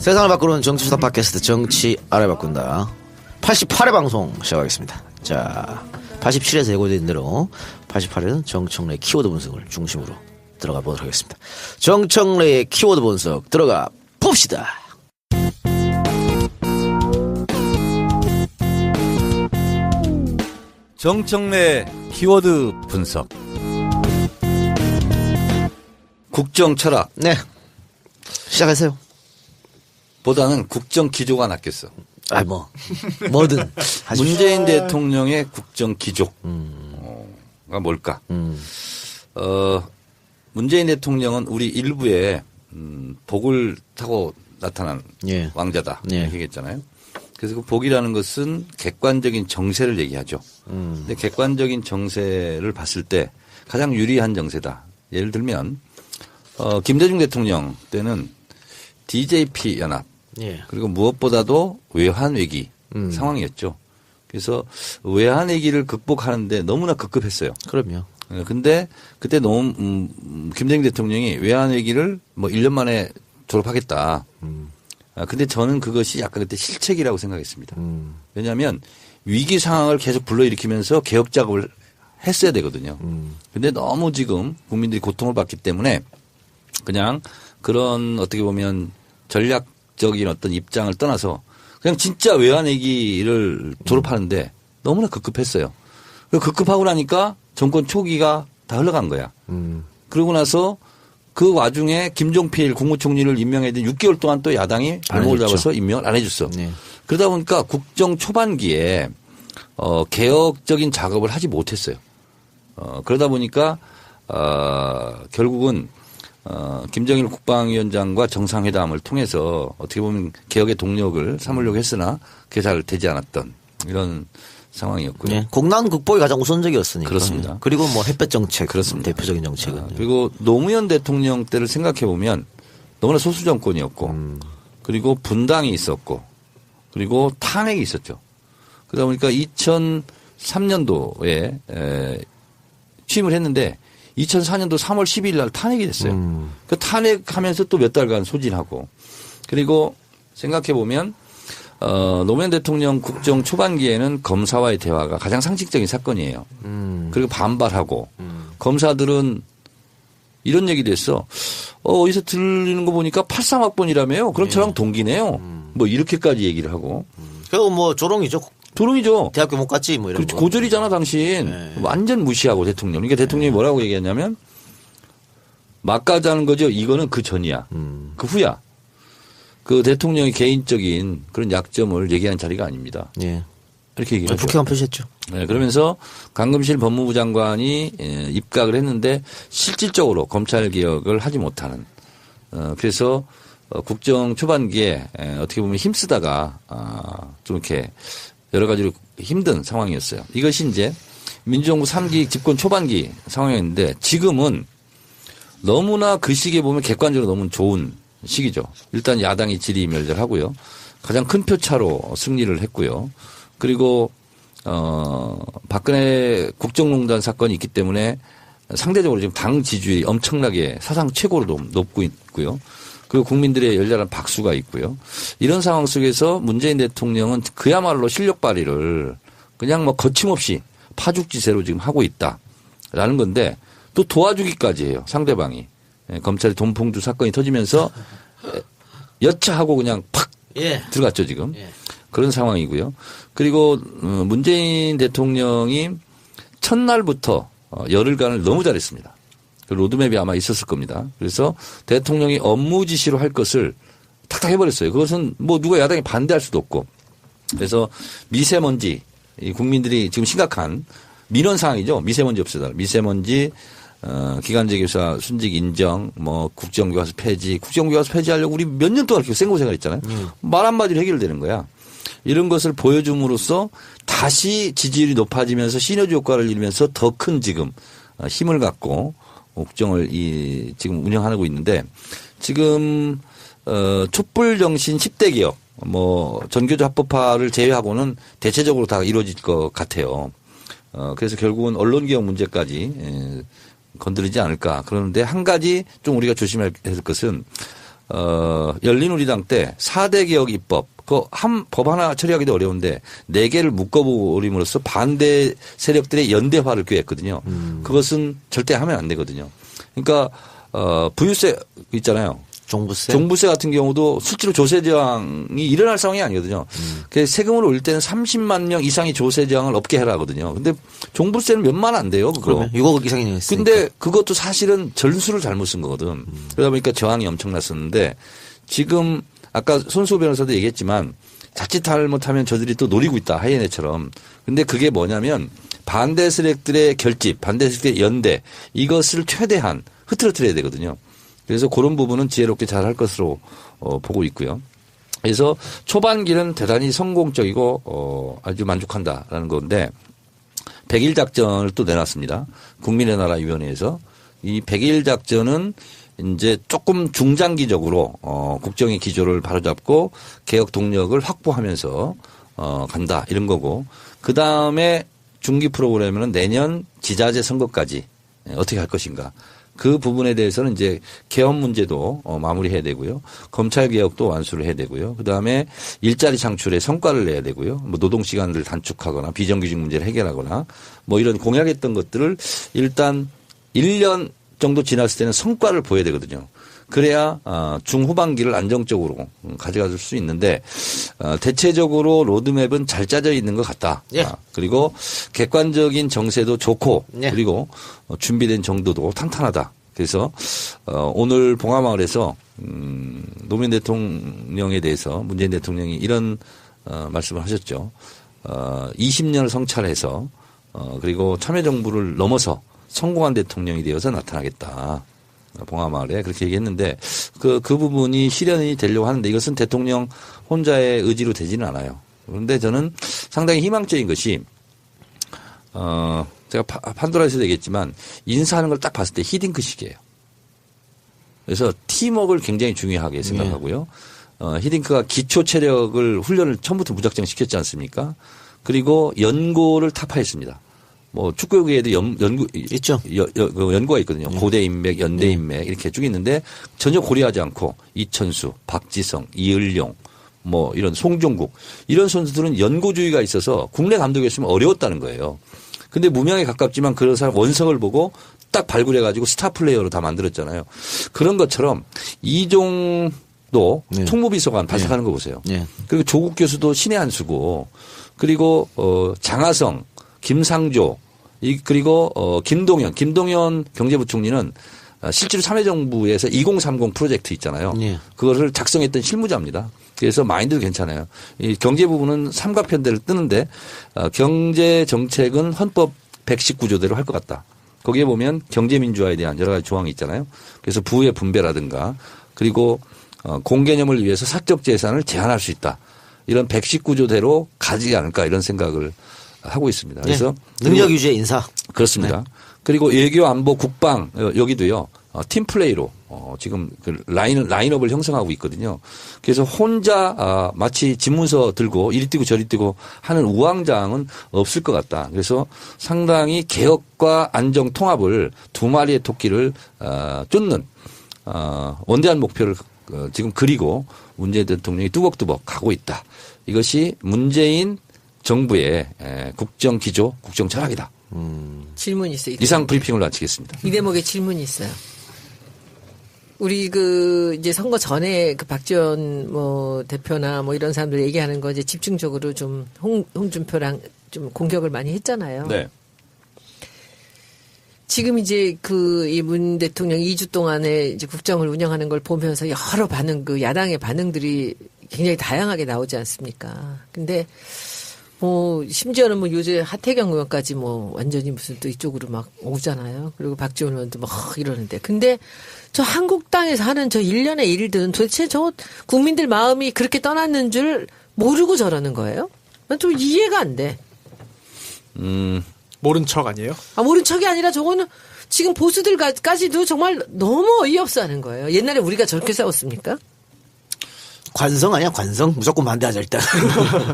세상을 바꾸는 정치수다 팟캐스트 정치 알아바꾼다 88회 방송 시작하겠습니다. 자, 87에서 예고된 대로 88회는 정청래 키워드 분석을 중심으로 들어가 보도록 하겠습니다. 정청래의 키워드 분석 들어가 봅시다. 정청래 키워드 분석. 국정 철학. 네, 시작하세요. 보다는 국정 기조가 낫겠어. 뭐든. 문재인 대통령의 국정 기조가 뭘까? 문재인 대통령은 우리 일부에 복을 타고 나타난 왕자다. 이렇게 얘기했잖아요. 그래서 그 복이라는 것은 객관적인 정세를 얘기하죠. 근데 객관적인 정세를 봤을 때 가장 유리한 정세다. 예를 들면 김대중 대통령 때는 DJP 연합 그리고 무엇보다도 외환위기 상황이었죠. 그래서 외환위기를 극복하는데 너무나 급급했어요. 그럼요. 근데 그때 너무 김대중 대통령이 외환위기를 뭐 1년 만에 졸업하겠다. 근데 저는 그것이 약간 그때 실책이라고 생각했습니다. 왜냐하면 위기 상황을 계속 불러일으키면서 개혁 작업을 했어야 되거든요. 근데 너무 지금 국민들이 고통을 받기 때문에 그냥 그런 어떻게 보면 전략적인 어떤 입장을 떠나서 그냥 진짜 외환위기를 졸업하는데 너무나 급급했어요. 급급하고 나니까 정권 초기가 다 흘러간 거야. 그러고 나서 그 와중에 김종필 국무총리를 임명해야 된 6개월 동안 또 야당이 발목을 잡아서 임명을 안 해줬어. 그러다 보니까 국정 초반기에 개혁적인 작업을 하지 못했어요. 그러다 보니까 결국은 김정일 국방위원장과 정상회담을 통해서 어떻게 보면 개혁의 동력을 삼으려고 했으나 그게 잘 되지 않았던 이런 상황이었고요. 네, 국난 극복이 가장 우선적이었으니까. 그렇습니다. 그리고 뭐 햇볕 정책, 그렇습니다. 대표적인 정책은. 그리고 노무현 대통령 때를 생각해 보면 너무나 소수 정권이었고, 그리고 분당이 있었고, 그리고 탄핵이 있었죠. 그러다 보니까 2003년도에 취임을 했는데 2004년도 3월 12일 날 탄핵이 됐어요. 그 탄핵하면서 또 몇 달간 소진하고, 그리고 생각해 보면 노무현 대통령 국정 초반기에는 검사와의 대화가 가장 상식적인 사건이에요. 그리고 반발하고 검사들은 이런 얘기도 했어. 어디서 들리는 거 보니까 83학번이라며요. 그럼 저랑 동기네요. 뭐 이렇게까지 얘기를 하고. 그리고 뭐 조롱이죠. 조롱이죠. 대학교 못 갔지 뭐 이런 그렇죠. 거. 고졸이잖아 당신. 네. 완전 무시하고 대통령. 그러니까 대통령이 뭐라고 얘기했냐면 막가자는 거죠. 이거는 그 전이야. 그 후야. 그 대통령의 개인적인 그런 약점을 얘기한 자리가 아닙니다. 예. 이렇게 얘기했죠. 불쾌한 표시했죠. 네, 그러면서 강금실 법무부 장관이 입각을 했는데 실질적으로 검찰 개혁을 하지 못하는. 그래서 국정 초반기에 어떻게 보면 힘쓰다가 좀 이렇게 여러 가지로 힘든 상황이었어요. 이것이 이제 민주정부 3기 집권 초반기 상황이었는데 지금은 너무나 그 시기에 보면 객관적으로 너무 좋은 시기죠. 일단 야당이 질의멸절하고요. 가장 큰 표차로 승리를 했고요. 그리고 박근혜 국정농단 사건이 있기 때문에 상대적으로 지금 당 지지율이 엄청나게 사상 최고로 높고 있고요. 그리고 국민들의 열렬한 박수가 있고요. 이런 상황 속에서 문재인 대통령은 그야말로 실력 발휘를 그냥 뭐 거침없이 파죽지세로 지금 하고 있다라는 건데 또 도와주기까지 해요. 상대방이. 검찰의 돈봉투 사건이 터지면서 여차하고 그냥 팍 들어갔죠 지금. 그런 상황이고요. 그리고 문재인 대통령이 첫날부터 열흘간을 너무 잘했습니다. 그 로드맵이 아마 있었을 겁니다. 그래서 대통령이 업무 지시로 할 것을 탁탁 해버렸어요. 그것은 뭐 누가 야당이 반대할 수도 없고. 그래서 미세먼지 국민들이 지금 심각한 민원 상황이죠. 미세먼지 없애달라. 미세먼지 기간제교사 순직 인정, 뭐 국정교과서 폐지, 국정교과서 폐지하려고 우리 몇 년 동안 이렇게 생고생을 했잖아요. 말 한마디로 해결되는 거야. 이런 것을 보여줌으로써 다시 지지율이 높아지면서 시너지 효과를 이루면서 더 큰 지금 힘을 갖고 국정을 지금 운영하고 있는데 지금 촛불 정신 10대 개혁, 뭐 전교조 합법화를 제외하고는 대체적으로 다 이루어질 것 같아요. 그래서 결국은 언론개혁 문제까지 건드리지 않을까. 그런데 한 가지 좀 우리가 조심해야 될 것은 열린우리당 때 4대 개혁 입법 법 하나 처리하기도 어려운데 4개를 묶어버림으로써 반대 세력들의 연대화를 꾀했거든요. 그것은 절대 하면 안 되거든요. 그러니까 부유세 있잖아요. 종부세 같은 경우도 실제로 조세 저항이 일어날 상황이 아니거든요. 세금을 올릴 때는 30만 명 이상의 조세 저항을 없게 해라 하거든요. 근데 종부세는 몇만 안 돼요. 그거. 6억 이상이 있으니까. 근데 그것도 사실은 전수를 잘못 쓴 거거든. 그러다 보니까 저항이 엄청났었는데 지금 아까 손수호 변호사도 얘기했지만 자칫 잘못하면 저들이 또 노리고 있다. 하이에네처럼. 근데 그게 뭐냐면 반대 세력들의 결집, 반대 세력들의 연대 이것을 최대한 흐트러뜨려야 되거든요. 그래서 그런 부분은 지혜롭게 잘 할 것으로 보고 있고요. 그래서 초반기는 대단히 성공적이고 아주 만족한다라는 건데 100일 작전을 또 내놨습니다. 국민의 나라 위원회에서 이 100일 작전은 이제 조금 중장기적으로 국정의 기조를 바로잡고 개혁 동력을 확보하면서 간다 이런 거고 그다음에 중기 프로그램은 내년 지자체 선거까지 어떻게 할 것인가. 그 부분에 대해서는 이제 개헌 문제도 마무리해야 되고요. 검찰 개혁도 완수를 해야 되고요. 그다음에 일자리 창출에 성과를 내야 되고요. 뭐 노동 시간을 단축하거나 비정규직 문제를 해결하거나 뭐 이런 공약했던 것들을 일단 1년 정도 지났을 때는 성과를 보여야 되거든요. 그래야 중후반기를 안정적으로 가져갈 수 있는데 대체적으로 로드맵은 잘 짜져 있는 것 같다. 예. 그리고 객관적인 정세도 좋고 예. 그리고 준비된 정도도 탄탄하다. 그래서 오늘 봉화마을에서 노무현 대통령에 대해서 문재인 대통령이 이런 말씀을 하셨죠. 20년을 성찰해서 그리고 참여정부를 넘어서 성공한 대통령이 되어서 나타나겠다. 봉화마을에 그렇게 얘기했는데 그 부분이 실현이 되려고 하는데 이것은 대통령 혼자의 의지로 되지는 않아요. 그런데 저는 상당히 희망적인 것이 제가 판도라에서도 얘기했지만 인사하는 걸 딱 봤을 때 히딩크식이에요. 그래서 팀워크를 굉장히 중요하게 생각하고요. 히딩크가 기초 체력을 훈련을 처음부터 무작정 시켰지 않습니까? 그리고 연고를 타파했습니다. 뭐 축구에도 연구 있죠. 연구가 있거든요. 고대 인맥, 연대 인맥 이렇게 쭉 있는데 전혀 고려하지 않고 이천수, 박지성, 이을용 뭐 이런 송종국 이런 선수들은 연고주의가 있어서 국내 감독이었으면 어려웠다는 거예요. 근데 무명에 가깝지만 그런 사람 원석을 보고 딱 발굴해 가지고 스타 플레이어로 다 만들었잖아요. 그런 것처럼 이종도 총무비서관 발탁하는 거 보세요. 그리고 조국 교수도 신의 한 수고 그리고 장하성 김상조 그리고 김동연 경제부총리는 실제로 참여정부에서 2030 프로젝트 있잖아요. 그거를 작성했던 실무자입니다. 그래서 마인드도 괜찮아요. 이 경제 부분은 삼각편대를 뜨는데 경제 정책은 헌법 119조대로 할 것 같다. 거기에 보면 경제민주화에 대한 여러 가지 조항이 있잖아요. 그래서 부의 분배라든가 그리고 공개념을 위해서 사적 재산을 제한할 수 있다. 이런 119조대로 가지 않을까 이런 생각을 하고 있습니다. 그래서 능력 유지의 인사. 그렇습니다. 그리고 외교, 안보, 국방 여기도요. 팀플레이로 지금 그 라인업을 형성하고 있거든요. 그래서 혼자 마치 집문서 들고 이리 뛰고 저리 뛰고 하는 우왕좌왕은 없을 것 같다. 그래서 상당히 개혁과 안정 통합을 두 마리의 토끼를 쫓는 원대한 목표를 지금 그리고 문재인 대통령이 뚜벅뚜벅 가고 있다. 이것이 문재인 정부의 국정 기조, 국정 철학이다. 질문이 있어요. 이상 브리핑을 마치겠습니다. 이 대목에 질문이 있어요. 우리 이제 선거 전에 박지원 대표나 이런 사람들 얘기하는 거 이제 집중적으로 좀 홍준표랑 좀 공격을 많이 했잖아요. 네. 지금 이제 이 문 대통령 2주 동안에 이제 국정을 운영하는 걸 보면서 여러 야당의 반응들이 굉장히 다양하게 나오지 않습니까? 근데 심지어는 요새 하태경 의원까지 완전히 무슨 또 이쪽으로 막 오잖아요. 그리고 박지원 의원도 막 이러는데. 근데 저 한국당에서 하는 저 일련의 일들은 도대체 저 국민들 마음이 그렇게 떠났는 줄 모르고 저러는 거예요? 난 좀 이해가 안 돼. 모른 척 아니에요? 모른 척이 아니라 저거는 지금 보수들까지도 정말 너무 어이없어 하는 거예요. 옛날에 우리가 저렇게 싸웠습니까? 관성 아니야, 관성? 무조건 반대하자, 일단.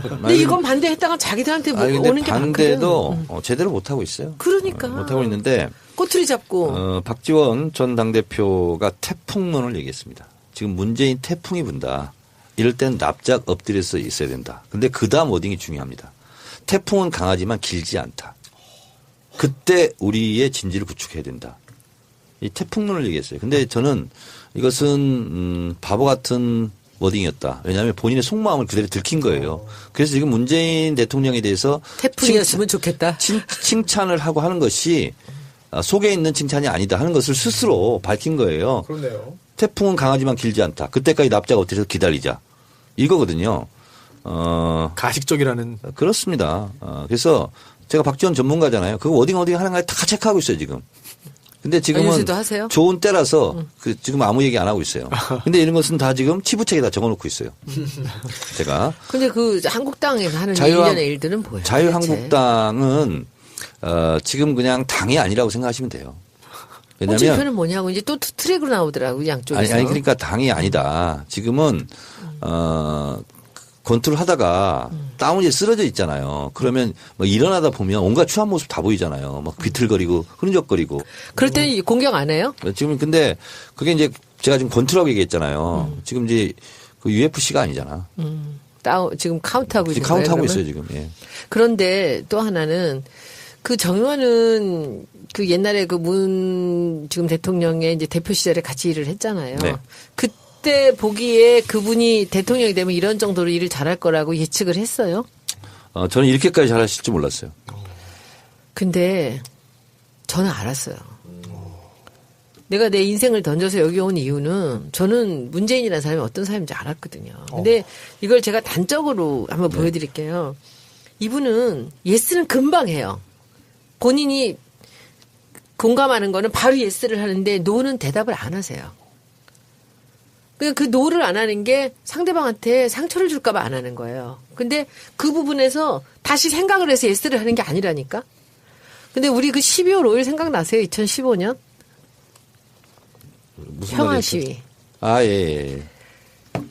근데 이건 반대했다가 자기들한테 오는 게 반대도 제대로 못하고 있어요. 그러니까. 못하고 있는데. 꼬투리 잡고. 박지원 전 당대표가 태풍론을 얘기했습니다. 지금 문재인 태풍이 분다. 이럴 땐 납작 엎드려서 있어야 된다. 근데 그 다음 워딩이 중요합니다. 태풍은 강하지만 길지 않다. 그때 우리의 진지를 구축해야 된다. 이 태풍론을 얘기했어요. 근데 저는 이것은 바보 같은 워딩이었다. 왜냐하면 본인의 속마음을 그대로 들킨 거예요. 그래서 지금 문재인 대통령에 대해서 태풍이었으면 좋겠다. 칭찬을 하고 하는 것이 속에 있는 칭찬이 아니다 하는 것을 스스로 밝힌 거예요. 그렇네요. 태풍은 강하지만 길지 않다. 그때까지 납작 엎드려서 기다리자. 이거거든요. 가식적이라는. 그렇습니다. 그래서 제가 박지원 전문가잖아요. 그거 어디 하는 거 다 체크하고 있어요, 지금. 근데 지금은 요새도 하세요? 좋은 때라서 지금 아무 얘기 안 하고 있어요. 근데 이런 것은 다 지금 치부책에 다 적어놓고 있어요. 제가. 근데 그 한국당에서 하는 일련의 일들은 뭐예요? 자유한국당은 지금 그냥 당이 아니라고 생각하시면 돼요. 왜냐하면 홍준표는 뭐냐고 이제 또 트랙으로 나오더라고 양쪽에서. 아니 그러니까 당이 아니다. 지금은 권투를 하다가 다운이 쓰러져 있잖아요. 그러면 뭐 일어나다 보면 온갖 추한 모습 다 보이잖아요. 막 비틀거리고 흐느적거리고. 그럴 때는 공격 안 해요? 지금 근데 그게 이제 제가 지금 권투라고 얘기했잖아요. 지금 이제 그 UFC가 아니잖아. 지금 카운트하고 있는 지금 카운트하고 거예요, 있어요 지금. 예. 그런데 또 하나는 그 정의원은 그 옛날에 그 지금 대통령의 이제 대표 시절에 같이 일을 했잖아요. 네. 그때 보기에 그분이 대통령이 되면 이런 정도로 일을 잘할 거라고 예측을 했어요. 저는 이렇게까지 잘하실 줄 몰랐어요. 근데 저는 알았어요. 내가 내 인생을 던져서 여기 온 이유는 저는 문재인이라는 사람이 어떤 사람인지 알았거든요. 근데 이걸 제가 단적으로 한번 보여드릴게요. 이분은 예스는 금방 해요. 본인이 공감하는 거는 바로 예스를 하는데 노는 대답을 안 하세요. 그냥 그 노를 안 하는 게 상대방한테 상처를 줄까 봐 안 하는 거예요. 근데 그 부분에서 다시 생각을 해서 예스를 하는 게 아니라니까. 근데 우리 그 12월 5일 생각나세요? 2015년? 무슨 평화 말이었죠? 시위. 아, 예.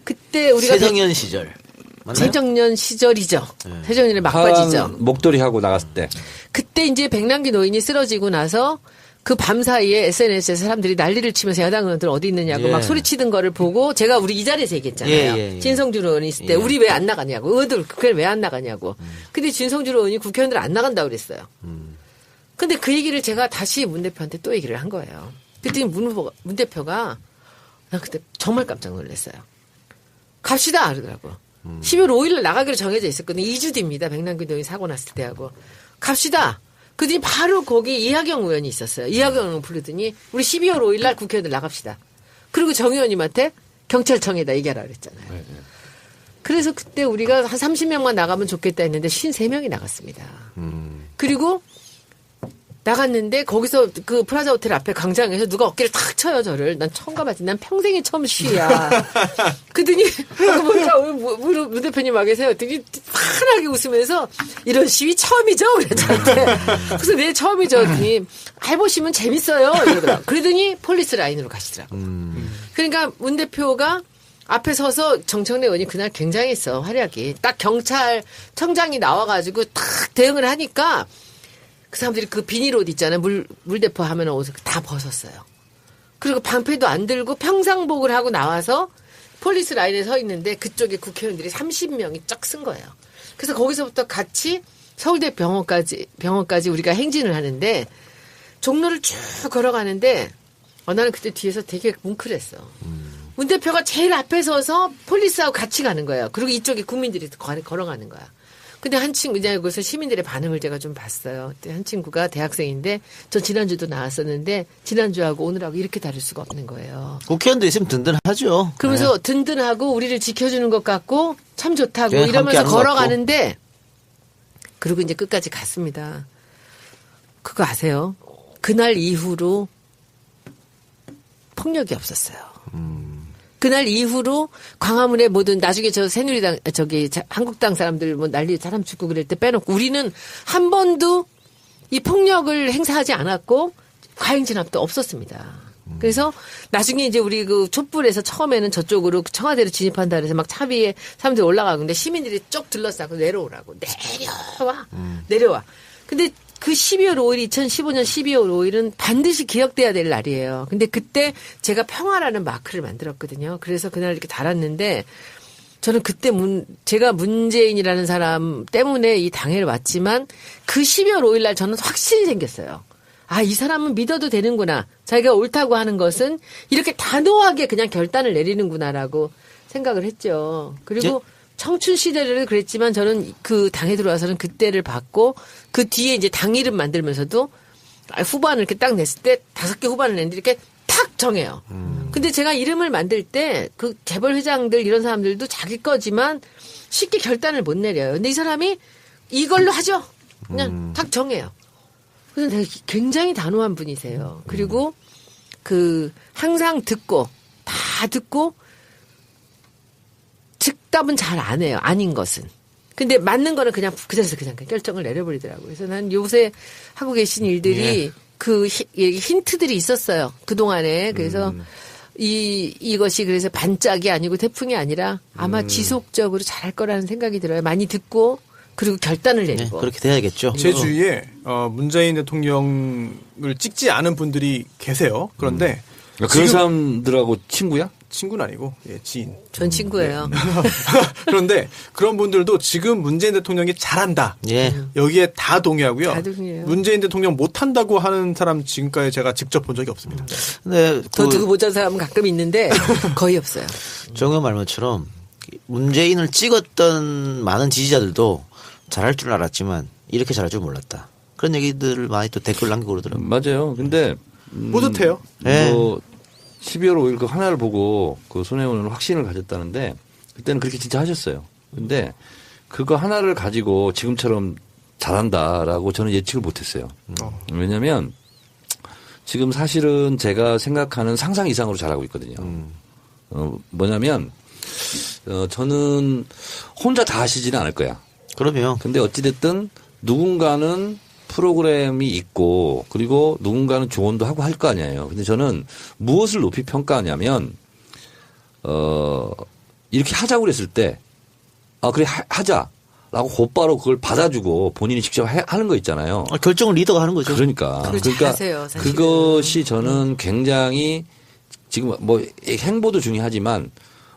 그때 우리가 새정년 시절. 맞나요? 새정년 시절이죠. 새정년의 막바지죠. 파란 목도리 하고 나갔을 때. 그때 이제 백남기 노인이 쓰러지고 나서 그 밤 사이에 SNS에서 사람들이 난리를 치면서 야당 의원들 어디 있느냐고 예. 막 소리치던 거를 보고 제가 우리 이 자리에서 얘기했잖아요. 예. 진성준 의원이 있을 때 우리 왜 안 나가냐고. 의원들 국회에 왜 안 나가냐고. 근데 진성준 의원이 국회의원들 안 나간다고 그랬어요. 근데 그 얘기를 제가 다시 문 대표한테 또 얘기를 한 거예요. 그랬더니 문 대표가 나 그때 정말 깜짝 놀랐어요. 갑시다 그러더라고. 12월 5일날 나가기로 정해져 있었거든요. 2주 뒤입니다. 백남기 노인 사고 났을 때하고. 갑시다. 그랬더니 바로 거기 이하경 의원이 있었어요. 이하경 의원 부르더니 우리 12월 5일날 국회의원들 나갑시다. 그리고 정 의원님한테 경찰청에다 얘기하라 그랬잖아요. 그래서 그때 우리가 한 30명만 나가면 좋겠다 했는데 53명이 나갔습니다. 그리고 나갔는데 거기서 그 프라자 호텔 앞에 광장에서 누가 어깨를 탁 쳐요 저를. 난 처음 가봤지. 난 평생에 처음 시위야. 그러더니 보니까 문 대표님 와 계세요. 그랬더니 환하게 웃으면서 이런 시위 처음이죠? 그랬잖아요. 그래서 네 처음이죠. 그랬더니 해보시면 재밌어요. 이러더라고요. 그러더니 폴리스 라인으로 가시더라고요. 그러니까 문 대표가 앞에 서서 정청래 의원이 그날 굉장했어. 활약이. 딱 경찰청장이 나와가지고 딱 대응을 하니까 그 사람들이 그 비닐 옷 있잖아요. 물대포 하면 옷을 다 벗었어요. 그리고 방패도 안 들고 평상복을 하고 나와서 폴리스 라인에 서 있는데 그쪽에 국회의원들이 30명이 쫙 쓴 거예요. 그래서 거기서부터 같이 서울대 병원까지 우리가 행진을 하는데 종로를 쭉 걸어가는데 나는 그때 뒤에서 되게 뭉클했어. 문 대표가 제일 앞에 서서 폴리스하고 같이 가는 거예요. 그리고 이쪽에 국민들이 걸어가는 거야. 근데 한 친구, 이제 그래서 시민들의 반응을 제가 좀 봤어요. 그때 한 친구가 대학생인데, 저 지난주도 나왔었는데, 지난주하고 오늘하고 이렇게 다를 수가 없는 거예요. 국회의원도 있으면 든든하죠. 그러면서 든든하고 우리를 지켜주는 것 같고, 참 좋다고 그냥 이러면서 함께하는 것 걸어가는데, 그리고 이제 끝까지 갔습니다. 그거 아세요? 그날 이후로 폭력이 없었어요. 그날 이후로 광화문에 모든 나중에 저 새누리당 한국당 사람들 뭐 난리 사람 죽고 그럴 때 빼놓고 우리는 한 번도 이 폭력을 행사하지 않았고 과잉 진압도 없었습니다. 그래서 나중에 이제 우리 그 촛불에서 처음에는 저쪽으로 청와대로 진입한다 그래서 막 차 위에 사람들이 올라가고 근데 시민들이 쭉 둘러싸고 내려오라고 내려와. 근데 그 12월 5일, 2015년 12월 5일은 반드시 기억돼야 될 날이에요. 근데 그때 제가 평화라는 마크를 만들었거든요. 그래서 그날 이렇게 달았는데 저는 그때 제가 문재인이라는 사람 때문에 이 당회를 왔지만 그 12월 5일 날 저는 확신이 생겼어요. 아, 이 사람은 믿어도 되는구나. 자기가 옳다고 하는 것은 이렇게 단호하게 그냥 결단을 내리는구나라고 생각을 했죠. 그리고 청춘 시대를 그랬지만 저는 그 당에 들어와서는 그때를 봤고 그 뒤에 이제 당 이름 만들면서도 후반을 이렇게 딱 냈을 때 5개 후반을 냈는데 이렇게 탁 정해요. 근데 제가 이름을 만들 때 그 재벌 회장들 이런 사람들도 자기 거지만 쉽게 결단을 못 내려요. 근데 이 사람이 이걸로 하죠. 그냥 탁 정해요. 그래서 되게 굉장히 단호한 분이세요. 그리고 그 항상 듣고 다 듣고 즉답은 잘 안 해요. 아닌 것은. 근데 맞는 거는 그냥 그 자리에서 그냥 결정을 내려버리더라고요. 그래서 난 요새 하고 계신 일들이 그 힌트들이 있었어요. 그동안에. 그래서 이것이 그래서 반짝이 아니고 태풍이 아니라 아마 지속적으로 잘할 거라는 생각이 들어요. 많이 듣고 그리고 결단을 내리고. 그렇게 돼야겠죠. 제 주위에 문재인 대통령을 찍지 않은 분들이 계세요. 그런데 그런 사람들하고 친구야? 친구는 아니고 지인. 전 친구예요. 그런데 그런 분들도 지금 문재인 대통령이 잘한다. 예. 여기에 다 동의하고요. 다 동의해요. 문재인 대통령 못한다고 하는 사람 지금까지 제가 직접 본 적이 없습니다. 근데 더 두고 보자는 사람은 가끔 있는데 거의 없어요. 정의원 말처럼 문재인을 찍었던 많은 지지자들도 잘할 줄 알았지만 이렇게 잘할 줄 몰랐다. 그런 얘기들을 많이 또 댓글 남기고 그러더라고요. 맞아요. 근데 뿌듯해요. 뭐 12월 5일 그 하나를 보고 그 손혜원은 확신을 가졌다는데 그때는 그렇게 진짜 하셨어요. 근데 그거 하나를 가지고 지금처럼 잘한다라고 저는 예측을 못했어요. 왜냐하면 지금 사실은 제가 생각하는 상상 이상으로 잘하고 있거든요. 뭐냐면 저는 혼자 다 하시지는 않을 거야. 그럼요. 근데 어찌됐든 누군가는 프로그램이 있고 그리고 누군가는 조언도 하고 할 거 아니에요. 근데 저는 무엇을 높이 평가하냐면 이렇게 하자고 그랬을 때 그래 하자라고 곧바로 그걸 받아주고 본인이 직접 하는 거 있잖아요. 결정을 리더가 하는 거죠. 그러니까 잘하세요, 사실은. 그것이 저는 굉장히 지금 뭐 행보도 중요하지만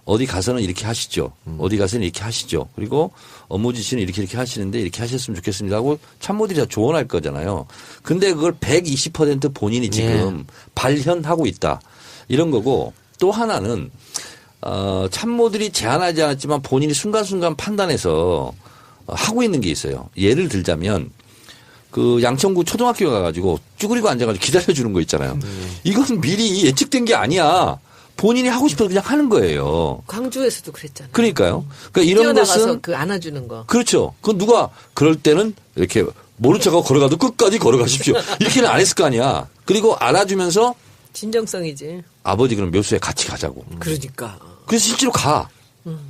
어디 가서는 이렇게 하시죠. 어디 가서는 이렇게 하시죠. 그리고 업무 지시는 이렇게 하시는데 이렇게 하셨으면 좋겠습니다 하고 참모들이 다 조언할 거잖아요. 근데 그걸 120% 본인이 지금 발현하고 있다. 이런 거고 또 하나는 참모들이 제안하지 않았지만 본인이 순간순간 판단해서 하고 있는 게 있어요. 예를 들자면 그 양천구 초등학교 가가지고 쭈그리고 앉아가지고 기다려주는 거 있잖아요. 이건 미리 예측된 게 아니야. 본인이 하고 싶어서 그냥 하는 거예요. 광주에서도 그랬잖아요. 그러니까요. 그러니까 이런 뛰어나가서 것은 그 안아주는 거. 그렇죠. 그건 누가 그럴 때는 이렇게 모른 척하고 걸어가도 끝까지 걸어가십시오. 이렇게는 안 했을 거 아니야. 그리고 안아주면서 진정성이지. 아버지 그럼 묘수에 같이 가자고. 그러니까. 그래서 실제로 가.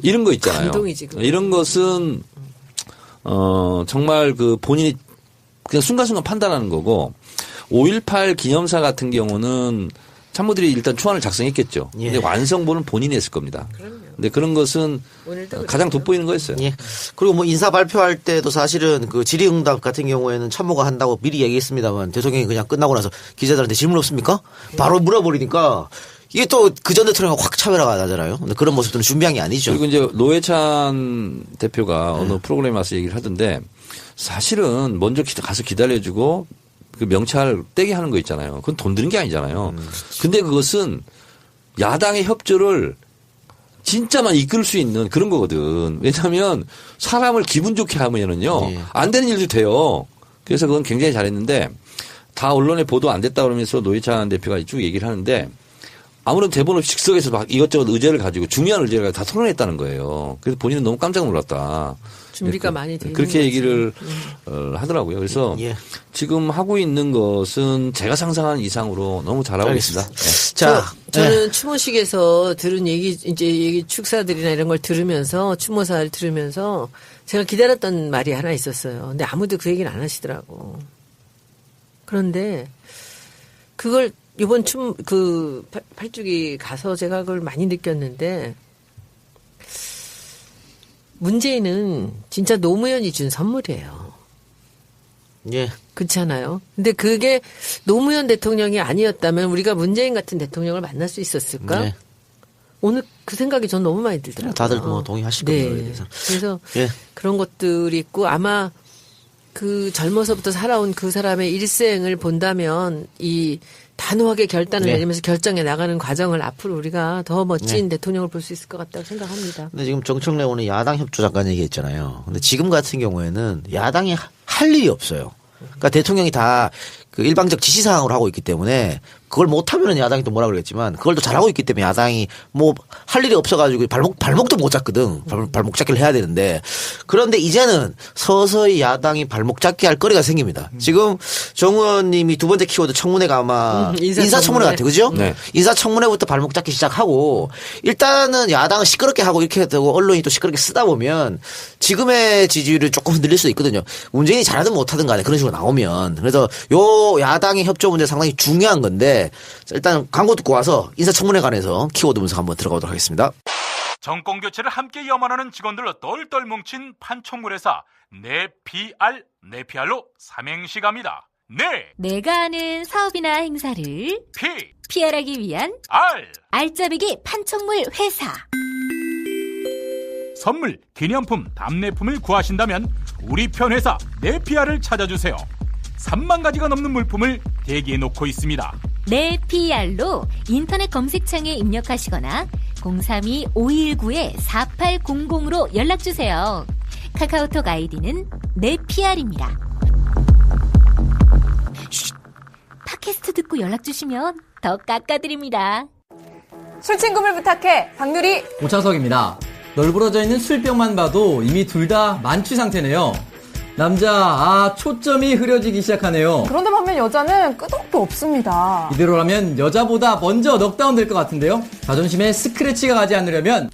이런 거 있잖아요. 감동이지, 그거. 이런 것은 정말 그 본인이 그냥 순간순간 판단하는 거고 5.18 기념사 같은 경우는 참모들이 일단 초안을 작성했겠죠. 근데 완성본은 본인이 했을 겁니다. 그럼요. 근데 그런 것은 가장 돋보이는 거였어요. 예. 그리고 뭐 인사 발표할 때도 사실은 그 질의응답 같은 경우에는 참모가 한다고 미리 얘기했습니다만 대통령이 그냥 끝나고 나서 기자들한테 질문 없습니까? 바로 물어버리니까 이게 또 그 전 대통령과 확 차별화가 나잖아요. 근데 그런 모습들은 준비한 게 아니죠. 그리고 이제 노회찬 대표가 어느 프로그램에 와서 얘기를 하던데 사실은 먼저 가서 기다려주고 그 명찰 떼게 하는 거 있잖아요. 그건 돈 드는 게 아니잖아요. 근데 그것은 야당의 협조를 진짜만 이끌 수 있는 그런 거거든. 왜냐하면 사람을 기분 좋게 하면은요. 안 되는 일도 돼요. 그래서 그건 굉장히 잘했는데 다 언론에 보도 안 됐다 그러면서 노회찬 대표가 쭉 얘기를 하는데 아무런 대본 없이 즉석에서 막 이것저것 의제를 가지고 중요한 의제를 가지고 다 토론했다는 거예요. 그래서 본인은 너무 깜짝 놀랐다. 준비가 많이 돼 있는 그렇게 거지. 얘기를 하더라고요. 그래서 지금 하고 있는 것은 제가 상상한 이상으로 너무 잘하고 있습니다. 네. 자, 저는 추모식에서 들은 얘기 축사들이나 이런 걸 들으면서 추모사를 들으면서 제가 기다렸던 말이 하나 있었어요. 근데 아무도 그 얘기를 안 하시더라고. 그런데 그걸 이번 팔주기 가서 제가 그걸 많이 느꼈는데 문재인은 진짜 노무현이 준 선물이에요. 예. 그렇잖아요. 근데 그게 노무현 대통령이 아니었다면 우리가 문재인 같은 대통령을 만날 수 있었을까? 예. 오늘 그 생각이 전 너무 많이 들더라고요. 다들 뭐 동의하실 겁니다. 네. 그래서. 그래서 예. 그런 것들이 있고 아마 그 젊어서부터 살아온 그 사람의 일생을 본다면 이 단호하게 결단을 네. 내리면서 결정해 나가는 과정을 앞으로 우리가 더 멋진 대통령을 볼 수 있을 것 같다고 생각합니다. 근데 지금 정청래 오늘 야당 협조 잠깐 얘기했잖아요. 근데 지금 같은 경우에는 야당이 할 일이 없어요. 그러니까 대통령이 다 그 일방적 지시사항으로 하고 있기 때문에 그걸 못하면은 야당이 또 뭐라 그러겠지만 그걸 또 잘하고 있기 때문에 야당이 뭐 할 일이 없어가지고 발목도 못 잡거든. 발목 잡기를 해야 되는데 그런데 이제는 서서히 야당이 발목 잡기 할 거리가 생깁니다. 지금 정 의원님이 두 번째 키워드 청문회가 아마 인사청문회 같아요. 그죠? 네. 인사청문회부터 발목 잡기 시작하고 일단은 야당은 시끄럽게 하고 이렇게 되고 언론이 또 시끄럽게 쓰다 보면 지금의 지지율을 조금 흔들릴 수도 있거든요. 문재인이 잘하든 못하든 간에 그런 식으로 나오면. 그래서 요 야당의 협조 문제 상당히 중요한 건데 일단 광고 듣고 와서 인사청문회 관해서 키워드 분석 한번 들어가도록 하겠습니다. 정권 교체를 함께 염원하는 직원들로 똘똘 뭉친 판촉물회사 네PR로 삼행시 갑니다. 내가 아는 사업이나 행사를 PR하기 위한 알짜배기 판촉물 회사. 선물, 기념품, 답례품을 구하신다면 우리 편 회사 네PR을 찾아주세요. 3만 가지가 넘는 물품을 대기해 놓고 있습니다. 네PR로 인터넷 검색창에 입력하시거나 032-519-4800으로 연락주세요. 카카오톡 아이디는 네PR입니다. 팟캐스트 듣고 연락주시면 더 깎아드립니다. 술친구를 부탁해. 박누리. 오창석입니다. 널브러져 있는 술병만 봐도 이미 둘 다 만취 상태네요. 남자, 초점이 흐려지기 시작하네요. 그런데 반면 여자는 끄덕도 없습니다. 이대로라면 여자보다 먼저 넉다운 될 것 같은데요. 자존심에 스크래치가 가지 않으려면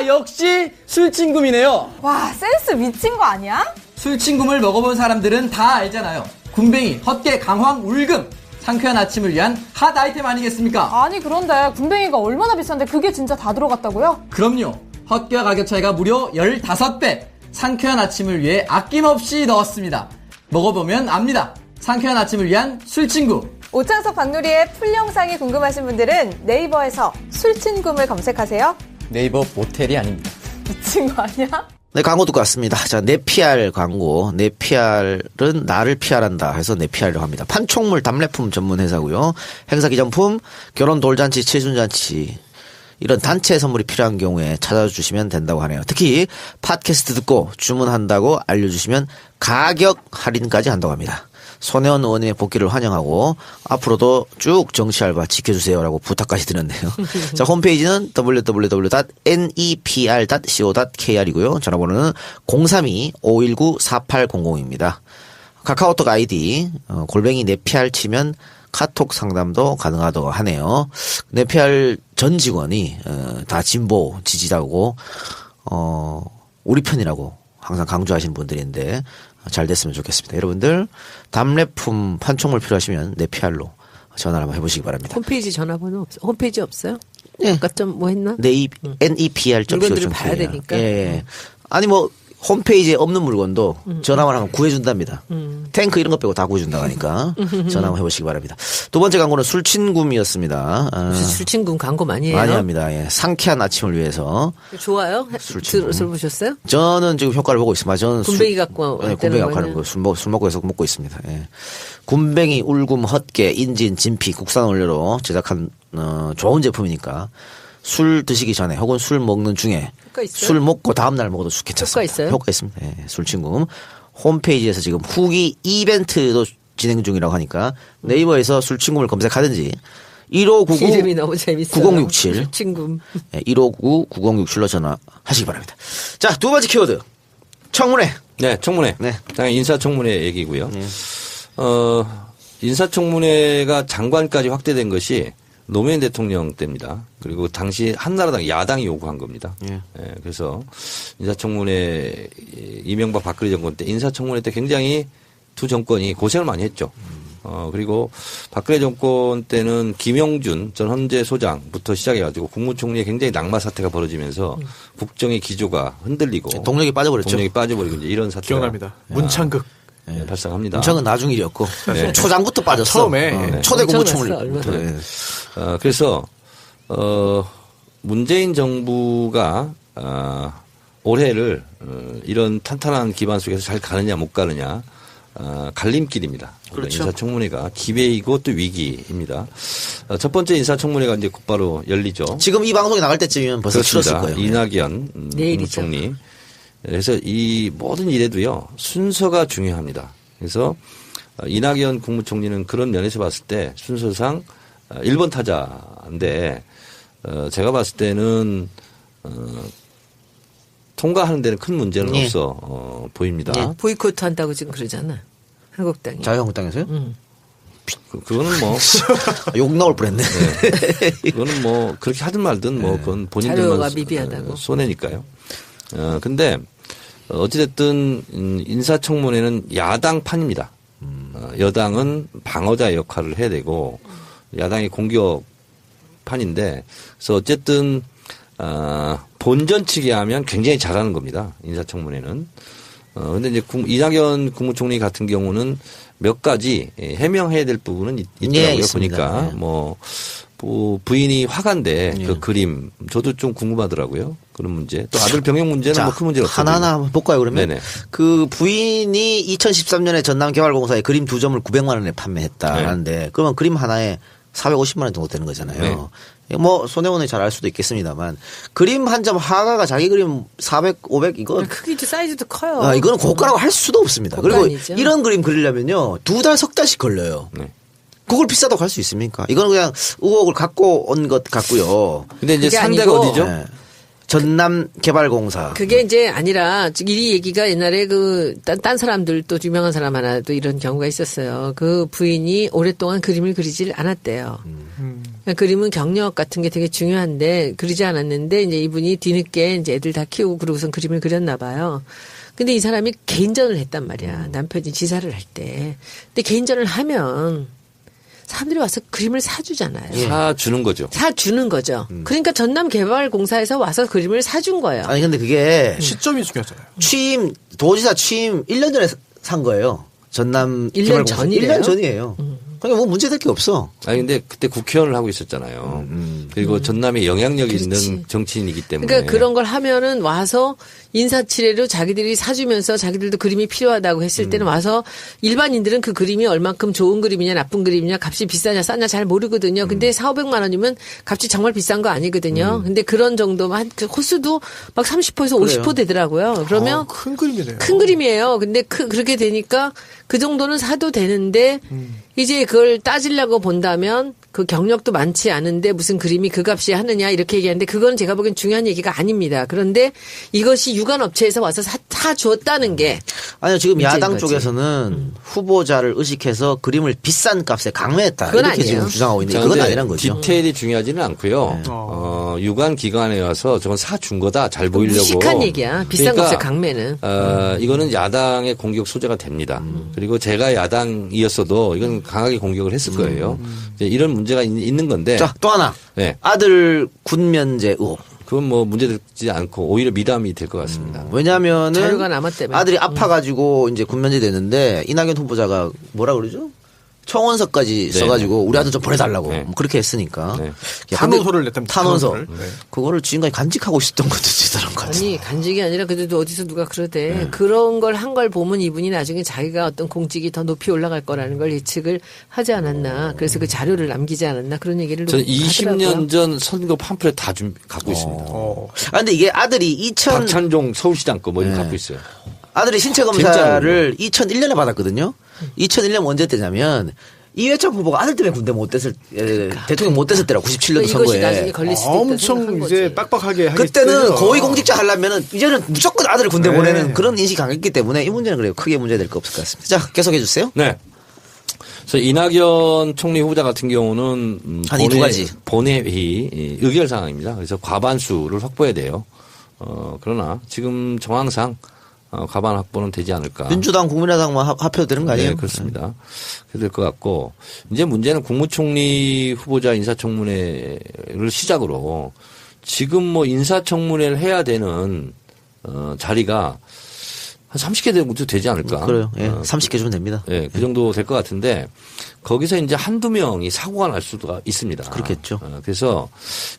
역시 술친굼이네요. 와, 센스 미친 거 아니야? 술친굼을 먹어본 사람들은 다 알잖아요. 군뱅이, 헛개, 강황, 울금. 상쾌한 아침을 위한 핫 아이템 아니겠습니까? 아니 그런데 군뱅이가 얼마나 비싼데 그게 진짜 다 들어갔다고요? 그럼요. 헛개와 가격 차이가 무려 15배. 상쾌한 아침을 위해 아낌없이 넣었습니다. 먹어보면 압니다. 상쾌한 아침을 위한 술친구. 오창석 박누리의 풀 영상이 궁금하신 분들은 네이버에서 술친굼을 검색하세요. 네이버 모텔이 아닙니다. 미친 거 아니야? 네, 광고 듣고 왔습니다. 자, 네PR 광고. 네PR은 나를 PR한다 해서 네PR이라고 합니다. 판촉물 답례품 전문 회사고요. 행사 기념품, 결혼 돌잔치, 칠순잔치 이런 단체 선물이 필요한 경우에 찾아주시면 된다고 하네요. 특히 팟캐스트 듣고 주문한다고 알려주시면 가격 할인까지 한다고 합니다. 손혜원 의원의 복귀를 환영하고 앞으로도 쭉 정치 알바 지켜주세요라고 부탁까지 드렸네요. 자, 홈페이지는 www.nepr.co.kr이고요. 전화번호는 032-519-4800입니다. 카카오톡 아이디 골뱅이 네PR 치면 카톡 상담도 가능하다고 하네요. 네PR 전 직원이 다 진보 지지자고 우리 편이라고 항상 강조하시는 분들인데 잘 됐으면 좋겠습니다. 여러분들 답례품 판촉물 필요하시면 네PR로 전화를 한번 해보시기 바랍니다. 홈페이지 전화번호 없어? 홈페이지 없어요? 예. 아까 좀 뭐 했나? NEPR 물건들을 봐야 되니까. 예. 아니 뭐 홈페이지에 없는 물건도 전화만 하면 구해준답니다. 탱크 이런 거 빼고 다 구해준다고 하니까 전화 한번 해보시기 바랍니다. 두 번째 광고는 술친굼이었습니다. 술친굼 광고 많이 해요? 많이 합니다. 예. 상쾌한 아침을 위해서. 좋아요? 술친굼. 들어보셨어요? 저는 지금 효과를 보고 있습니다. 저는 군뱅이 갖고 예, 군뱅이 갖고 하는 거 술 먹고 해서 먹고 있습니다. 예. 군뱅이, 울금, 헛개, 인진, 진피 국산 원료로 제작한 좋은 제품이니까 술 드시기 전에 혹은 술 먹는 중에 술 먹고 다음날 먹어도 괜찮습니다. 효과 있어요? 효과 있습니다. 예, 술친굼. 홈페이지에서 지금 후기 이벤트도 진행 중이라고 하니까 네이버에서 술친굼을 검색하든지 1599 이름이 너무 재밌어요. 9067 술친굼. 1599-9067로 전화하시기 바랍니다. 자, 두 번째 키워드. 청문회. 네, 청문회. 네. 당연히 인사청문회 얘기고요. 인사청문회가 장관까지 확대된 것이 노무현 대통령 때입니다. 그리고 당시 한나라당 야당이 요구한 겁니다. 예. 예, 그래서 인사청문회 이명박 박근혜 정권 때 인사청문회 때 굉장히 두 정권이 고생을 많이 했죠. 그리고 박근혜 정권 때는 김영준 전 헌재 소장부터 시작해가지고 국무총리의 굉장히 낙마 사태가 벌어지면서 국정의 기조가 흔들리고 동력이 빠져버렸죠. 동력이 빠져버리고 이제 이런 사태가 기억납니다. 문창극. 발생합니다. 문청은 나중 일이었고 네. 초장부터 빠졌어. 처음에. 초대 엄청 국무총리. 났어, 네. 그래서 문재인 정부가 올해를 이런 탄탄한 기반 속에서 잘 가느냐 못 가느냐 갈림길입니다. 그렇죠. 인사청문회가 기회이고 또 위기입니다. 첫 번째 인사청문회가 이제 곧바로 열리죠. 지금 이 방송이 나갈 때쯤이면 벌써 치렀을 그렇습니다. 거예요. 이낙연 내일이죠. 국무총리. 그래서 이 모든 일에도요 순서가 중요합니다. 그래서 이낙연 국무총리는 그런 면에서 봤을 때 순서상 1번 타자인데 제가 봤을 때는 통과하는 데는 큰 문제는 예. 없어 보입니다. 네, 보이콧 한다고 지금 그러잖아. 한국당이. 자유한국당에서요? 그거는 뭐 욕 나올 뻔했네. 그거는 뭐 그렇게 하든 말든 뭐 그건 본인들만 자료가 미비하다고. 손해니까요. 근데 어찌됐든 인사청문회는 야당판입니다. 여당은 방어자 역할을 해야 되고 야당이 공격판인데 그래서 어쨌든 본전치기 하면 굉장히 잘하는 겁니다. 인사청문회는. 근데 이제 이낙연 국무총리 같은 경우는 몇 가지 해명해야 될 부분은 있더라고요. 예, 있습니다. 보니까 네. 뭐 부인이 화가인데 예. 그 그림 저도 좀 궁금하더라고요. 그런 문제. 또 아들 병역 문제는 자, 뭐 큰 문제는 없어요. 하나하나 한번 볼까요, 그러면? 네네. 그 부인이 2013년에 전남개발공사에 그림 2점을 900만 원에 판매했다는데 그러면 그림 하나에 450만 원 정도 되는 거잖아요. 뭐 손해원이 잘 알 수도 있겠습니다만 그림 한 점 화가가 자기 그림 400, 500 이거 크기도 사이즈도 커요. 이거는 고가라고 할 수도 없습니다. 고가 그리고 아니죠. 이런 그림 그리려면요 2달, 석 달씩 걸려요. 네. 그걸 비싸다고 할 수 있습니까? 이거는 그냥 의혹을 갖고 온 것 같고요. 근데 이제 그게 상대가 아니고 어디죠? 네. 전남개발공사. 그게 이제 아니라 이 얘기가 옛날에 딴 사람들 또 유명한 사람 하나 또 이런 경우가 있었어요. 그 부인이 오랫동안 그림을 그리질 않았대요. 그러니까 그림은 경력 같은 게 되게 중요한데 그리지 않았는데 이제 이분이 뒤늦게 이제 애들 다 키우고 그러고선 그림을 그렸나 봐요. 근데 이 사람이 개인전을 했단 말이야. 남편이 지사를 할 때. 근데 개인전을 하면 사람들이 와서 그림을 사주잖아요. 사주는 거죠. 사주는 거죠. 그러니까 전남개발공사에서 와서 그림을 사준 거예요. 아니 근데 그게 시점이 중요하잖아요. 도지사 취임 1년 전에 산 거예요. 전남 1년 개발공사. 전이래요? 1년 전이에요. 그러니까 뭐 문제될 게 없어. 아니 근데 그때 국회의원을 하고 있었잖아요. 그리고 전남에 영향력이 그렇지. 있는 정치인이기 때문에. 그러니까 그런 걸 하면은 와서 인사치레로 자기들이 사주면서 자기들도 그림이 필요하다고 했을 때는 와서 일반인들은 그 그림이 얼만큼 좋은 그림이냐 나쁜 그림이냐 값이 비싸냐 싸냐 잘 모르거든요. 근데 4,500만 원이면 값이 정말 비싼 거 아니거든요. 근데 그런 정도만 그 호수도 막 30%에서 50% 되더라고요. 그러면 큰 그림이네요. 큰 그림이에요. 근데 그렇게 되니까 그 정도는 사도 되는데 이제 그걸 따지려고 본다면 그 경력도 많지 않은데 무슨 그림이 그 값이 하느냐 이렇게 얘기하는데 그건 제가 보기엔 중요한 얘기가 아닙니다. 그런데 이것이 유관업체에서 와서 사주었다는 게 아니요 지금 문제인 야당 거지. 쪽에서는 후보자를 의식해서 그림을 비싼 값에 강매했다 그건 이렇게 아니에요. 지금 주장하고 있는데 자, 그건 근데 아니란 거죠. 디테일이 중요하지는 않고요. 유관 기관에 와서 저건 사준 거다 잘 보이려고. 무식한 얘기야. 비싼 그러니까, 값에 강매는. 이거는 야당의 공격 소재가 됩니다. 그리고 제가 야당이었어도 이건 강하게 공격을 했을 거예요. 이제 이런 문제가 있는 건데. 자 또 하나 네. 아들 군면제 의혹. 그건 뭐 문제되지 않고 오히려 미담이 될 것 같습니다. 왜냐하면은 자료가 남았다며. 아들이 아파가지고 이제 군면제 됐는데 이낙연 후보자가 뭐라 그러죠? 청원서까지 네. 써가지고 우리 아들 좀 보내달라고 네. 뭐 그렇게 했으니까 네. 야, 탄원서를 근데 냈답니다. 탄원서 탄원서를. 네. 그거를 지금까지 간직하고 있었던 것도 대단한 것 같아요. 아니 간직이 아니라 그래도 어디서 누가 그러대. 그런 걸 한 걸 보면 이분이 나중에 자기가 어떤 공직이 더 높이 올라갈 거라는 걸 예측을 하지 않았나. 그래서 그 자료를 남기지 않았나 그런 얘기를 저는 하더라고요. 20년 전 선거 팜플렛 다 갖고 있습니다. 아 근데 이게 아들이 박찬종 서울시장 거 뭐 이런 거 네. 갖고 있어요. 아들이 신체 진짜로. 검사를 2001년에 받았거든요. 2001년 언제 때냐면 이회창 후보가 아들 때문에 군대 못 됐을 대통령 못 됐을 때라 97년도 그러니까 이것이 나중에 선거에. 걸릴 수도 있다 엄청 생각한 이제 거지. 빡빡하게 하기 그때는 때문에. 고위공직자 하려면은 이제는 무조건 아들을 군대 네. 보내는 그런 인식이 강했기 때문에 이 문제는 그래요. 크게 문제될 거 없을 것 같습니다. 자, 계속해 주세요. 네. 그래서 이낙연 총리 후보자 같은 경우는 한 이 두 가지. 본회의 의결 사항입니다. 그래서 과반수를 확보해야 돼요. 그러나 지금 정황상 과반 확보는 되지 않을까. 민주당, 국민의당만 합해도 되는 거 아니에요? 네, 그렇습니다. 그렇게 될 것 같고 이제 문제는 국무총리 후보자 인사청문회를 시작으로 지금 뭐 인사청문회를 해야 되는 자리가 한 30개 정도 되지 않을까? 그래요. 예. 30개 주면 됩니다. 예, 그 정도 될 것 같은데 거기서 이제 한두 명이 사고가 날 수도 있습니다. 그렇겠죠. 그래서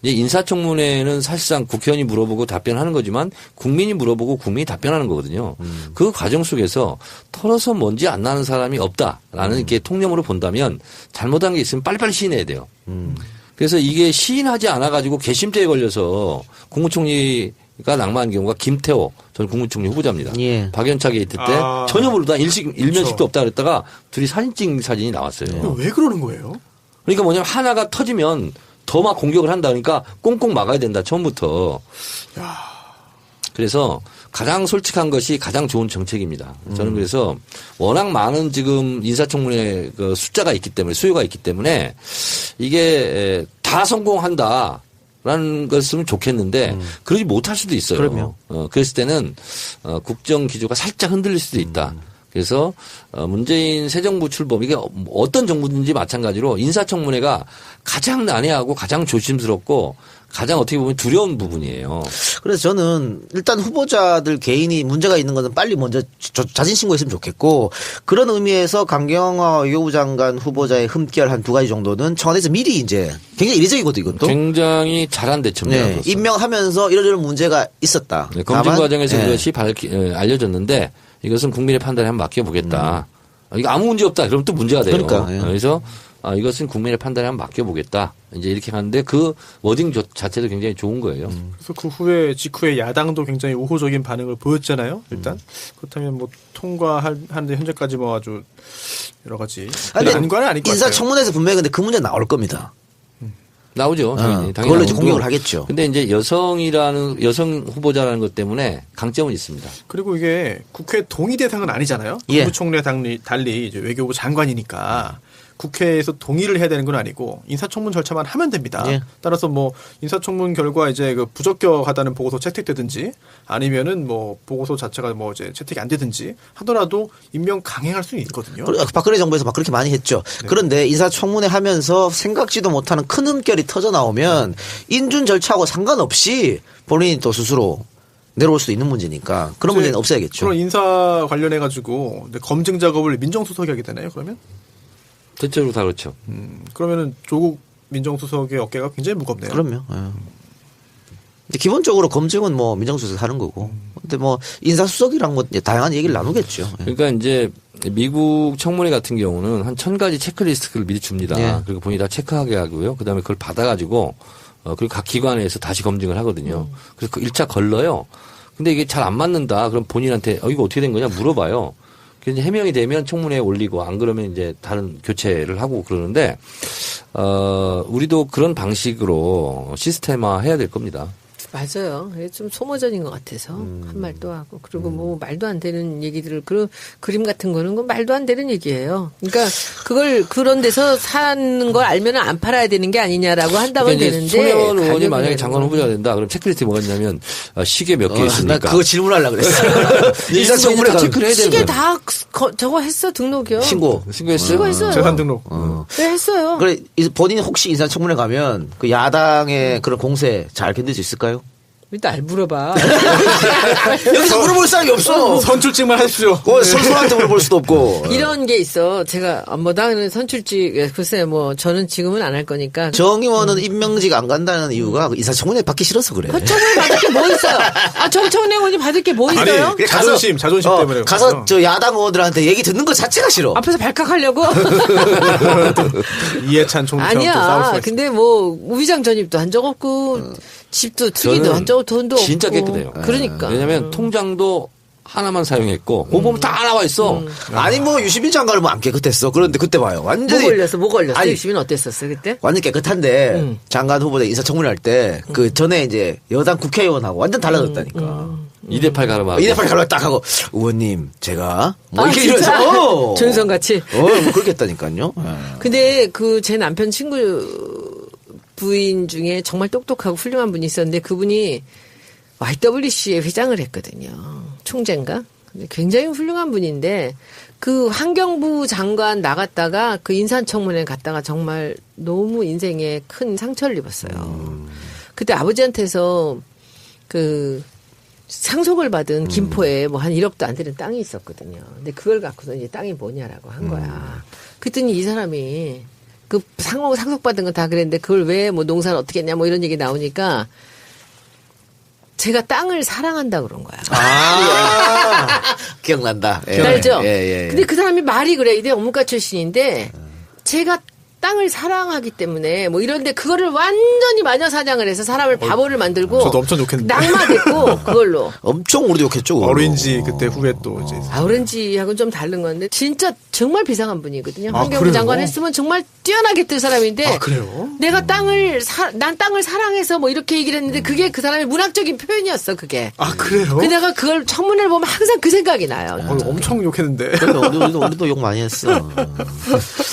이제 인사청문회는 사실상 국회의원이 물어보고 답변하는 거지만 국민이 물어보고 국민이 답변하는 거거든요. 그 과정 속에서 털어서 먼지 안 나는 사람이 없다라는 이렇게 통념으로 본다면 잘못한 게 있으면 빨리빨리 시인해야 돼요. 그래서 이게 시인하지 않아 가지고 개심죄에 걸려서 국무총리가 낙마한 경우가 김태호 전 국무총리 후보자입니다. 예. 박연차 게이트 때 전혀 모르다 일면식도 없다 그랬다가 둘이 사진 찍은 사진이 나왔어요. 왜 그러는 거예요? 그러니까 뭐냐면 하나가 터지면 더 막 공격을 한다 그러니까 꽁꽁 막아야 된다 처음부터. 그래서 가장 솔직한 것이 가장 좋은 정책입니다. 저는 그래서 워낙 많은 지금 인사청문회 그 숫자가 있기 때문에 수요가 있기 때문에 이게 다 성공한다. 라는 것은 좋겠는데 그러지 못할 수도 있어요. 그럼요. 그랬을 때는 국정 기조가 살짝 흔들릴 수도 있다. 그래서 문재인 새 정부 출범 이게 어떤 정부든지 마찬가지로 인사청문회가 가장 난해하고 가장 조심스럽고 가장 어떻게 보면 두려운 부분이에요. 그래서 저는 일단 후보자들 개인이 문제가 있는 것은 빨리 먼저 자진 신고했으면 좋겠고 그런 의미에서 강경화 외교부 장관 후보자의 흠결 한 두 가지 정도는 청와대에서 미리 이제 굉장히 이례적이거든요. 이것도. 굉장히 잘한 대처입니다. 네, 임명하면서 이러저런 문제가 있었다. 네, 검증 다만, 과정에서 네. 그것이 알려졌는데 이것은 국민의 판단에 한번 맡겨보겠다. 이거 아무 문제 없다. 그럼 또 문제가 돼요. 그러니까, 예. 그래서 이것은 국민의 판단에 한번 맡겨보겠다. 이제 이렇게 하는데 그 워딩 자체도 굉장히 좋은 거예요. 그래서 그 후에 직후에 야당도 굉장히 우호적인 반응을 보였잖아요. 일단 그렇다면 뭐 통과하는데 현재까지 뭐 아주 여러 가지 아닌 건 아닐 것 같아요. 인사청문회에서 분명히 근데 그 문제 나올 겁니다. 나오죠. 당연히 그걸로 이제 나오고. 공격을 하겠죠. 근데 이제 여성 후보자라는 것 때문에 강점은 있습니다. 그리고 이게 국회 동의 대상은 아니잖아요. 예. 국무총리와 달리 이제 외교부 장관이니까 국회에서 동의를 해야 되는 건 아니고 인사청문 절차만 하면 됩니다. 예. 따라서 뭐 인사청문 결과 이제 그 부적격하다는 보고서 채택되든지 아니면은 뭐 보고서 자체가 뭐 이제 채택이 안 되든지 하더라도 임명 강행할 수는 있거든요. 박근혜 정부에서 막 그렇게 많이 했죠. 네. 그런데 인사청문회 하면서 생각지도 못하는 큰 흠결이 터져 나오면 인준 절차하고 상관없이 본인이 또 스스로 내려올 수도 있는 문제니까 그런 문제는 없어야겠죠. 그런 인사 관련해 가지고 검증 작업을 민정수석이 하게 되나요? 그러면? 대체로 다 그렇죠. 그러면은 조국 민정수석의 어깨가 굉장히 무겁네요. 그럼요. 예. 근데 기본적으로 검증은 뭐 민정수석이 하는 거고. 근데 뭐 인사수석이랑 뭐 다양한 얘기를 나누겠죠. 예. 그러니까 이제 미국 청문회 같은 경우는 한 1000가지 체크리스트를 미리 줍니다. 예. 그리고 본인이 다 체크하게 하고요. 그다음에 그걸 받아가지고 그리고 각 기관에서 다시 검증을 하거든요. 그래서 그 1차 걸러요. 근데 이게 잘 안 맞는다. 그럼 본인한테 이거 어떻게 된 거냐 물어봐요. 그래서 해명이 되면 청문회에 올리고 안 그러면 이제 다른 교체를 하고 그러는데 우리도 그런 방식으로 시스템화 해야 될 겁니다. 맞아요. 좀 소모전인 것 같아서 한 말도 하고 그리고 뭐 말도 안 되는 얘기들을 그림 같은 거는 건 말도 안 되는 얘기예요. 그러니까 그걸 그런 데서 사는 걸 알면 안 팔아야 되는 게 아니냐라고 한다면 그러니까 되는데 손혜원 의원이 가격이 만약에 장관 후보자가 된다 그럼 체크리스트에 뭐가 있냐면 시계 몇 개 있으니까 나 그거 질문하려고 그랬어. 인사청문회 다 체크를 해야 되는 시계 거야. 다 저거 했어 등록이요. 신고했어요. 신고했어요. 재산 등록. 네, 했어요. 그래 본인이 혹시 인사청문회 가면 그 야당의 그런 공세 잘 견딜 수 있을까요? 왜 날 물어봐. 여기서 물어볼 사람이 없어. 선출직만 하십시오. 선수한테 물어볼 수도 없고. 이런 게 있어. 제가 나는 선출직 글쎄 뭐 저는 지금은 안 할 거니까. 정의원은 임명직 안 간다는 이유가 인사청문회 받기 싫어서 그래. 청문회 받을 게 뭐 있어요? 정청래 의원이 받을 게 뭐 있어요? 아니, 자존심 때문에. 가서 저 야당 의원들한테 얘기 듣는 것 자체가 싫어. 앞에서 발칵하려고? 이해찬 총리처럼 또 싸울 수가 아니야. 있어. 근데 뭐 우비장 전입도 한 적 없고 집도 투기도 한 적 없고 돈도 진짜 없고. 깨끗해요. 그러니까. 왜냐하면 통장도 하나만 사용했고 그거 보면 다 나와 있어. 아니 뭐 유시민 장관은 뭐 안 깨끗했어. 그런데 그때 봐요. 완전히 뭐 걸렸어? 아니, 유시민 어땠었어 그때? 완전 깨끗한데 장관 후보자 인사청문회 할 때 그 전에 이제 여당 국회의원하고 완전 달라졌다니까. 2대8 가르마. 2대8 가로 딱 하고 의원님 제가 뭐 아, 이렇게 진짜? 이러면서 조윤선 같이. 뭐 그렇게 했다니까요. 근데 그 제 남편 친구 부인 중에 정말 똑똑하고 훌륭한 분이 있었는데 그분이 YWC에 회장을 했거든요. 총재인가? 근데 굉장히 훌륭한 분인데 그 환경부 장관 나갔다가 그 인사청문회 갔다가 정말 너무 인생에 큰 상처를 입었어요. 그때 아버지한테서 그 상속을 받은 김포에 뭐 한 1억도 안 되는 땅이 있었거든요. 근데 그걸 갖고서 이제 땅이 뭐냐라고 한 거야. 그랬더니 이 사람이 그 상속받은 건 다 그랬는데 그걸 왜 뭐 농사를 어떻게 했냐 뭐 이런 얘기 나오니까 제가 땅을 사랑한다 그런 거야. 기억난다. 예. 알죠? 예. 근데 그 사람이 말이 그래. 이대 업무가 출신인데 제가 땅을 사랑하기 때문에 뭐 이런데 그거를 완전히 마녀사냥을 해서 사람을 바보를 만들고 저도 엄청 욕했는데. 낙마됐고 그걸로. 엄청 우리도 욕했죠. 그걸로. 오렌지 그때 후에 또 이제 오렌지하고는 좀 다른 건데 진짜 정말 비상한 분이거든요. 아, 환경부 그래요? 장관 했으면 정말 뛰어나게 뜰 사람인데 아, 그래요? 내가 난 땅을 사랑해서 뭐 이렇게 얘기를 했는데 그게 그 사람의 문학적인 표현이었어 그게. 아 그래요? 그 내가 그걸 청문회를 보면 항상 그 생각이 나요. 엄청 욕했는데. 우리도 욕 많이 했어.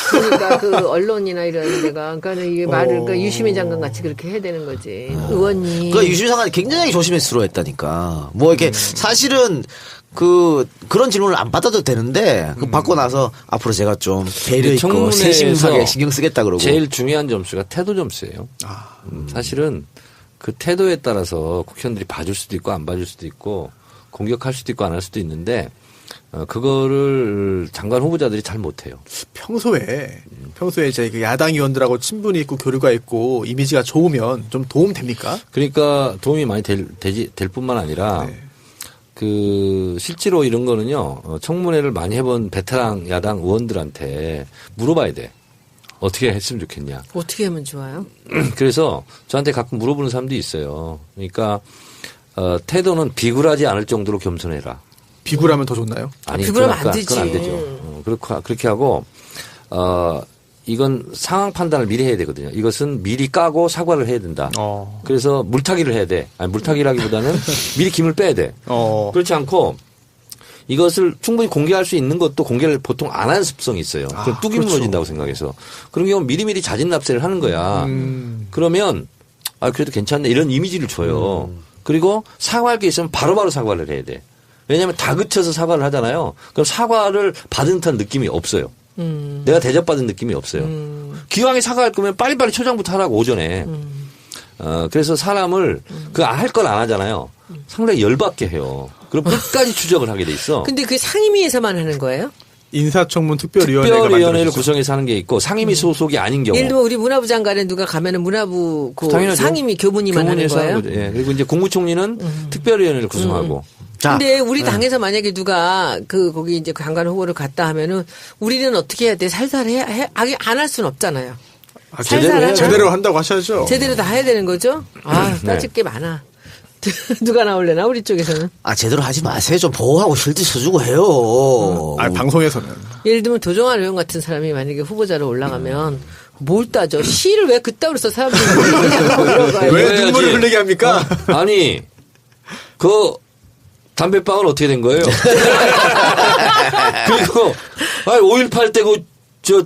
그러니까 그 언론이나 이런 데가 그러니까 이게 말을 그러니까 유시민 장관 같이 그렇게 해야 되는 거지. 의원님. 그 유시민 장관이 굉장히 조심스러워했다니까. 뭐 이렇게 사실은 그런 질문을 안 받아도 되는데 그 받고 나서 앞으로 제가 좀 배려 있고 청문회에서 세심하게 신경 쓰겠다 그러고. 제일 중요한 점수가 태도 점수예요. 사실은 그 태도에 따라서 국회의원들이 봐줄 수도 있고 안 봐줄 수도 있고 공격할 수도 있고 안 할 수도 있는데 그거를 장관 후보자들이 잘 못해요. 평소에 이제 그 야당 의원들하고 친분이 있고 교류가 있고 이미지가 좋으면 좀 도움 됩니까? 그러니까 도움이 많이 될 뿐만 아니라 네. 그 실제로 이런 거는요 청문회를 많이 해본 베테랑 야당 의원들한테 물어봐야 돼. 어떻게 했으면 좋겠냐. 어떻게 하면 좋아요? 그래서 저한테 가끔 물어보는 사람도 있어요. 그러니까 태도는 비굴하지 않을 정도로 겸손해라. 비굴하면 더 좋나요? 아니, 비굴하면 안 되지. 그건 안 되죠. 그렇게 하고 이건 상황 판단을 미리 해야 되거든요. 이것은 미리 까고 사과를 해야 된다. 그래서 물타기를 해야 돼. 아니 물타기라기보다는 미리 김을 빼야 돼. 그렇지 않고 이것을 충분히 공개할 수 있는 것도 공개를 보통 안 하는 습성이 있어요. 그럼 뚝이 그렇죠. 무너진다고 생각해서. 그런 경우는 미리미리 자진납세를 하는 거야. 그러면 그래도 괜찮네 이런 이미지를 줘요. 그리고 사과할 게 있으면 바로바로 사과를 해야 돼. 왜냐하면 다그쳐서 사과를 하잖아요. 그럼 사과를 받은 듯한 느낌이 없어요. 내가 대접받은 느낌이 없어요. 기왕에 사과할 거면 빨리빨리 초장부터 하라고 오전에. 그래서 사람을 할 걸 안 하잖아요. 상당히 열받게 해요. 그럼 끝까지 추적을 하게 돼 있어. 근데 그 상임위에서만 하는 거예요? 인사청문 특별위원회가 특별위원회를 만들어지죠. 구성해서 하는 게 있고 상임위 소속이 아닌 경우. 예를 들면 우리 문화부 장관에 누가 가면은 문화부 그 당연하죠. 상임위 교문위만 하는 교문위에서 거예요? 하는 거죠. 예. 그리고 이제 국무총리는 특별위원회를 구성하고. 자, 근데 우리 당에서 만약에 누가 거기 이제 장관 후보를 갔다 하면은 우리는 어떻게 해야 돼? 살살 안 할 수는 없잖아요. 제대로 한다고 하셔야죠. 제대로 다 해야 되는 거죠? 따질 게 많아. 누가 나올래나 우리 쪽에서는? 제대로 하지 마세요. 좀 보호하고 실드 쳐주고 해요. 방송에서는. 예를 들면 도종환 의원 같은 사람이 만약에 후보자로 올라가면 뭘 따져? 시를 왜 그따위로 써 사람들이 왜 눈물을 흘리게 합니까? 아니 담배빵은 어떻게 된 거예요? 그리고 5.18 때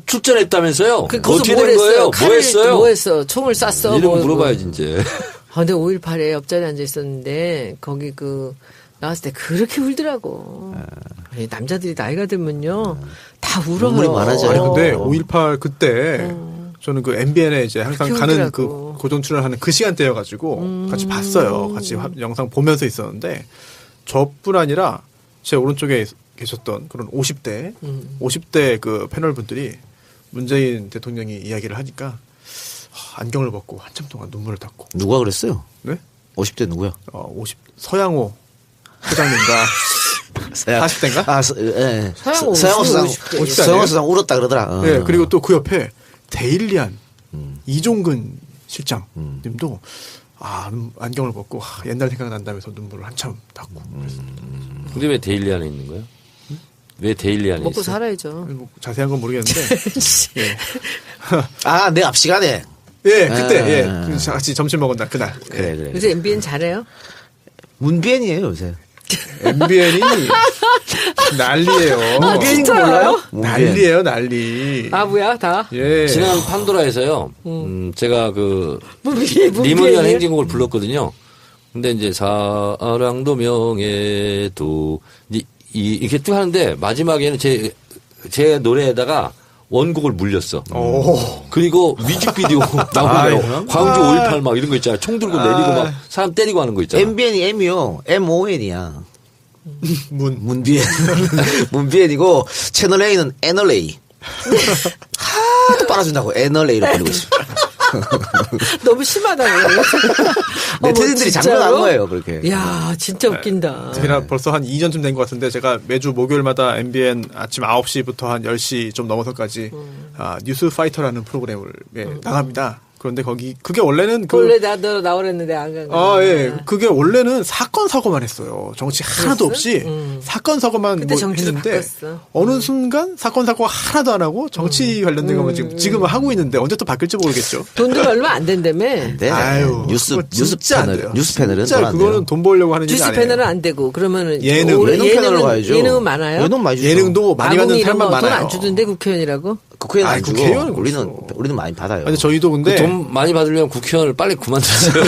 출전했다면서요? 어떻게 된 거예요? 뭐 했어요? 뭐 했어? 총을 쐈어? 이런 거 물어봐야지 이제. 근데 5.18에 옆자리에 앉아 있었는데 거기 나왔을 때 그렇게 울더라고. 남자들이 나이가 들면요 다 울어요. 눈물이 많아져요. 아니 근데 5.18 그때 저는 그 MBN에 이제 항상 가는 울더라고. 그 고정 출연하는 그 시간대여가지고 같이 봤어요. 같이 영상 보면서 있었는데 저뿐 아니라 제 오른쪽에 계셨던 그런 50대 그 패널 분들이 문재인 대통령이 이야기를 하니까 안경을 벗고 한참 동안 눈물을 닦고. 누가 그랬어요? 네? 50대 누구야? 서양호 회장님과 40대인가? 예. 서양호 수상 50대 서양호 수상 울었다 그러더라. 네, 그리고 또 그 옆에 데일리안 이종근 실장님도 안경을 벗고 옛날 생각난다면서 눈물을 한참 닦고 그랬어요. 근데 왜 데일리 안에 있는 거예요? 왜 데일리 안에 먹고 있어요? 살아야죠. 뭐 자세한 건 모르겠는데. 예. 내 앞 시간에. 예, 그때 같이 점심 먹은 날 그날. 그래. 요새 MBN 잘해요? 문비엔이에요 요새. MBN이 난리예요. 문비엔인 거 몰라요? 난리예요, 난리. 뭐야 다? 예. 지난 판도라에서요. 제가 리모니안 행진곡을 불렀거든요. 근데 이제 사랑도 명예도 이렇게 쭉 하는데 마지막에는 제 노래에다가 원곡을 물렸어. 오. 그리고 뮤직비디오 나오네요. 광주 5.18 막 이런 거 있잖아. 총 들고 내리고 막 사람 때리고 하는 거 있잖아. MBN이 M이요. MON이야. 문비엔. 문비엔이고 채널 A는 NLA. 하도 빨아준다고 NLA로 불리고 있습니다. 너무 심하다고. 네티즌들이 장난한 거예요, 그렇게. 이야, 진짜 웃긴다. 특히나 벌써 한 2년쯤 된 것 같은데 제가 매주 목요일마다 MBN 아침 9시부터 한 10시 좀 넘어서까지 뉴스 파이터라는 프로그램을 나갑니다. 그런데 그게 원래는 원래 나도 나오랬는데 안 간 거야. 예. 그게 원래는 사건 사고만 했어요. 정치 하나도 없이 사건 사고만 그때 정치를 했는데 바꿨어. 어느 순간 사건 사고가 하나도 안 하고 정치 관련된 것만 지금은 하고 있는데 언제 또 바뀔지 모르겠죠. 돈도 얼마 안 된다며. 네. 아유, 뉴스 진짜 안 패널, 돼요. 뉴스 패널은 진짜 돈안 돼요. 그거는 돈 벌려고 하는 일이 뉴스 아니에요. 패널은 안 되고 그러면은 예능 패널로 가야죠. 예능은 많아요. 예능 많이 주죠. 예능도 많이 받는 사람만 많아요. 돈안 주던데 국회의원이라고? 국회의원 안 주고 국회의원은 우리는 많이 받아요. 근데 저희도 근데 돈 많이 받으려면 국회의원을 빨리 그만두세요.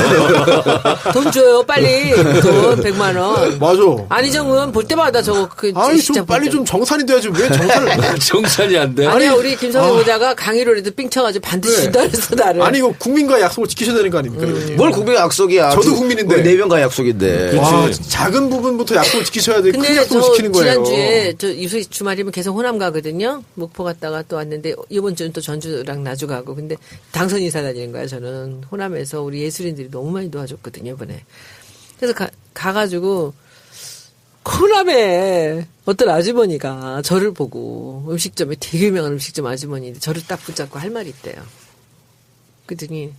돈 줘요 빨리. 돈 100만 원. 맞아. 안희정 의원 볼 때마다 저거 아니 진짜 좀 빨리 볼 좀 정산이 돼야지 왜 정산을 정산이 안 돼. 아니야 우리 김성애 보다가 강의로라도 삥 쳐가지고 반드시 준다 그랬어 나를. 아니 이거 국민과의 약속을 지키셔야 되는 거 아닙니까? 이거지? 뭘 국민의 약속이야. 저도 국민인데. 우리 4명과의 약속인데. 와, 작은 부분부터 약속을 지키셔야 돼. 큰 근데 약속을 저 지키는 거예요. 지난주에 저 유세 주말이면 계속 호남 가거든요. 목포 갔다가 또 왔는데 이번 주는 또 전주랑 나주 가고. 근데 당선 인사 다니는 거야 저는. 호남에서 우리 예술인들이 너무 많이 도와줬거든요 이번에. 그래서 가가지고 호남에 어떤 아주머니가 저를 보고 음식점에 되게 유명한 음식점 아주머니인데 저를 딱 붙잡고 할 말이 있대요. 그랬더니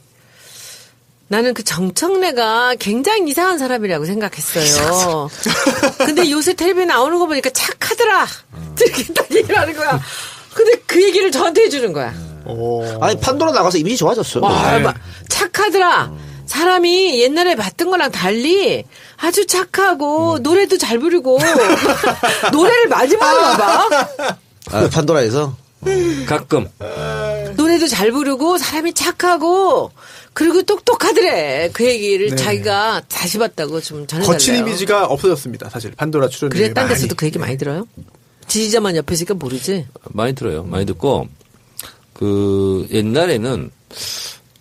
나는 그 정청래가 굉장히 이상한 사람이라고 생각했어요. 근데 요새 텔레비에 나오는 거 보니까 착하더라. 이렇게 딱 얘기를 하는 거야. 근데 그 얘기를 저한테 해주는 거야. 아니 판도라 나가서 이미지 좋아졌어. 와, 착하더라. 사람이 옛날에 봤던 거랑 달리 아주 착하고 노래도 잘 부르고 노래를 많이 부르나 봐. 아, 판도라에서 가끔. 노래도 잘 부르고 사람이 착하고 그리고 똑똑하더래. 그 얘기를 자기가 다시 봤다고 좀 전해달래요. 거친 이미지가 없어졌습니다. 사실 판도라 출연이 그래 딴 데서도 그 얘기 많이 들어요? 지지자만 옆에 있으니까 모르지. 많이 들어요. 많이 듣고 그 옛날에는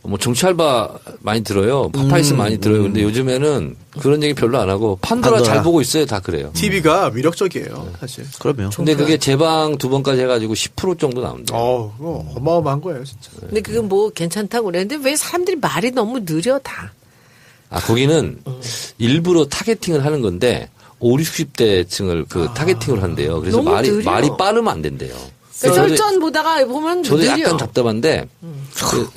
뭐 정치 알바 많이 들어요. 파파이스 많이 들어요. 근데 요즘에는 그런 얘기 별로 안 하고 판도라 잘 보고 있어요. 다 그래요. TV가 위력적이에요. 사실. 그럼요. 근데 그게 재방 2번까지 해가지고 10% 정도 나온대요. 그거 어마어마한 거예요, 진짜. 근데 그건 뭐 괜찮다고 그랬는데 왜 사람들이 말이 너무 느려 다. 아 거기는 일부러 타겟팅을 하는 건데 5, 60대층을 그 타겟팅을 한대요. 그래서 너무 느려. 말이 빠르면 안 된대요. 그러니까 설전 보다가 보면 저도 느려. 약간 답답한데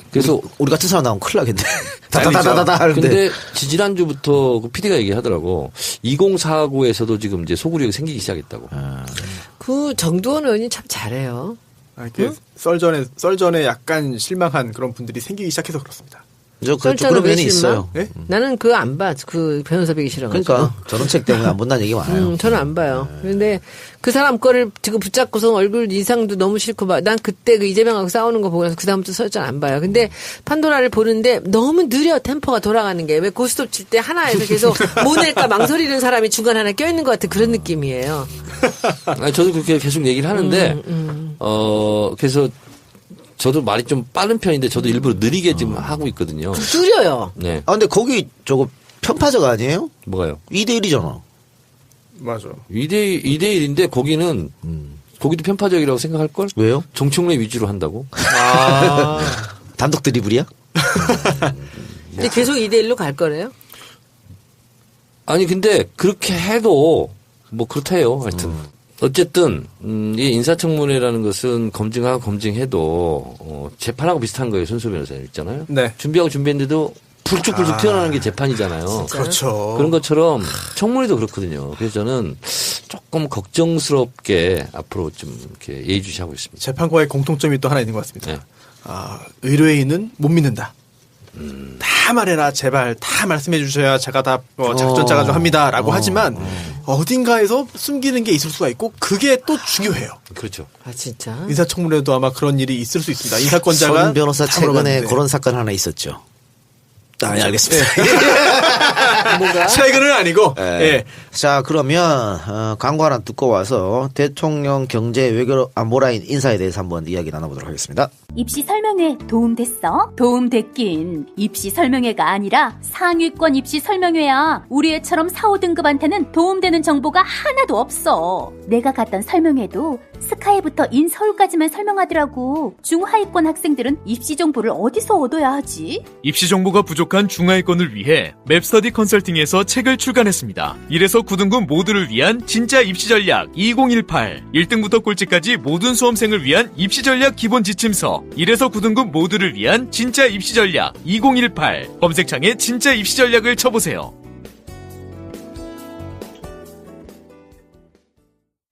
그래서 우리 같은 사람 나오면 큰일 나겠네. 다다다다다 하는데. 근데 지지난주부터 그 PD가 얘기하더라고. 2049에서도 지금 이제 소구력이 생기기 시작했다고. 그 정두원 의원이 참 잘해요. 이렇게 썰전에 약간 실망한 그런 분들이 생기기 시작해서 그렇습니다. 그런 면이 있어요. 네? 나는 그거 안 봐. 그 변호사 보기 싫어가지고. 그러니까 저런 책 때문에 안 본다는 얘기 많아요. 저는 안 봐요. 그런데 그 사람 거를 지금 붙잡고서 얼굴 인상도 너무 싫고 봐. 난 그때 그 이재명하고 싸우는 거 보고 나서 그 다음부터 설전 안 봐요. 근데 판도라를 보는데 너무 느려 템포가 돌아가는 게. 왜 고스톱 칠 때 하나에서 계속 뭐 낼까 망설이는 사람이 중간 하나 껴있는 것 같은 그런 느낌이에요. 아니, 저도 그렇게 계속 얘기를 하는데 그래서 저도 말이 좀 빠른 편인데 저도 일부러 느리게 지금 하고 있거든요. 느려요. 네. 아 근데 거기 저거 편파적 아니에요? 뭐가요? 2대1이잖아. 맞아. 2대1인데 거기는 거기도 편파적이라고 생각할걸? 왜요? 정청래 위주로 한다고? 단독 드리블이야? 근데 계속 2대1로 갈 거래요? 아니 근데 그렇게 해도 뭐 그렇다 해요. 하여튼. 어쨌든 이 인사청문회라는 것은 검증하고 검증해도 재판하고 비슷한 거예요. 손수 변호사님 있잖아요. 네. 준비했는데도 불쭉불쭉 튀어나오는 게 재판이잖아요. 그렇죠. 그런 것처럼 청문회도 그렇거든요. 그래서 저는 조금 걱정스럽게 앞으로 좀 이렇게 예의주시하고 있습니다. 재판과의 공통점이 또 하나 있는 것 같습니다. 네. 의뢰인은 못 믿는다. 다 말해라 제발 다 말씀해 주셔야 제가 다 작전 짜가지고 합니다라고 하지만 어딘가에서 숨기는 게 있을 수가 있고 그게 또 중요해요. 그렇죠. 아 진짜? 인사청문회도 아마 그런 일이 있을 수 있습니다. 인사권자가 선 변호사 다 최근에 물어봤는데. 그런 사건 하나 있었죠. 네, 알겠습니다. 뭐가? 최근은 아니고 네. 예. 자, 그러면 광고 하나 듣고 와서 대통령 경제 외교 안보라인 인사에 대해서 한번 이야기 나눠보도록 하겠습니다. 입시 설명회 도움됐어? 도움됐긴. 입시 설명회가 아니라 상위권 입시 설명회야. 우리 애처럼 4, 5등급한테는 도움되는 정보가 하나도 없어. 내가 갔던 설명회도 스카이부터 인서울까지만 설명하더라고. 중하위권 학생들은 입시 정보를 어디서 얻어야 하지? 입시 정보가 부족한 중하위권을 위해 맵스터디 컨설팅에서 책을 출간했습니다. 1에서 9등급 모두를 위한 진짜 입시 전략 2018. 1등부터 꼴찌까지 모든 수험생을 위한 입시 전략 기본 지침서. 1에서 9등급 모두를 위한 진짜 입시 전략 2018. 검색창에 진짜 입시 전략을 쳐보세요.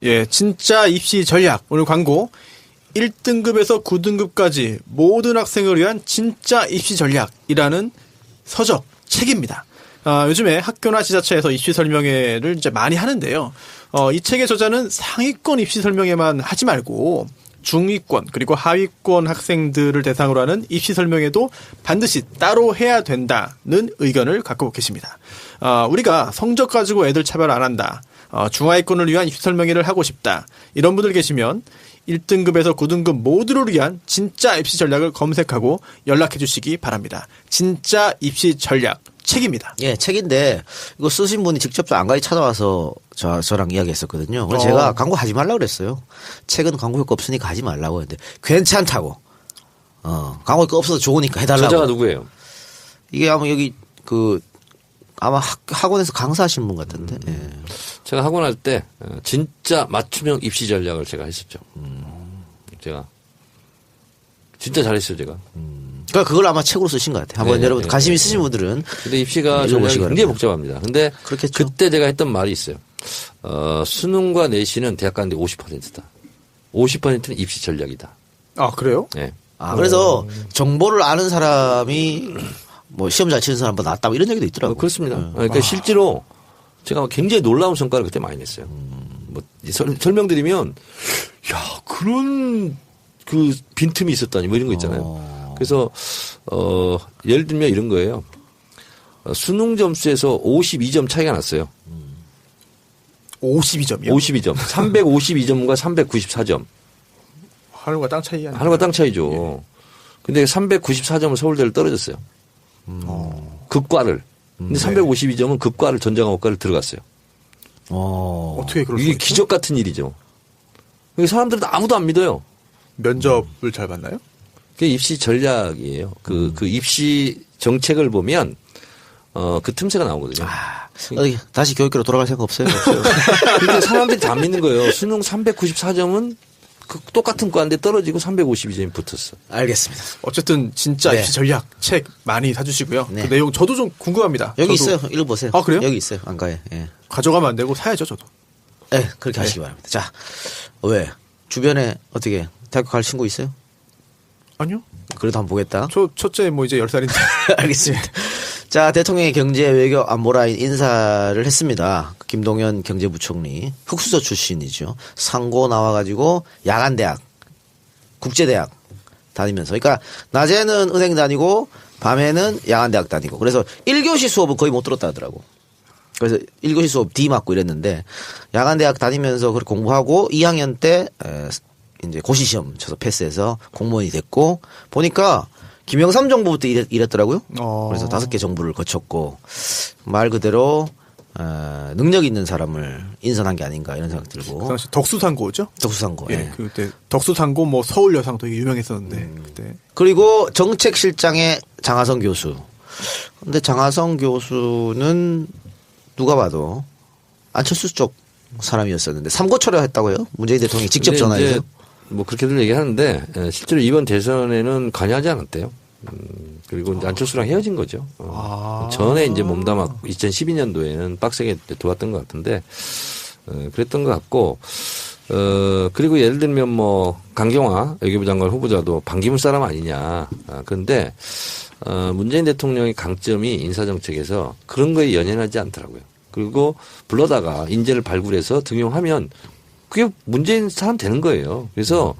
예, 진짜 입시 전략. 오늘 광고. 1등급에서 9등급까지 모든 학생을 위한 진짜 입시 전략이라는 서적, 책입니다. 요즘에 학교나 지자체에서 입시 설명회를 이제 많이 하는데요. 이 책의 저자는 상위권 입시 설명회만 하지 말고 중위권 그리고 하위권 학생들을 대상으로 하는 입시 설명회도 반드시 따로 해야 된다는 의견을 갖고 계십니다. 우리가 성적 가지고 애들 차별 안 한다. 중하위권을 위한 입시 설명회를 하고 싶다. 이런 분들 계시면 1등급에서 9등급 모두를 위한 진짜 입시 전략을 검색하고 연락해 주시기 바랍니다. 진짜 입시 전략 책입니다. 예, 책인데 이거 쓰신 분이 직접 안가히 찾아와서 저랑 이야기했었거든요. 그래서 제가 광고 하지 말라고 그랬어요. 책은 광고 효과 없으니까 하지 말라고 했는데 괜찮다고. 광고 효과 없어서 좋으니까 해달라고. 저자가 누구예요? 이게 아마 여기 아마 학원에서 강사하신 분 같은데. 예. 제가 학원 할 때 진짜 맞춤형 입시 전략을 제가 했었죠. 제가 진짜 잘했어요, 제가. 그러니까 그걸 아마 책으로 쓰신 것 같아요. 한번 여러분 관심 있으신 분들은. 근데 입시가 전략이 굉장히 복잡합니다. 근데 그렇겠죠. 그때 제가 했던 말이 있어요. 수능과 내신은 대학 가는데 50%다. 50%는 입시 전략이다. 아, 그래요? 네. 그래서 정보를 아는 사람이 뭐 시험 잘 치는 사람보다 낫다 이런 얘기도 있더라고요. 그렇습니다. 그러니까 실제로 제가 굉장히 놀라운 성과를 그때 많이 냈어요. 뭐 설명드리면 야 그런 그 빈틈이 있었다니 뭐 이런 거 있잖아요. 그래서 예를 들면 이런 거예요. 수능 점수에서 52점 차이가 났어요. 52점이요? 52점. 352점과 394점. 하늘과 땅 차이 아니에요? 하늘과 땅 차이죠. 근데 394점을 서울대를 떨어졌어요. 극과를. 근데 352점은 극과를 전자과목과를 들어갔어요. 어떻게 그럴 수 이게 있죠? 기적 같은 일이죠. 사람들은 아무도 안 믿어요. 면접을 잘 봤나요? 그게 입시 전략이에요. 그 입시 정책을 보면 그 틈새가 나오거든요. 다시 교육계로 돌아갈 생각 없어요? 없어요. 근데 사람들이 다 안 믿는 거예요. 수능 394점은 그 똑같은 과인데 떨어지고 352점이 붙었어. 알겠습니다. 어쨌든 진짜 입시 전략 책 많이 사주시고요. 네. 그 내용 저도 좀 궁금합니다. 여기 저도 있어요. 읽어보세요. 아, 그래요? 여기 있어요. 안가에. 예. 가져가면 안 되고 사야죠, 저도. 네, 그렇게 하시기 바랍니다. 자, 왜? 주변에 어떻게 대학교 갈 친구 있어요? 아니요. 그래도 한번 보겠다. 저 첫째 뭐 이제 10살인데. 알겠습니다. 자, 대통령의 경제 외교 안보라인 인사를 했습니다. 김동연 경제부총리, 흑수저 출신이죠. 상고 나와가지고 야간대학, 국제대학 다니면서. 그러니까 낮에는 은행 다니고 밤에는 야간대학 다니고. 그래서 1교시 수업은 거의 못 들었다 하더라고. 그래서 1교시 수업 D 맞고 이랬는데 야간대학 다니면서 그렇게 공부하고 2학년 때 이제 고시시험 쳐서 패스해서 공무원이 됐고 보니까 김영삼 정부부터 일했더라고요. 그래서 5개 정부를 거쳤고 말 그대로 능력 있는 사람을 인선한 게 아닌가 이런 생각 들고. 그 당시 덕수상고죠? 덕수상고. 예. 예. 그때 덕수상고 뭐 서울 여상 되게 유명했었는데 그때. 그리고 정책실장의 장하성 교수. 근데 장하성 교수는 누가 봐도 안철수 쪽 사람이었었는데 삼고초려 했다고요? 문재인 대통령이 직접 전화해서. 뭐 그렇게들 얘기하는데 실제로 이번 대선에는 관여하지 않았대요. 그리고 이제 안철수랑 헤어진 거죠. 전에 이제 몸담았고 2012년도에는 빡세게 도왔던 것 같은데 그랬던 것 같고 그리고 예를 들면 뭐 강경화 외교부 장관 후보자도 반기문 사람 아니냐. 그런데 문재인 대통령의 강점이 인사정책에서 그런 거에 연연하지 않더라고요. 그리고 불러다가 인재를 발굴해서 등용하면 그게 문재인 사람 되는 거예요. 그래서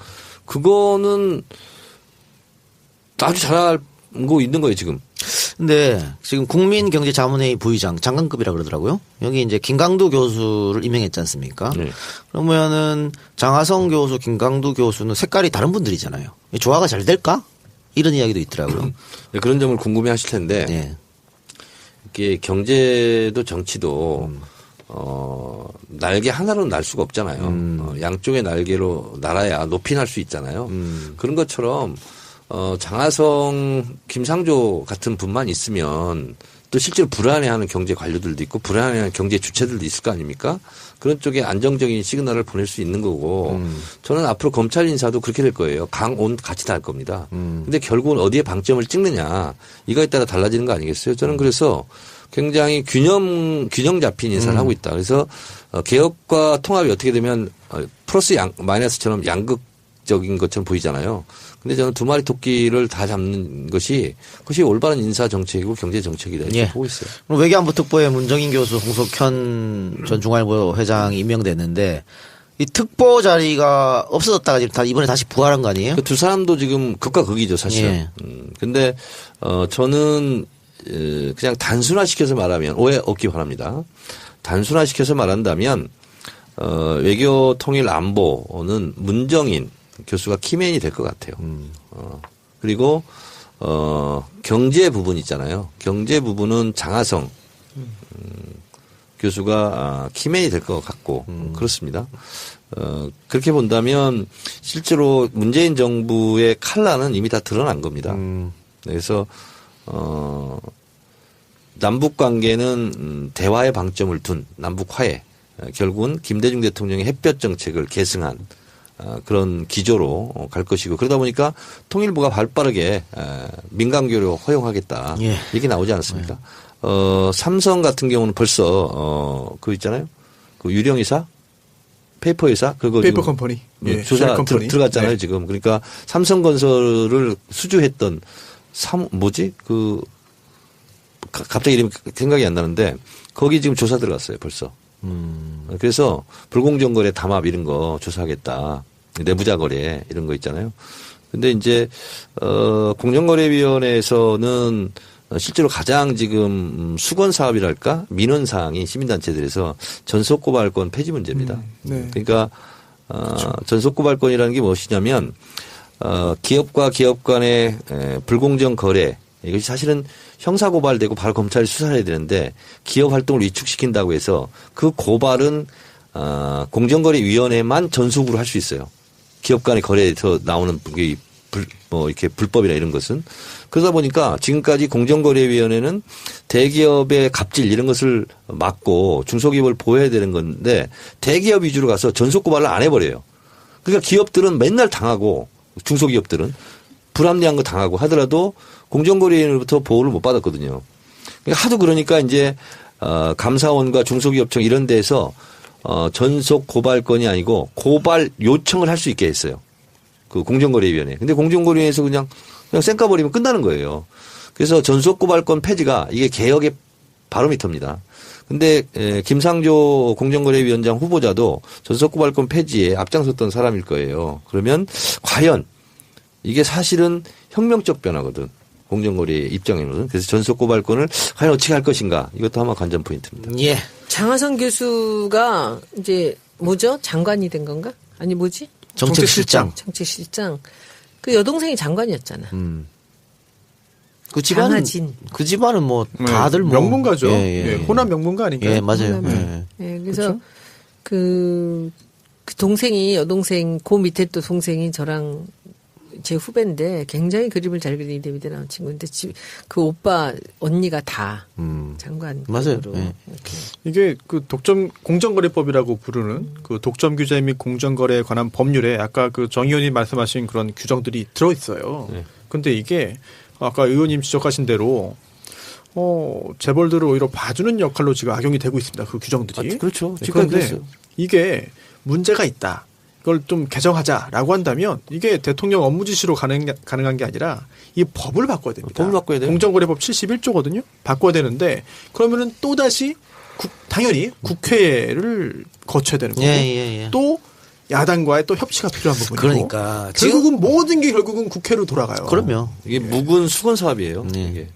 그거는 아주 잘하고 있는 거예요, 지금. 근데 지금 국민경제자문회의 부의장 장관급이라 그러더라고요. 여기 이제 김강두 교수를 임명했지 않습니까? 네. 그러면은 장하성 교수, 김강두 교수는 색깔이 다른 분들이잖아요. 조화가 잘 될까? 이런 이야기도 있더라고요. 네, 그런 점을 궁금해 하실 텐데 네. 이게 경제도 정치도 날개 하나로 날 수가 없잖아요. 양쪽의 날개로 날아야 높이 날 수 있잖아요. 그런 것처럼 장하성, 김상조 같은 분만 있으면 또 실제로 불안해하는 경제 관료들도 있고 불안해하는 경제 주체들도 있을 거 아닙니까? 그런 쪽에 안정적인 시그널을 보낼 수 있는 거고 저는 앞으로 검찰 인사도 그렇게 될 거예요. 강온 같이 다 할 겁니다. 근데 결국은 어디에 방점을 찍느냐 이거에 따라 달라지는 거 아니겠어요? 저는 그래서 굉장히 균형 잡힌 인사를 하고 있다. 그래서 개혁과 통합이 어떻게 되면 플러스 마이너스처럼 양극적인 것처럼 보이잖아요. 근데 저는 두 마리 토끼를 다 잡는 그것이 올바른 인사 정책이고 경제 정책이다 이렇게 예. 보고 있어요. 외교안보 특보에 문정인 교수, 홍석현 전 중앙일보 회장이 임명됐는데 이 특보 자리가 없어졌다가 지금 이번에 다시 부활한 거 아니에요? 그 두 사람도 지금 극과 극이죠 사실은. 예. 근데 저는 그냥 단순화시켜서 말하면 오해 없기 바랍니다. 단순화시켜서 말한다면 외교 통일 안보는 문정인 교수가 키맨이 될 것 같아요. 그리고 경제 부분 있잖아요. 경제 부분은 장하성 교수가 키맨이 될 것 같고 그렇습니다. 그렇게 본다면 실제로 문재인 정부의 칼라는 이미 다 드러난 겁니다. 그래서 남북 관계는 대화의 방점을 둔 남북 화해 결국은 김대중 대통령의 햇볕 정책을 계승한 그런 기조로 갈 것이고 그러다 보니까 통일부가 발빠르게 민간교류 허용하겠다 예. 얘기 나오지 않았습니까? 삼성 같은 경우는 벌써 그 있잖아요. 그 유령이사 페이퍼 회사 그거 페이퍼 컴퍼니 예, 조사 컴퍼니. 들어갔잖아요 네. 지금. 그러니까 삼성건설을 수주했던 갑자기 이름이 생각이 안 나는데 거기 지금 조사 들어갔어요 벌써. 그래서 불공정 거래 담합 이런 거 조사하겠다. 내부자 거래 이런 거 있잖아요. 근데 이제 공정거래위원회에서는 실제로 가장 지금 수건 사업이랄까 민원 사항이 시민단체들에서 전속 고발권 폐지 문제입니다. 네. 그러니까 전속 고발권이라는 게 무엇이냐면 기업과 기업 간의 불공정 거래 이것이 사실은 형사 고발되고 바로 검찰이 수사를 해야 되는데 기업 활동을 위축시킨다고 해서 그 고발은 공정거래위원회만 전속으로 할 수 있어요. 기업 간의 거래에서 나오는 이렇게 불법이나 이런 것은 그러다 보니까 지금까지 공정거래위원회는 대기업의 갑질 이런 것을 막고 중소기업을 보호해야 되는 건데 대기업 위주로 가서 전속 고발을 안 해버려요. 그러니까 기업들은 맨날 당하고 중소기업들은 불합리한 거 당하고 하더라도 공정거래위원회로부터 보호를 못 받았거든요. 그러니까 하도 그러니까 이제 감사원과 중소기업청 이런 데서 전속 고발권이 아니고 고발 요청을 할 수 있게 했어요. 그 공정거래위원회. 근데 공정거래위원회에서 그냥 쌩까버리면 끝나는 거예요. 그래서 전속 고발권 폐지가 이게 개혁의 바로미터입니다. 근데 김상조 공정거래위원장 후보자도 전속 고발권 폐지에 앞장섰던 사람일 거예요. 그러면 과연 이게 사실은 혁명적 변화거든. 공정거래 입장에는. 그래서 전속 고발권을 과연 어떻게 할 것인가. 이것도 아마 관전 포인트입니다. 예. 장하성 교수가 이제 뭐죠? 장관이 된 건가? 아니 뭐지? 정책실장. 정책실장. 그 여동생이 장관이었잖아. 그 집안은 장하진. 그 집안은 뭐 다들 뭐 명문가죠. 예. 예, 호남 명문가 아닌가요? 예, 맞아요. 호남에. 예, 그래서 그 동생이 여동생 그 밑에 또 동생이 저랑 제 후배인데 굉장히 그림을 잘 그리는 데미드 나온 친구인데 그 오빠 언니가 다 장관 맞아요. 예. 이게 그 공정거래법이라고 부르는 그 독점 규제 및 공정거래에 관한 법률에 아까 그 정 의원님 말씀하신 그런 규정들이 들어 있어요. 네. 근데 이게 아까 의원님 지적하신 대로 재벌들을 오히려 봐주는 역할로 지금 악용이 되고 있습니다. 그 규정들이. 그렇죠. 네, 그런데 이게 문제가 있다. 이걸 좀 개정하자라고 한다면 이게 대통령 업무 지시로 가능한 게 아니라 이 법을 바꿔야 됩니다. 법을 바꿔야 돼요. 공정거래법 71조거든요. 바꿔야 되는데 그러면은 또 다시 당연히 국회를 거쳐야 되는 거고 또 야당과의 또 협치가 필요한 부분이고. 그러니까 결국은 모든 게 결국은 국회로 돌아가요. 그럼요. 이게 묵은 수건 사업이에요. 이게.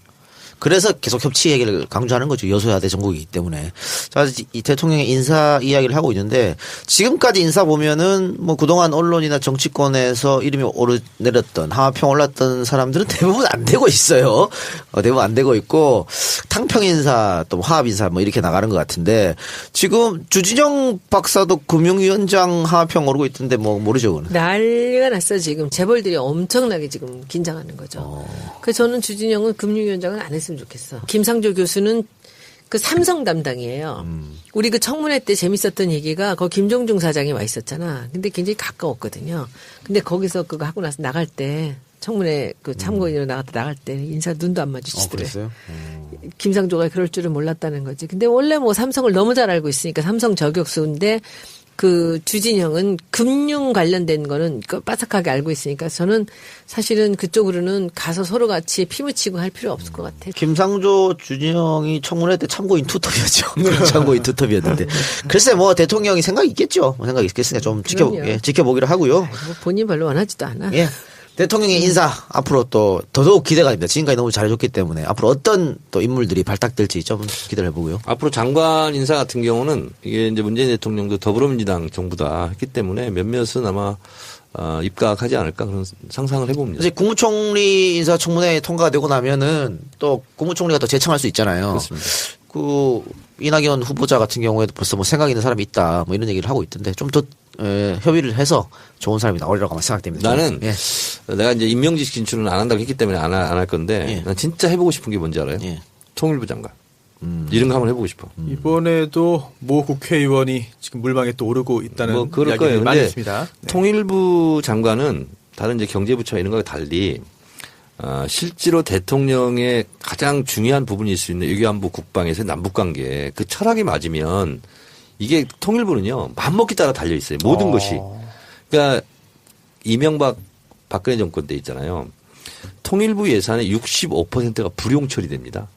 그래서 계속 협치 얘기를 강조하는 거죠. 여소야대 정국이기 때문에. 자, 이 대통령의 인사 이야기를 하고 있는데 지금까지 인사 보면은 뭐 그동안 언론이나 정치권에서 이름이 오르내렸던 하마평 올랐던 사람들은 대부분 안 되고 있어요. 대부분 안 되고 있고 탕평 인사 또 화합 인사 뭐 이렇게 나가는 것 같은데 지금 주진영 박사도 금융위원장 하마평 오르고 있던데 뭐 모르죠. 그건. 난리가 났어 지금. 재벌들이 엄청나게 지금 긴장하는 거죠. 그래서 저는 주진영은 금융위원장은 안 했으면 좋겠어. 김상조 교수는 그 삼성 담당이에요. 우리 그 청문회 때 재밌었던 얘기가 거기 김종중 사장이 와 있었잖아. 근데 굉장히 가까웠거든요. 근데 거기서 그거 하고 나서 나갈 때 청문회 그 참고인으로 나갈 때 인사 눈도 안 마주치더래. 그랬어요? 김상조가 그럴 줄은 몰랐다는 거지. 근데 원래 뭐 삼성을 너무 잘 알고 있으니까 삼성 저격수인데 그 주진영은 금융 관련된 거는 빠삭하게 알고 있으니까 저는 사실은 그쪽으로는 가서 서로 같이 피 묻히고 할 필요 없을 것 같아. 김상조 주진영이 청문회 때 참고인 투톱이었죠. 참고인 투톱이었는데. 글쎄 뭐 대통령이 생각이 있겠죠. 뭐 생각이 있겠으니까 좀 지켜보기로 하고요. 뭐 본인 별로 원하지도 않아. 예. 대통령의 인사 앞으로 또 더더욱 기대가 됩니다. 지금까지 너무 잘해줬기 때문에 앞으로 어떤 또 인물들이 발탁될지 좀 기대를 해보고요. 앞으로 장관 인사 같은 경우는 이게 이제 문재인 대통령도 더불어민주당 정부다 했기 때문에 몇몇은 아마 입각하지 않을까 그런 상상을 해봅니다. 이제 국무총리 인사 청문회 통과가 되고 나면은 또 국무총리가 또 재청할 수 있잖아요. 그렇습니다. 그 이낙연 후보자 같은 경우에도 벌써 뭐 생각 있는 사람이 있다 뭐 이런 얘기를 하고 있던데 좀 더 협의를 해서 좋은 사람이 나오리라고 생각됩니다. 나는 예. 내가 이제 임명직 진출은 안 한다고 했기 때문에 안 할 건데 예. 난 진짜 해보고 싶은 게 뭔지 알아요? 예. 통일부 장관. 이런 거 한번 해보고 싶어. 이번에도 모 국회의원이 지금 물망에 또 오르고 있다는 뭐 그럴 이야기를 거예요. 많이 근데 했습니다. 네. 통일부 장관은 다른 이제 경제부처 이런 거와 달리 실제로 대통령의 가장 중요한 부분일 수 있는 외교안보 국방에서 남북관계 그 철학이 맞으면 이게 통일부는요 맘먹기 따라 달려 있어요. 모든 것이. 그러니까 이명박 박근혜 정권 때 있잖아요. 통일부 예산의 65%가 불용 처리됩니다.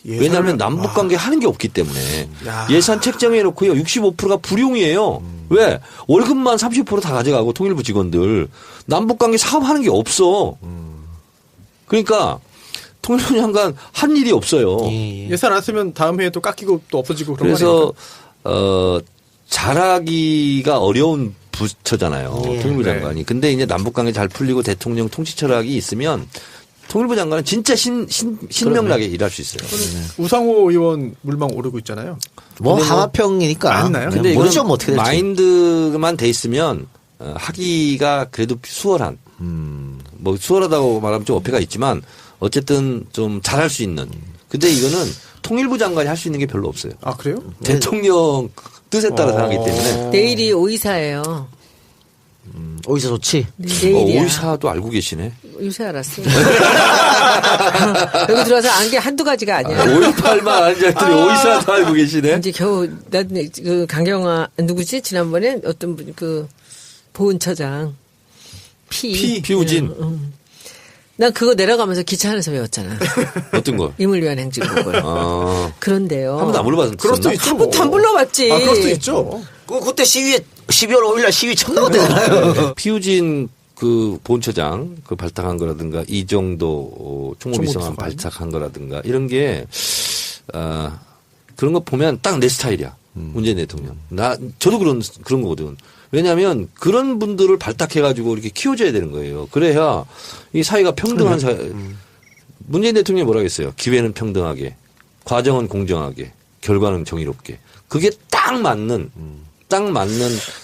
왜냐하면 남북관계 하는 게 없기 때문에 예산 책정해 놓고요. 65%가 불용이에요. 왜? 월급만 30% 다 가져가고 통일부 직원들 남북관계 사업하는 게 없어. 그러니까 통일부 장관 한 일이 없어요. 예산 안 쓰면 다음 해에 또 깎이고 또 없어지고 그런 그래서 잘하기가 어려운 부처잖아요. 통일부 장관이. 근데 이제 남북관계 잘 풀리고 대통령 통치 철학이 있으면 통일부 장관은 진짜 신명나게 일할 수 있어요. 우상호 의원 물망 오르고 있잖아요. 뭐 하마평이니까. 안 나요? 근데 모르죠 이건 뭐 어떻게 될지. 마인드만 돼 있으면 하기가 그래도 수월한. 뭐 수월하다고 말하면 좀 어폐가 있지만 어쨌든 좀 잘할 수 있는. 근데 이거는 통일부 장관이 할 수 있는 게 별로 없어요. 아 그래요? 대통령 뜻에 따라 하기 때문에. 내일이 오이사예요. 오이사 좋지. 내일이야. 오이사도 알고 계시네. 요새 알았어. 여기 들어와서 안 게 한두 가지가 아니야. 5.18만 앉았더니 오이사도 알고 계시네. 이제 겨우 그 강경화 누구지 지난번에 어떤 분 그 보훈처장 피우진. 난 그거 내려가면서 기차 안에서 배웠잖아. 어떤 거? 임을 위한 행진곡을. 그런데요. 한 번도 안 불러봤는데. 그럴 수도 있죠. 한 번도 안 불러봤지. 아 그럴 수도 있죠. 그때 시위에 12월 5일날 시위 처음 나갔대잖아요. 피우진 그 본처장 그 발탁한 거라든가 이정도 총무비서관 발탁한 거라든가 이런 게 그런 거 보면 딱 내 스타일이야. 문재인 대통령. 저도 그런 거거든. 왜냐하면 그런 분들을 발탁해가지고 이렇게 키워줘야 되는 거예요. 그래야 이 사회가 평등한 사회. 문재인 대통령이 뭐라 했어요? 기회는 평등하게, 과정은 공정하게, 결과는 정의롭게. 그게 딱 맞는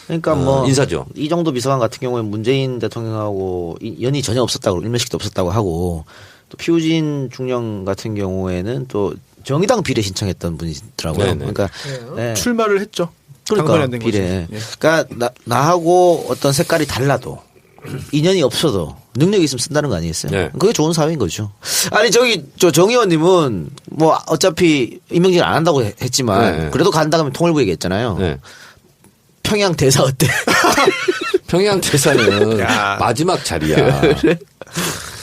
그러니까 뭐 인사죠. 이 정도 비서관 같은 경우에 문재인 대통령하고 연이 전혀 없었다고 일면식도 없었다고 하고 또 피우진 중령 같은 경우에는 또 정의당 비례 신청했던 분이더라고요. 네네. 그러니까 네. 출마를 했죠. 그러니까 안 된 거지. 비례. 그러니까 나하고 어떤 색깔이 달라도 인연이 없어도 능력이 있으면 쓴다는 거 아니겠어요? 네. 그게 좋은 사회인 거죠. 아니 정 의원님은 뭐 어차피 임명진 안 한다고 했지만 네. 그래도 간다면 통일부 얘기했잖아요. 네. 평양 대사 어때? 평양 대사는 마지막 자리야. 그래?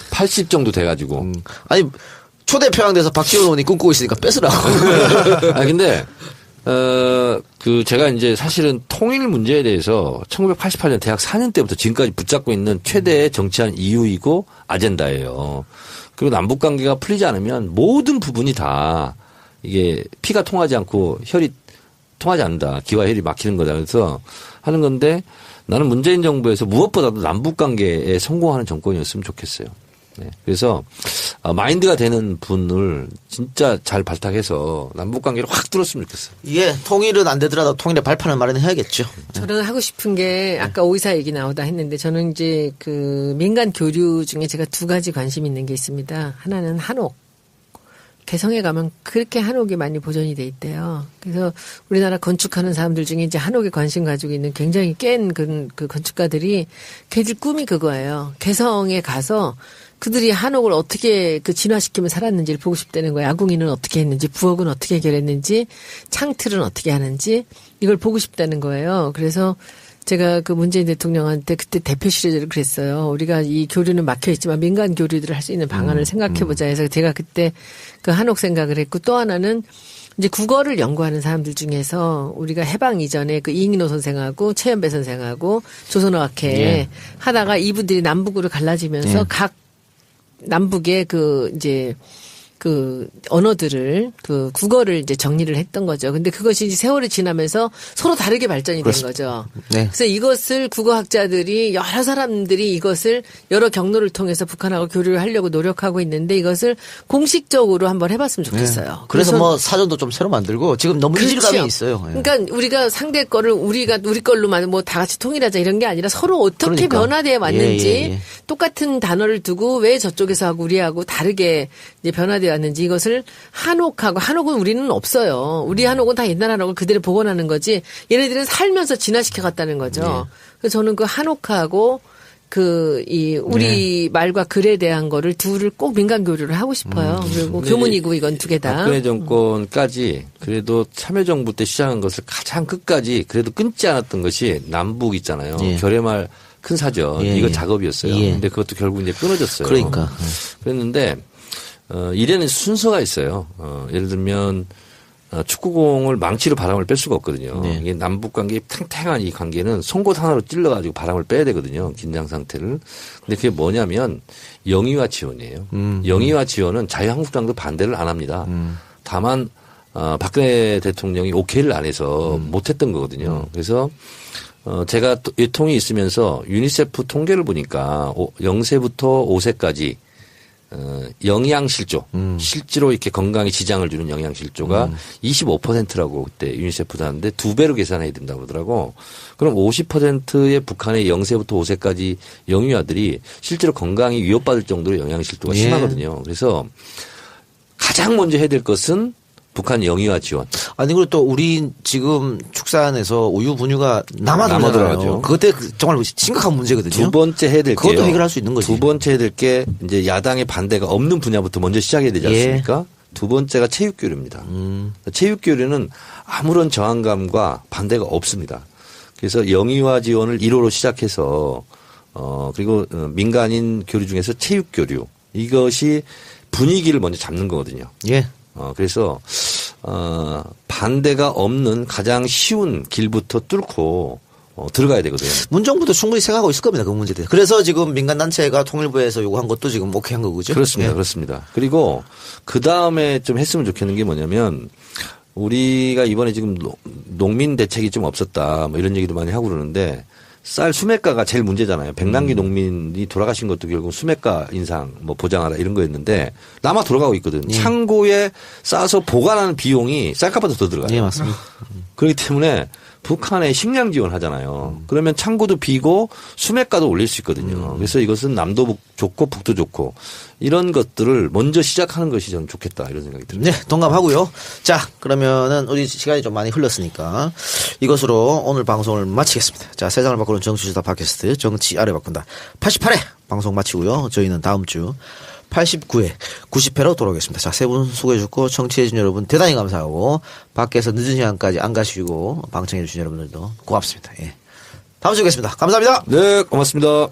80 정도 돼가지고. 아니 초대 평양 대사 박지원 의원이 꿈꾸고 있으니까 뺏으라고. 아 근데 그 제가 이제 사실은 통일 문제에 대해서 1988년 대학 4년 때부터 지금까지 붙잡고 있는 최대의 정치한 이유이고 아젠다예요. 그리고 남북 관계가 풀리지 않으면 모든 부분이 다 이게 피가 통하지 않고 혈이 통하지 않는다. 기와 혈이 막히는 거다. 그래서 하는 건데 나는 문재인 정부에서 무엇보다도 남북 관계에 성공하는 정권이었으면 좋겠어요. 네. 그래서 마인드가 되는 분을 진짜 잘 발탁해서 남북 관계를 확 뚫었으면 좋겠어요. 예, 통일은 안 되더라도 통일의 발판을 마련해야겠죠. 저는 하고 싶은 게 아까 오이사 얘기 나오다 했는데 저는 이제 그 민간 교류 중에 제가 두 가지 관심 있는 게 있습니다. 하나는 한옥. 개성에 가면 그렇게 한옥이 많이 보존이 돼 있대요. 그래서 우리나라 건축하는 사람들 중에 이제 한옥에 관심 가지고 있는 굉장히 깬 그 건축가들이 걔들 꿈이 그거예요. 개성에 가서 그들이 한옥을 어떻게 그 진화시키면 살았는지를 보고 싶다는 거예요. 아궁이는 어떻게 했는지, 부엌은 어떻게 해결했는지, 창틀은 어떻게 하는지 이걸 보고 싶다는 거예요. 그래서 제가 그 문재인 대통령한테 그때 대표실에서 그랬어요. 우리가 이 교류는 막혀 있지만 민간 교류들을 할 수 있는 방안을 생각해보자 해서 제가 그때 그 한옥 생각을 했고 또 하나는 이제 국어를 연구하는 사람들 중에서 우리가 해방 이전에 그 이익노 선생하고 최연배 선생하고 조선어학회 하다가 이분들이 남북으로 갈라지면서 각 남북의 그 이제 그 언어들을 그 국어를 이제 정리를 했던 거죠. 근데 그것이 이제 세월이 지나면서 서로 다르게 발전이 된 거죠. 네. 그래서 이것을 국어학자들이 여러 사람들이 이것을 여러 경로를 통해서 북한하고 교류를 하려고 노력하고 있는데 이것을 공식적으로 한번 해봤으면 좋겠어요. 네. 그래서 뭐 사전도 좀 새로 만들고 지금 너무 이질감이 있어요. 네. 그러니까 우리가 상대 거를 우리 걸로만 뭐 다 같이 통일하자 이런 게 아니라 서로 어떻게 변화되어 왔는지 똑같은 단어를 두고 왜 저쪽에서 하고 우리하고 다르게 이제 변화되어 왔는지 이것을 한옥은 우리는 없어요. 우리 한옥은 다 옛날 한옥을 그대로 복원하는 거지 얘네들은 살면서 진화시켜 갔다는 거죠. 그래서 저는 그 한옥하고 우리 말과 글에 대한 거를 둘을 꼭 민간 교류를 하고 싶어요. 그리고 교문이고 이건 두 개 다. 박근혜 정권까지 그래도 참여정부 때 시작한 것을 가장 끝까지 그래도 끊지 않았던 것이 남북 있잖아요. 결의말 큰 사전. 이거 작업이었어요. 근데 그것도 결국 이제 끊어졌어요. 그러니까. 그랬는데 이래는 순서가 있어요. 예를 들면 축구공을 망치로 바람을 뺄 수가 없거든요. 이게 남북 관계 탱탱한 이 관계는 송곳 하나로 찔러가지고 바람을 빼야 되거든요. 긴장 상태를. 근데 그게 뭐냐면 영의와 지원이에요. 영의와 지원은 자유한국당도 반대를 안 합니다. 다만 박근혜 대통령이 오케이를 안 해서 못했던 거거든요. 그래서 제가 통이 있으면서 유니세프 통계를 보니까 0세부터 5세까지 영양실조, 실제로 이렇게 건강에 지장을 주는 영양실조가 25%라고 그때 유니세프도 하는데 2배로 계산해야 된다고 그러더라고. 그럼 50%의 북한의 0세부터 5세까지 영유아들이 실제로 건강이 위협받을 정도로 영양실조가 심하거든요. 그래서 가장 먼저 해야 될 것은 북한 영유아 지원. 아니 그리고 또 우리 지금 축산에서 우유 분유가 남아들어가죠. 그때 정말 심각한 문제거든요. 두 번째 해야 될 게 그것도 해결할 수 있는 거지. 두 번째 해야 될 게 이제 야당의 반대가 없는 분야부터 먼저 시작해야 되지 않습니까? 두 번째가 체육교류입니다. 체육교류는 아무런 저항감과 반대가 없습니다. 그래서 영유아 지원을 1호로 시작해서 그리고 민간인 교류 중에서 체육교류 이것이 분위기를 먼저 잡는 거거든요. 그래서 반대가 없는 가장 쉬운 길부터 뚫고 들어가야 되거든요. 문정부도 충분히 생각하고 있을 겁니다. 그 문제에 대해서. 그래서 지금 민간단체가 통일부에서 요구한 것도 지금 오케이 한 거죠. 그렇습니다. 그렇습니다. 그리고 그다음에 좀 했으면 좋겠는 게 뭐냐면 우리가 이번에 지금 농민 대책이 좀 없었다 뭐 이런 얘기도 많이 하고 그러는데 쌀 수매가가 제일 문제잖아요. 백남기 농민이 돌아가신 것도 결국 수매가 인상 뭐 보장하라 이런 거였는데 남아 돌아가고 있거든. 창고에 싸서 보관하는 비용이 쌀값보다 더 들어가요. 맞습니다. 그렇기 때문에 북한에 식량 지원하잖아요. 그러면 창고도 비고 수매가도 올릴 수 있거든요. 그래서 이것은 남도 좋고 북도 좋고 이런 것들을 먼저 시작하는 것이 저는 좋겠다 이런 생각이 듭니다. 네, 동감하고요. 자, 그러면은 우리 시간이 좀 많이 흘렀으니까 이것으로 오늘 방송을 마치겠습니다. 자, 세상을 바꾸는 정치수다 팟캐스트 정치 아래 바꾼다 88회 방송 마치고요. 저희는 다음 주 89회, 90회로 돌아오겠습니다. 자, 세 분 수고해 주셨고 청취해 주신 여러분 대단히 감사하고 밖에서 늦은 시간까지 안 가시고 방청해 주신 여러분들도 고맙습니다. 다음 주에 뵙겠습니다. 감사합니다. 네, 고맙습니다.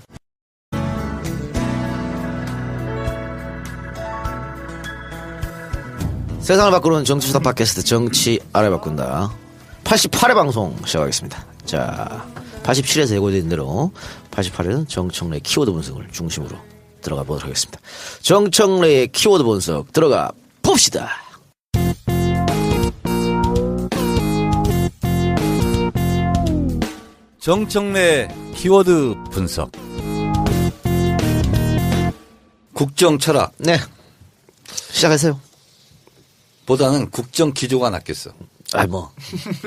세상을 바꾸는 정치수다 팟캐스트 정치 아래 바꾼다 88회 방송 시작하겠습니다. 자, 87회에서 예고된 대로 88회는 정청래 키워드 분석을 중심으로 들어가 보도록 하겠습니다. 정청래의 키워드 분석 들어가 봅시다. 정청래 키워드 분석. 국정 철학. 네. 시작하세요. 보다는 국정 기조가 낫겠어.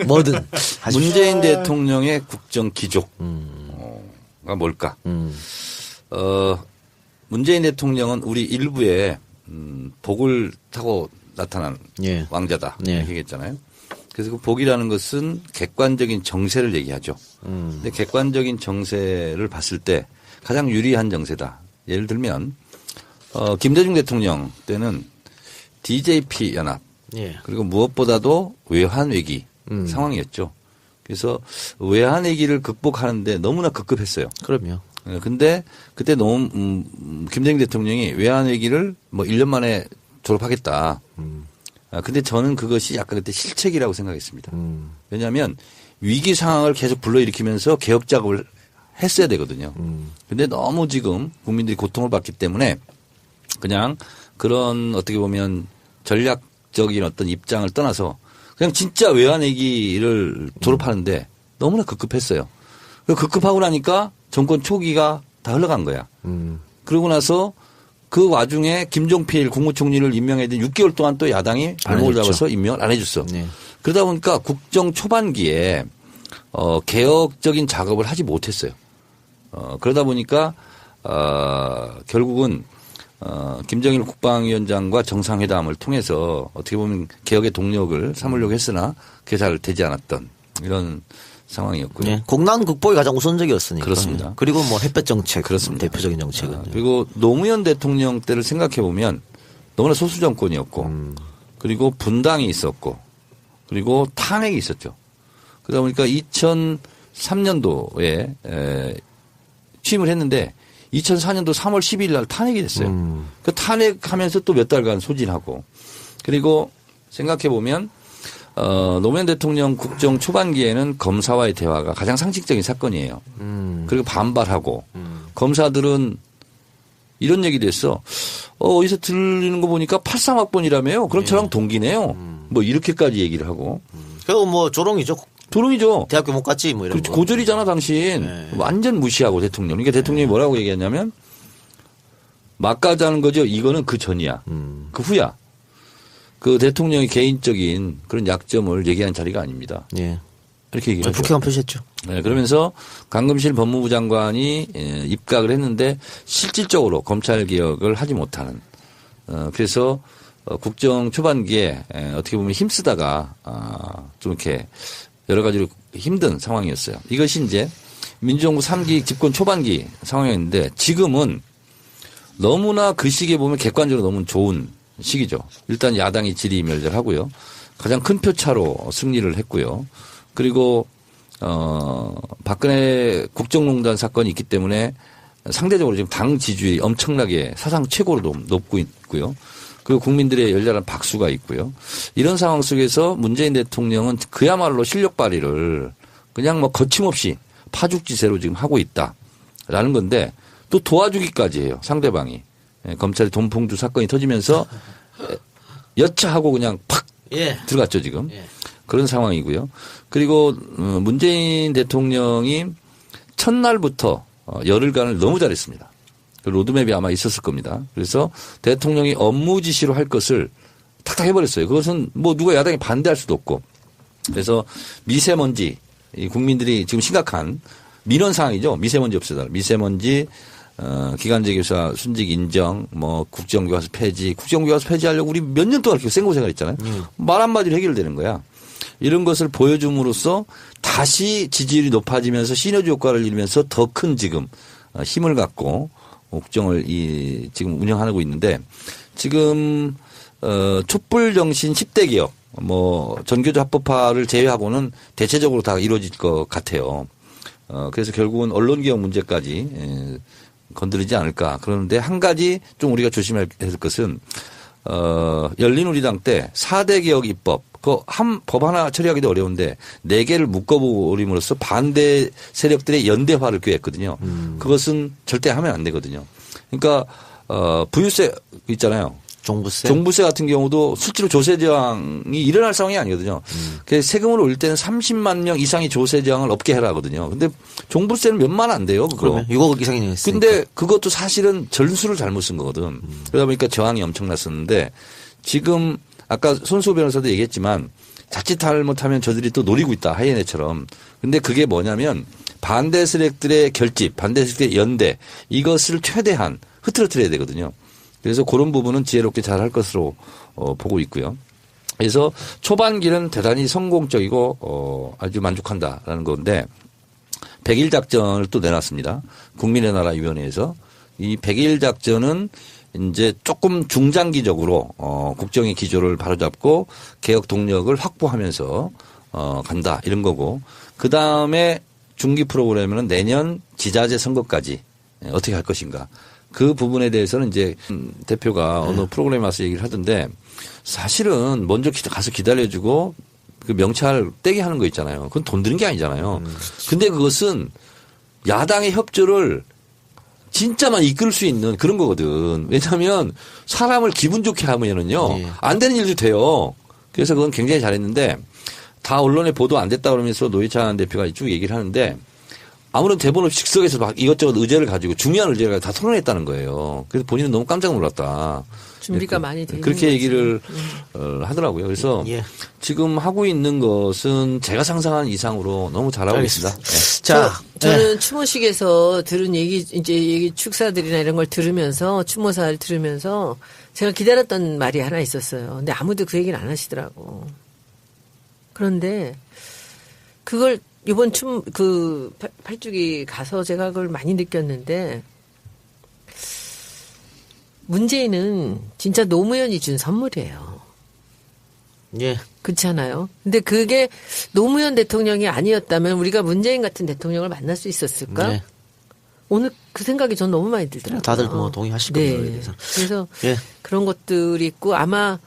뭐든. 문재인 대통령의 국정 기조가 뭘까? 문재인 대통령은 우리 일부에 복을 타고 나타난 예. 왕자다. 예. 이렇게 얘기했잖아요. 그래서 그 복이라는 것은 객관적인 정세를 얘기하죠. 근데 객관적인 정세를 봤을 때 가장 유리한 정세다. 예를 들면 김대중 대통령 때는 DJP 연합 예. 그리고 무엇보다도 외환위기 상황이었죠. 그래서 외환위기를 극복하는데 너무나 급급했어요. 그럼요. 근데 그때 너무 김대중 대통령이 외환위기를 뭐 1년 만에 졸업하겠다. 근데 저는 그것이 약간 그때 실책이라고 생각했습니다. 왜냐하면 위기 상황을 계속 불러일으키면서 개혁 작업을 했어야 되거든요. 근데 너무 지금 국민들이 고통을 받기 때문에 그냥 그런 어떻게 보면 전략적인 어떤 입장을 떠나서 그냥 진짜 외환위기를 졸업하는데 너무나 급급했어요. 급급하고 나니까 정권 초기가 다 흘러간 거야. 그러고 나서 그 와중에 김종필 국무총리를 임명해야 된 6개월 동안 또 야당이 발목을 잡아서 임명을 안 해줬어. 네. 그러다 보니까 국정 초반기에 개혁적인 작업을 하지 못했어요. 그러다 보니까 결국은 김정일 국방위원장과 정상회담을 통해서 어떻게 보면 개혁의 동력을 삼으려고 했으나 그게 잘 되지 않았던 이런 상황이었고요. 네. 국난 극복이 가장 우선적이었으니까. 그렇습니다. 그리고 뭐 햇볕 정책. 그렇습니다. 대표적인 정책은. 그리고 노무현 대통령 때를 생각해 보면 너무나 소수 정권이었고 그리고 분당이 있었고 그리고 탄핵이 있었죠. 그러다 보니까 2003년도에 취임을 했는데 2004년도 3월 12일 날 탄핵이 됐어요. 그 탄핵하면서 또 몇 달간 소진하고 그리고 생각해 보면 노무현 대통령 국정 초반기에는 검사와의 대화가 가장 상식적인 사건이에요. 그리고 반발하고 검사들은 이런 얘기도 했어. 어디서 들리는 거 보니까 83학번이라며요. 그럼 저랑 동기네요. 뭐 이렇게까지 얘기를 하고. 그리고 뭐 조롱이죠. 조롱이죠. 대학교 못 갔지 뭐 이런 거. 고졸이잖아 당신. 네. 완전 무시하고 대통령. 그러니까 대통령이 뭐라고 얘기했냐면 막 가자는 거죠. 이거는 그 전이야. 그 후야. 그 대통령의 개인적인 그런 약점을 얘기한 자리가 아닙니다. 예. 이렇게 얘기했죠. 불쾌한 표시했죠. 네, 그러면서 강금실 법무부 장관이 입각을 했는데 실질적으로 검찰 개혁을 하지 못하는. 그래서 국정 초반기에 어떻게 보면 힘쓰다가 좀 이렇게 여러 가지로 힘든 상황이었어요. 이것이 이제 민주정부 3기 집권 초반기 상황이었는데 지금은 너무나 그 시기에 보면 객관적으로 너무 좋은 시기죠. 일단 야당이 질의멸절하고요. 가장 큰 표차로 승리를 했고요. 그리고 박근혜 국정농단 사건이 있기 때문에 상대적으로 지금 당 지지율이 엄청나게 사상 최고로 높고 있고요. 그리고 국민들의 열렬한 박수가 있고요. 이런 상황 속에서 문재인 대통령은 그야말로 실력 발휘를 그냥 뭐 거침없이 파죽지세로 지금 하고 있다라는 건데 또 도와주기까지 해요. 상대방이. 검찰의 돈봉투 사건이 터지면서 여차하고 그냥 팍 들어갔죠 지금. 그런 상황이고요. 그리고 문재인 대통령이 첫날부터 열흘간을 너무 잘했습니다. 그 로드맵이 아마 있었을 겁니다. 그래서 대통령이 업무 지시로 할 것을 탁탁 해버렸어요. 그것은 뭐 누가 야당이 반대할 수도 없고. 그래서 미세먼지 국민들이 지금 심각한 민원 상황이죠. 미세먼지 없애달라. 미세먼지 기간제 교사 순직 인정, 뭐 국정교과서 폐지, 국정교과서 폐지하려고 우리 몇 년 동안 이렇게 생고생을 했잖아요. 말 한마디로 해결되는 거야. 이런 것을 보여줌으로써 다시 지지율이 높아지면서 시너지 효과를 이루면서 더 큰 지금 힘을 갖고 국정을 지금 운영하고 있는데 지금 촛불 정신 10대 개혁, 뭐 전교조 합법화를 제외하고는 대체적으로 다 이루어질 것 같아요. 그래서 결국은 언론 개혁 문제까지 건드리지 않을까. 그런데 한 가지 좀 우리가 조심해야 될 것은 열린우리당 때 4대 개혁 입법 그 법 하나 처리하기도 어려운데 4개를 묶어버림으로써 반대 세력들의 연대화를 꾀했거든요. 그것은 절대 하면 안 되거든요. 그러니까 부유세 있잖아요. 종부세 같은 경우도 실제로 조세 저항이 일어날 상황이 아니거든요. 그래서 세금을 올릴 때는 30만 명 이상이 조세 저항을 없게 해라 하거든요. 근데 종부세는 몇만 안 돼요. 그거. 6억 이상이 했으니까. 근데 그것도 사실은 전수를 잘못 쓴 거거든. 그러다 보니까 저항이 엄청났었는데 지금 아까 손수호 변호사도 얘기했지만 자칫 잘못하면 저들이 또 노리고 있다. 하이에네처럼. 근데 그게 뭐냐면 반대 세력들의 결집, 반대 세력들의 연대 이것을 최대한 흐트러뜨려야 되거든요. 그래서 그런 부분은 지혜롭게 잘 할 것으로 보고 있고요. 그래서 초반기는 대단히 성공적이고 아주 만족한다라는 건데 100일 작전을 또 내놨습니다. 국민의 나라 위원회에서 이 100일 작전은 이제 조금 중장기적으로 국정의 기조를 바로잡고 개혁 동력을 확보하면서 간다 이런 거고 그 다음에 중기 프로그램은 내년 지자체 선거까지 어떻게 할 것인가. 그 부분에 대해서는 이제 대표가 어느 프로그램에 와서 얘기를 하던데 사실은 먼저 가서 기다려주고 그 명찰 떼게 하는 거 있잖아요. 그건 돈 드는 게 아니잖아요. 근데 그것은 야당의 협조를 진짜만 이끌 수 있는 그런 거거든. 왜냐하면 사람을 기분 좋게 하면은요. 안 되는 일도 돼요. 그래서 그건 굉장히 잘했는데 다 언론에 보도 안 됐다 그러면서 노회찬 대표가 쭉 얘기를 하는데 아무런 대본 없이 즉석에서 막 이것저것 의제를 가지고 중요한 의제를 가지고 다 토론했다는 거예요. 그래서 본인은 너무 깜짝 놀랐다. 준비가 많이 돼 있는 그렇게 얘기를 하더라고요. 그래서 지금 하고 있는 것은 제가 상상한 이상으로 너무 잘하고 있습니다. 네. 자, 저는 추모식에서 들은 얘기 축사들이나 이런 걸 들으면서 추모사를 들으면서 제가 기다렸던 말이 하나 있었어요. 근데 아무도 그 얘기를 안 하시더라고. 그런데 그걸 이번 팔뚝이 가서 제가 그걸 많이 느꼈는데 문재인은 진짜 노무현이 준 선물이에요. 예. 그렇잖아요. 근데 그게 노무현 대통령이 아니었다면 우리가 문재인 같은 대통령을 만날 수 있었을까? 예. 오늘 그 생각이 전 너무 많이 들더라고요. 다들 뭐 동의하실 겁니다. 그래서 예. 그런 것들이 있고 아마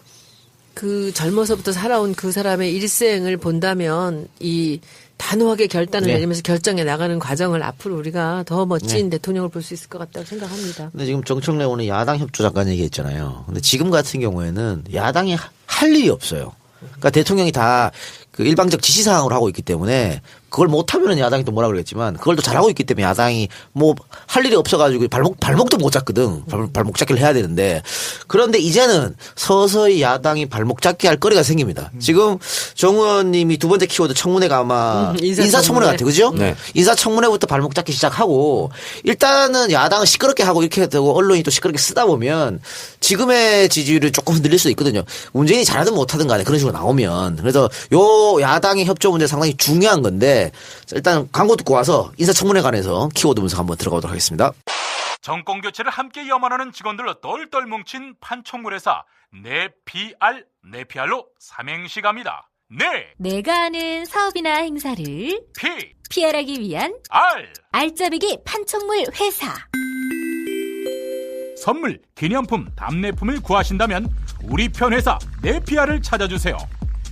그 젊어서부터 살아온 그 사람의 일생을 본다면 이 단호하게 결단을 내리면서 결정해 나가는 과정을 앞으로 우리가 더 멋진 대통령을 볼 수 있을 것 같다고 생각합니다. 근데 지금 정청래 오늘 야당 협조 잠깐 얘기했잖아요. 근데 지금 같은 경우에는 야당이 할 일이 없어요. 그러니까 대통령이 다 그 일방적 지시사항으로 하고 있기 때문에 그걸 못하면은 야당이 또 뭐라 그러겠지만 그걸 또 잘하고 있기 때문에 야당이 뭐 할 일이 없어가지고 발목도 못 잡거든. 발목 잡기를 해야 되는데 그런데 이제는 서서히 야당이 발목 잡기 할 거리가 생깁니다. 지금 정 의원님이 두 번째 키워드 청문회가 아마 인사청문회 같아요. 그죠? 네. 인사청문회부터 발목 잡기 시작하고 일단은 야당은 시끄럽게 하고 이렇게 되고 언론이 또 시끄럽게 쓰다 보면 지금의 지지율을 조금 흔들릴 수도 있거든요. 문재인이 잘하든 못하든 간에 그런 식으로 나오면 그래서 요 야당의 협조 문제 상당히 중요한 건데 일단 광고 듣고 와서 인사청문회 관해서 키워드 분석 한번 들어가도록 하겠습니다. 정권 교체를 함께 염원하는 직원들로 똘똘 뭉친 판촉물회사 네피알로 삼행시 갑니다. 내가 아는 사업이나 행사를 PR하기 위한 알짜배기 판촉물 회사. 선물, 기념품, 답례품을 구하신다면 우리 편 회사 네피알을 찾아주세요.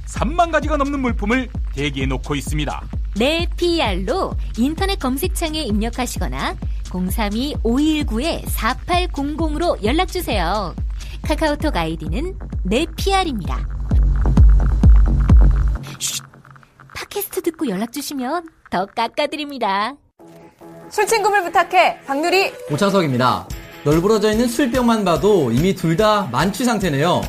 3만 가지가 넘는 물품을 대기해 놓고 있습니다. 네피알로 인터넷 검색창에 입력하시거나 032-519-4800으로 연락주세요. 카카오톡 아이디는 네피알입니다. 팟캐스트 듣고 연락주시면 더 깎아드립니다. 술친구를 부탁해 박누리 오창석입니다. 널브러져 있는 술병만 봐도 이미 둘 다 만취 상태네요.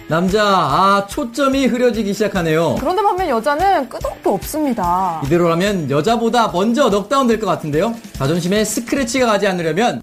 남자 초점이 흐려지기 시작하네요. 그런데 반면 여자는 끄덕도 없습니다. 이대로라면 여자보다 먼저 넉다운 될 것 같은데요. 자존심에 스크래치가 가지 않으려면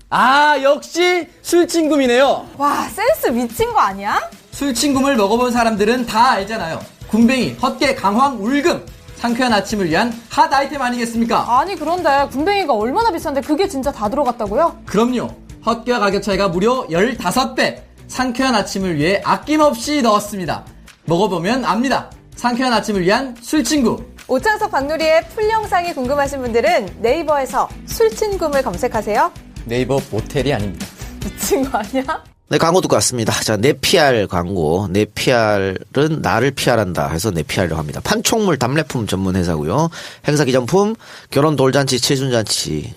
역시 술친굼이네요. 와 센스 미친 거 아니야? 술친굼을 먹어본 사람들은 다 알잖아요. 군뱅이, 헛개, 강황, 울금. 상쾌한 아침을 위한 핫 아이템 아니겠습니까? 아니 그런데 군뱅이가 얼마나 비싼데 그게 진짜 다 들어갔다고요? 그럼요. 헛개와 가격 차이가 무려 15배. 상쾌한 아침을 위해 아낌없이 넣었습니다. 먹어보면 압니다. 상쾌한 아침을 위한 술친구. 오창석 박누리의 풀 영상이 궁금하신 분들은 네이버에서 술친굼을 검색하세요. 네이버 모텔이 아닙니다. 미친 거 아니야? 네, 광고 듣고 왔습니다. 자, 네피알 광고. 네피알은 나를 피알한다 해서 네피알이라고 합니다. 판촉물 답례품 전문 회사고요. 행사 기념품, 결혼 돌잔치, 칠순잔치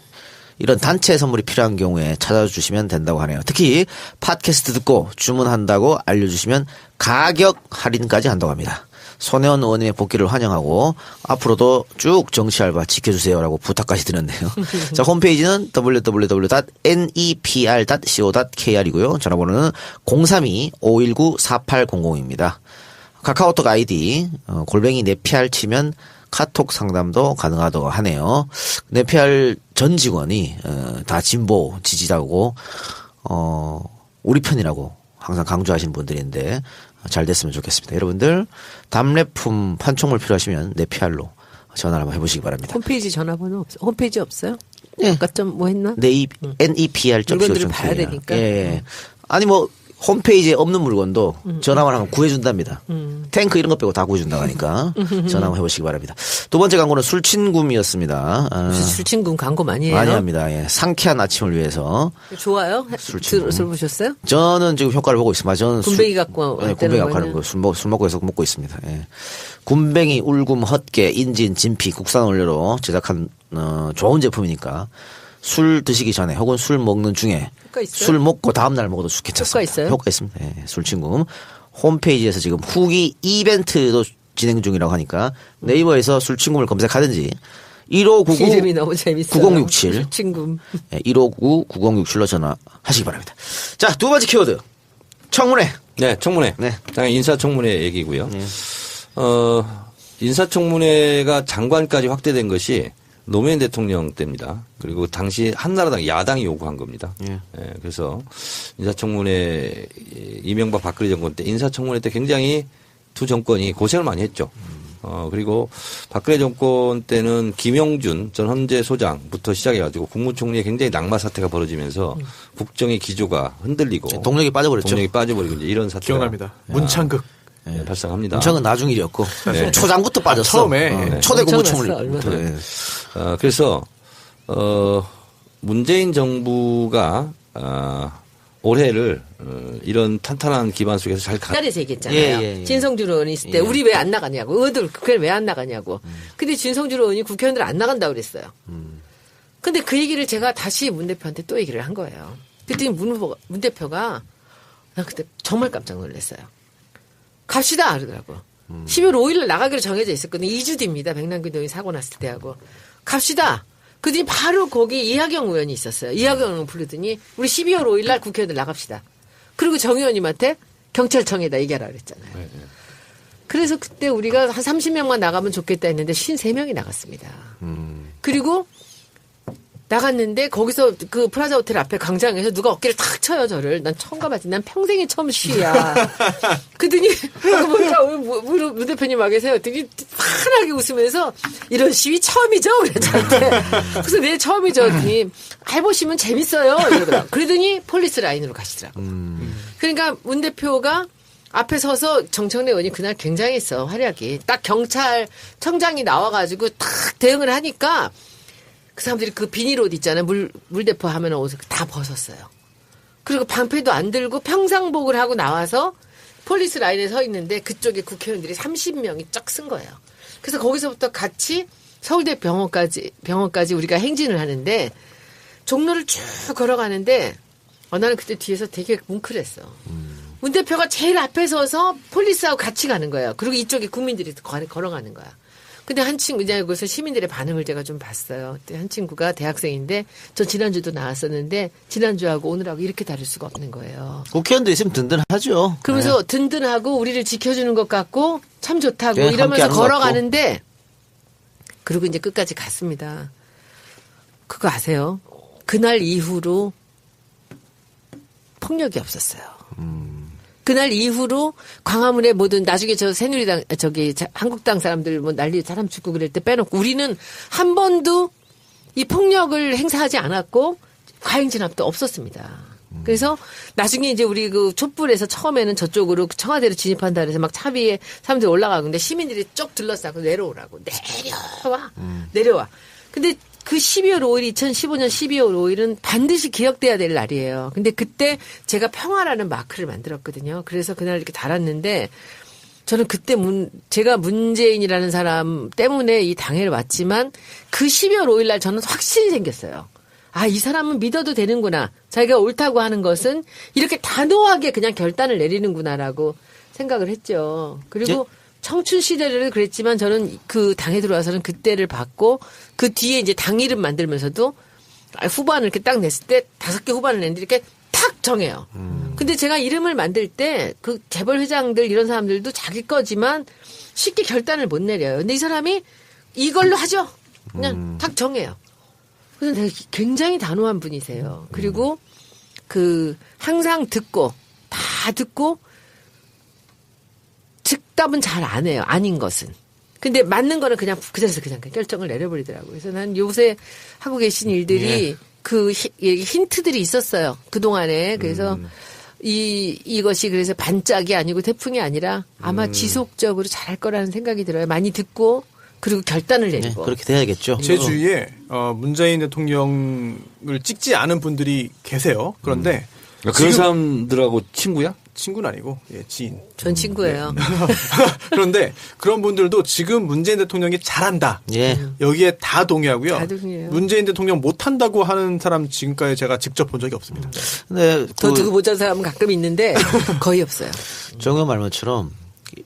이런 단체 선물이 필요한 경우에 찾아주시면 된다고 하네요. 특히 팟캐스트 듣고 주문한다고 알려주시면 가격 할인까지 한다고 합니다. 손혜원 의원의 복귀를 환영하고 앞으로도 쭉 정치 알바 지켜주세요라고 부탁까지 드렸네요. 자, 홈페이지는 www.nepr.co.kr이고요. 전화번호는 032-519-4800입니다. 카카오톡 아이디 골뱅이 네피알 치면 카톡 상담도 가능하다고 하네요. 네피알 전 직원이 다 진보 지지자고 우리 편이라고 항상 강조하시는 분들인데 잘 됐으면 좋겠습니다. 여러분들 답례품 판촉물 필요하시면 네피알로 전화를 한번 해보시기 바랍니다. 홈페이지 전화번호 없어요? 홈페이지 없어요? 예. 아까 좀 뭐 했나? NEPR 물건들을 봐야 되니까. 예. 아니 뭐 홈페이지에 없는 물건도 전화만 하면 구해준답니다. 탱크 이런 거 빼고 다 구해준다고 하니까 전화 한번 해보시기 바랍니다. 두 번째 광고는 술친굼이었습니다. 술친굼 광고 많이 해요? 많이 합니다. 예. 상쾌한 아침을 위해서. 좋아요? 술친굼. 들어보셨어요? 저는 지금 효과를 보고 있습니다. 저는 군뱅이 갖고 예, 군뱅이 갖고 하는 거 술 먹고 해서 먹고 있습니다. 예. 군뱅이, 울금, 헛개, 인진, 진피, 국산 원료로 제작한 좋은 제품이니까 술 드시기 전에 혹은 술 먹는 중에 술 먹고 다음날 먹어도 괜찮습니다. 효과 있어요? 효과 있습니다. 예, 술친굼. 홈페이지에서 지금 후기 이벤트도 진행 중이라고 하니까 네이버에서 술친굼을 검색하든지 1599 이름이 너무 재밌어요. 9067 술친굼. 예, 1599 9067로 전화하시기 바랍니다. 자, 두 번째 키워드. 청문회. 네, 청문회. 네. 당연히 인사청문회 얘기고요. 인사청문회가 장관까지 확대된 것이 노무현 대통령 때입니다. 그리고 당시 한나라당 야당이 요구한 겁니다. 예, 그래서 인사청문회 이명박 박근혜 정권 때 인사청문회 때 굉장히 두 정권이 고생을 많이 했죠. 그리고 박근혜 정권 때는 김영준 전 헌재 소장부터 시작해가지고 국무총리에 굉장히 낙마 사태가 벌어지면서 국정의 기조가 흔들리고 동력이 빠져버렸죠. 동력이 빠져버리고 이제 이런 사태가 기억납니다. 문창극. 네, 발생합니다. 문창은 나중 일이었고 네. 초장부터 빠졌어. 처음에 초대 국무총리. 얼마나. 그래서 문재인 정부가 올해를 이런 탄탄한 기반 속에서 잘 옛날에서 얘기했잖아요. 진성준 의원이 있을 때 우리 왜 안 나가냐고. 의원들 국회에 왜 안 나가냐고. 근데 진성준 의원이 국회의원들 안 나간다고 그랬어요. 근데 그 얘기를 제가 다시 문 대표한테 또 얘기를 한 거예요. 그랬더니 문 대표가 나 그때 정말 깜짝 놀랐어요. 갑시다 그러더라고. 12월 5일 나가기로 정해져 있었거든요. 2주 뒤입니다. 백남기 의원이 사고 났을 때하고. 갑시다. 그뒤 바로 거기 이하경 의원이 있었어요. 이하경 의원 부르더니 우리 12월 5일 날 국회의원들 나갑시다. 그리고 정 의원님한테 경찰청에다 얘기하라 그랬잖아요. 네. 그래서 그때 우리가 한 30명만 나가면 좋겠다 했는데 53명이 나갔습니다. 그리고 나갔는데 거기서 그 프라자 호텔 앞에 광장에서 누가 어깨를 탁 쳐요 저를. 난 처음 가봤지. 난 평생에 처음 시위야. 그러더니 뭐니까 문 대표님 와 계세요. 되게 환하게 웃으면서 이런 시위 처음이죠? 그랬잖아요. 그래서 네 처음이죠. 그랬더니 해보시면 재밌어요. 이러더라고요. 그러더니 폴리스 라인으로 가시더라고요. 그러니까 문 대표가 앞에 서서 정청래 의원이 그날 굉장했어. 활약이. 딱 경찰청장이 나와가지고 딱 대응을 하니까 그 사람들이 그 비닐 옷 있잖아요. 물대포 하면 옷을 다 벗었어요. 그리고 방패도 안 들고 평상복을 하고 나와서 폴리스 라인에 서 있는데 그쪽에 국회의원들이 30명이 쫙 쓴 거예요. 그래서 거기서부터 같이 서울대 병원까지 우리가 행진을 하는데 종로를 쭉 걸어가는데 나는 그때 뒤에서 되게 뭉클했어. 문 대표가 제일 앞에 서서 폴리스하고 같이 가는 거예요. 그리고 이쪽에 국민들이 걸어가는 거야. 근데 한 친구, 이제 그래서 시민들의 반응을 제가 좀 봤어요. 그때 한 친구가 대학생인데, 저 지난주도 나왔었는데, 지난주하고 오늘하고 이렇게 다를 수가 없는 거예요. 국회의원도 있으면 든든하죠. 그러면서 네. 든든하고, 우리를 지켜주는 것 같고, 참 좋다고 네, 이러면서 걸어가는데, 그리고 이제 끝까지 갔습니다. 그거 아세요? 그날 이후로 폭력이 없었어요. 그날 이후로 광화문에 모든 나중에 저 새누리당 한국당 사람들 뭐 난리 사람 죽고 그럴 때 빼놓고 우리는 한 번도 이 폭력을 행사하지 않았고 과잉 진압도 없었습니다. 그래서 나중에 이제 우리 그 촛불에서 처음에는 저쪽으로 청와대로 진입한다 그래서 막 차 위에 사람들이 올라가는데 시민들이 쭉 둘러싸고 내려오라고 내려와. 근데 그 12월 5일 2015년 12월 5일은 반드시 기억돼야 될 날이에요. 근데 그때 제가 평화라는 마크를 만들었거든요. 그래서 그날 이렇게 달았는데 저는 그때 제가 문재인이라는 사람 때문에 이 당회를 왔지만 그 12월 5일 날 저는 확신이 생겼어요. 아, 이 사람은 믿어도 되는구나. 자기가 옳다고 하는 것은 이렇게 단호하게 그냥 결단을 내리는구나라고 생각을 했죠. 그리고 청춘 시절에는 그랬지만 저는 그 당에 들어와서는 그때를 봤고 그 뒤에 이제 당 이름 만들면서도 후반을 이렇게 딱 냈을 때 5개 후반을 냈는데 이렇게 탁 정해요. 근데 제가 이름을 만들 때 그 재벌 회장들 이런 사람들도 자기 거지만 쉽게 결단을 못 내려요. 근데 이 사람이 이걸로 하죠. 그냥 탁 정해요. 그래서 되게 굉장히 단호한 분이세요. 그리고 그 항상 듣고 다 듣고 즉답은 잘 안 해요. 아닌 것은. 근데 맞는 거는 그냥 그 자리에서 그냥 결정을 내려버리더라고요. 그래서 난 요새 하고 계신 일들이 그 힌트들이 있었어요. 그동안에. 그래서 이것이 그래서 반짝이 아니고 태풍이 아니라 아마 지속적으로 잘할 거라는 생각이 들어요. 많이 듣고 그리고 결단을 내리고. 네, 그렇게 돼야겠죠. 제 주위에 문재인 대통령을 찍지 않은 분들이 계세요. 그런데 그런 사람들하고 친구야? 친구는 아니고 지인. 전 친구예요. 그런데 그런 분들도 지금 문재인 대통령이 잘한다. 예. 여기에 다 동의하고요. 다 동의해요. 문재인 대통령 못한다고 하는 사람 지금까지 제가 직접 본 적이 없습니다. 근데 더 두고 보자는 사람은 가끔 있는데 거의 없어요. 정의원 말처럼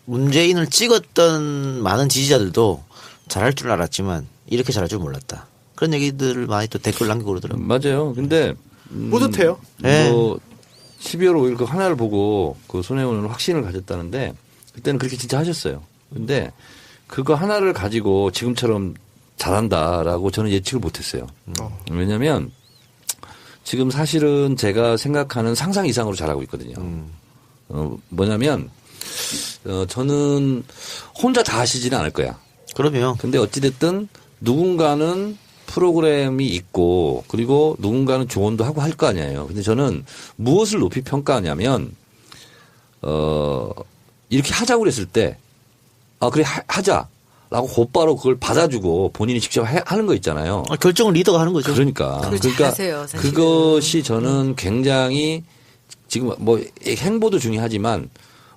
문재인을 찍었던 많은 지지자들도 잘할 줄 알았지만 이렇게 잘할 줄 몰랐다. 그런 얘기들을 많이 또 댓글 남기고 그러더라고요. 맞아요. 근데 뿌듯해요. 뭐 12월 5일 그 하나를 보고 그 손혜원은 확신을 가졌다는데 그때는 그렇게 진짜 하셨어요. 근데 그거 하나를 가지고 지금처럼 잘한다라고 저는 예측을 못했어요. 왜냐하면 지금 사실은 제가 생각하는 상상 이상으로 잘하고 있거든요. 뭐냐면 저는 혼자 다 하시지는 않을 거야. 그럼요. 근데 어찌됐든 누군가는 프로그램이 있고 그리고 누군가는 조언도 하고 할 거 아니에요. 근데 저는 무엇을 높이 평가하냐면 이렇게 하자고 그랬을 때 그래 하자라고 곧바로 그걸 받아주고 본인이 직접 하는 거 있잖아요. 결정은 리더가 하는 거죠. 그러니까 하세요, 사실은. 그것이 저는 굉장히 지금 뭐 행보도 중요하지만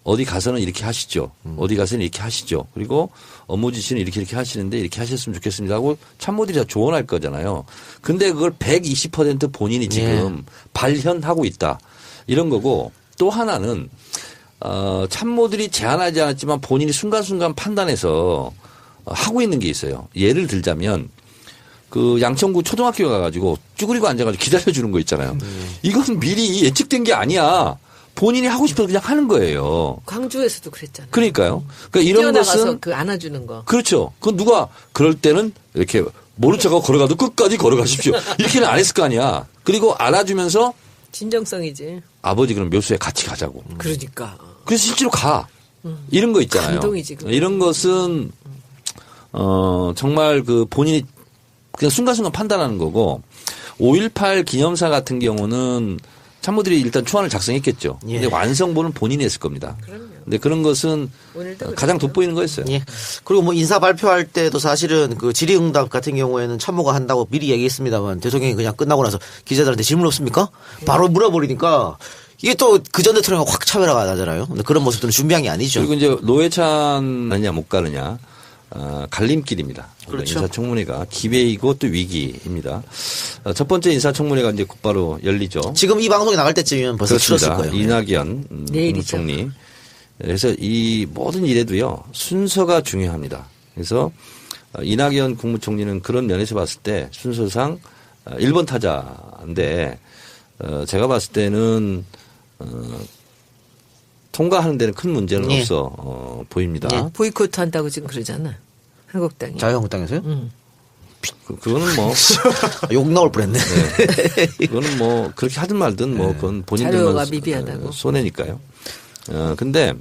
어디 가서는 이렇게 하시죠. 어디 가서는 이렇게 하시죠. 그리고 업무 지시는 이렇게 하시는데 이렇게 하셨으면 좋겠습니다 하고 참모들이 다 조언할 거잖아요. 근데 그걸 120% 본인이 지금 발현하고 있다. 이런 거고 또 하나는 참모들이 제안하지 않았지만 본인이 순간순간 판단해서 하고 있는 게 있어요. 예를 들자면 그 양천구 초등학교 가가지고 쭈그리고 앉아가지고 기다려주는 거 있잖아요. 이건 미리 예측된 게 아니야. 본인이 하고 싶어서 그냥 하는 거예요. 광주에서도 그랬잖아요. 그러니까요. 그러니까 이런 뛰어나가서 것은 그 안아주는 거. 그렇죠. 그건 누가 그럴 때는 이렇게 모른 척하고 걸어가도 끝까지 걸어가십시오. 이렇게는 안 했을 거 아니야. 그리고 안아주면서 진정성이지. 아버지 그럼 묘수에 같이 가자고. 그러니까. 그래서 실제로 가. 이런 거 있잖아요. 감동이지. 그건. 이런 것은 정말 그 본인이 그냥 순간순간 판단하는 거고 5.18 기념사 같은 경우는 참모들이 일단 초안을 작성했겠죠. 근데 완성본은 본인이 했을 겁니다. 그럼요. 근데 그런 것은 가장 돋보이는 거였어요. 예. 그리고 뭐 인사 발표할 때도 사실은 그 질의응답 같은 경우에는 참모가 한다고 미리 얘기했습니다만 대통령이 그냥 끝나고 나서 기자들한테 질문 없습니까? 바로 물어버리니까 이게 또 그 전 대통령과 확 차별화가 나잖아요. 근데 그런 모습들은 준비한 게 아니죠. 그리고 이제 노회찬 가느냐 못 가느냐 갈림길입니다. 그렇죠. 인사청문회가 기회이고 또 위기입니다. 첫 번째 인사청문회가 이제 곧바로 열리죠. 지금 이 방송이 나갈 때쯤이면 벌써 치렀을 그렇습니다. 거예요. 이낙연 내일이죠. 국무총리. 그래서 이 모든 일에도요 순서가 중요합니다. 그래서 이낙연 국무총리는 그런 면에서 봤을 때 순서상 1번 타자인데 제가 봤을 때는 통과하는 데는 큰 문제는 없어 보입니다. 보이콧 한다고 지금 그러잖아. 한국당이. 자유한국당에서요? 그거는 뭐 욕 나올 뻔했네. 그거는 뭐 그렇게 하든 말든 뭐 그건 본인들만 미비하다고. 손해니까요. 근데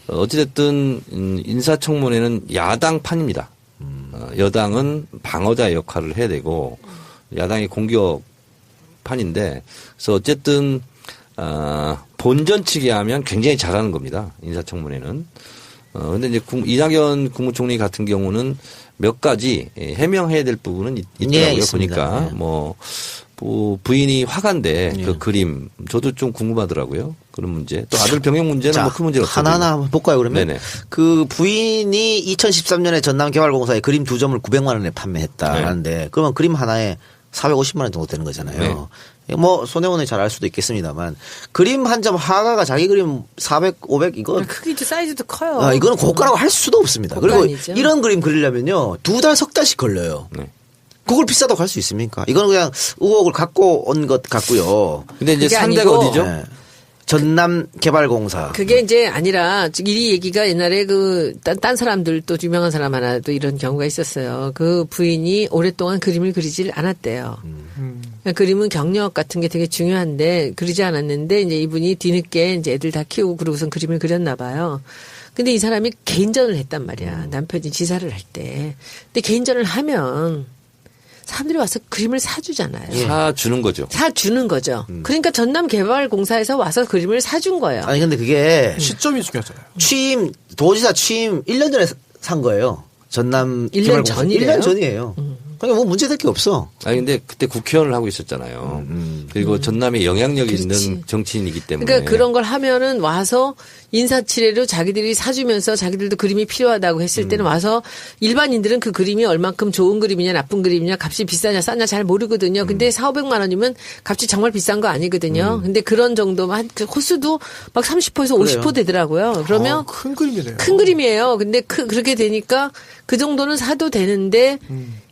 어찌됐든 인사청문회는 야당판입니다. 여당은 방어자 역할을 해야 되고 야당이 공격판인데 그래서 어쨌든 본전치기 하면 굉장히 잘하는 겁니다. 인사청문회는. 근데 이제 이낙연 국무총리 같은 경우는 몇 가지 해명해야 될 부분은 있더라고요. 보니까 뭐 부인이 화가인데 그 그림 저도 좀 궁금하더라고요. 그런 문제. 또 아들 병역 문제는 뭐 큰 문제는 없어요. 하나하나 한번 볼까요 그러면? 네네. 그 부인이 2013년에 전남개발공사에 그림 2점을 900만 원에 판매했다는데 그러면 그림 하나에 450만 원 정도 되는 거잖아요. 뭐 손해원이 잘 알 수도 있겠습니다만 그림 한 점 화가가 자기 그림 400, 500 이거 크기도 사이즈도 커요. 이거는 고가라고 할 수도 없습니다. 고가 그리고 아니죠. 이런 그림 그리려면요 2달, 3달씩 걸려요. 그걸 비싸다고 할 수 있습니까? 이거는 그냥 의혹을 갖고 온 것 같고요. 근데 이제 그게 산대가 아니고 어디죠? 네. 전남개발공사. 그게 이제 아니라 이 얘기가 옛날에 딴 사람들 또 유명한 사람 하나 또 이런 경우가 있었어요. 그 부인이 오랫동안 그림을 그리질 않았대요. 그러니까 그림은 경력 같은 게 되게 중요한데 그리지 않았는데 이제 이분이 뒤늦게 이제 애들 다 키우고 그러고선 그림을 그렸나 봐요. 근데 이 사람이 개인전을 했단 말이야. 남편이 지사를 할 때. 근데 개인전을 하면 사람들이 와서 그림을 사주잖아요. 사주는 거죠. 사주는 거죠. 그러니까 전남개발공사에서 와서 그림을 사준 거예요. 아니 근데 그게 시점이 중요하잖아요. 도지사 취임 1년 전에 산 거예요. 전남 1년 개발공사. 전이래요? 1년 전이에요. 그러니까 뭐 문제될 게 없어. 아니 근데 그때 국회의원을 하고 있었잖아요. 그리고 전남에 영향력이 있는 정치인이기 때문에. 그러니까 그런 걸 하면은 와서 인사치레로 자기들이 사주면서 자기들도 그림이 필요하다고 했을 때는 와서 일반인들은 그 그림이 얼만큼 좋은 그림이냐 나쁜 그림이냐 값이 비싸냐 싸냐 잘 모르거든요. 근데 4,500만 원이면 값이 정말 비싼 거 아니거든요. 근데 그런 정도만 그 호수도 막 30%에서 50% 되더라고요. 그러면 큰 그림이네요. 큰 그림이에요. 근데 그렇게 되니까 그 정도는 사도 되는데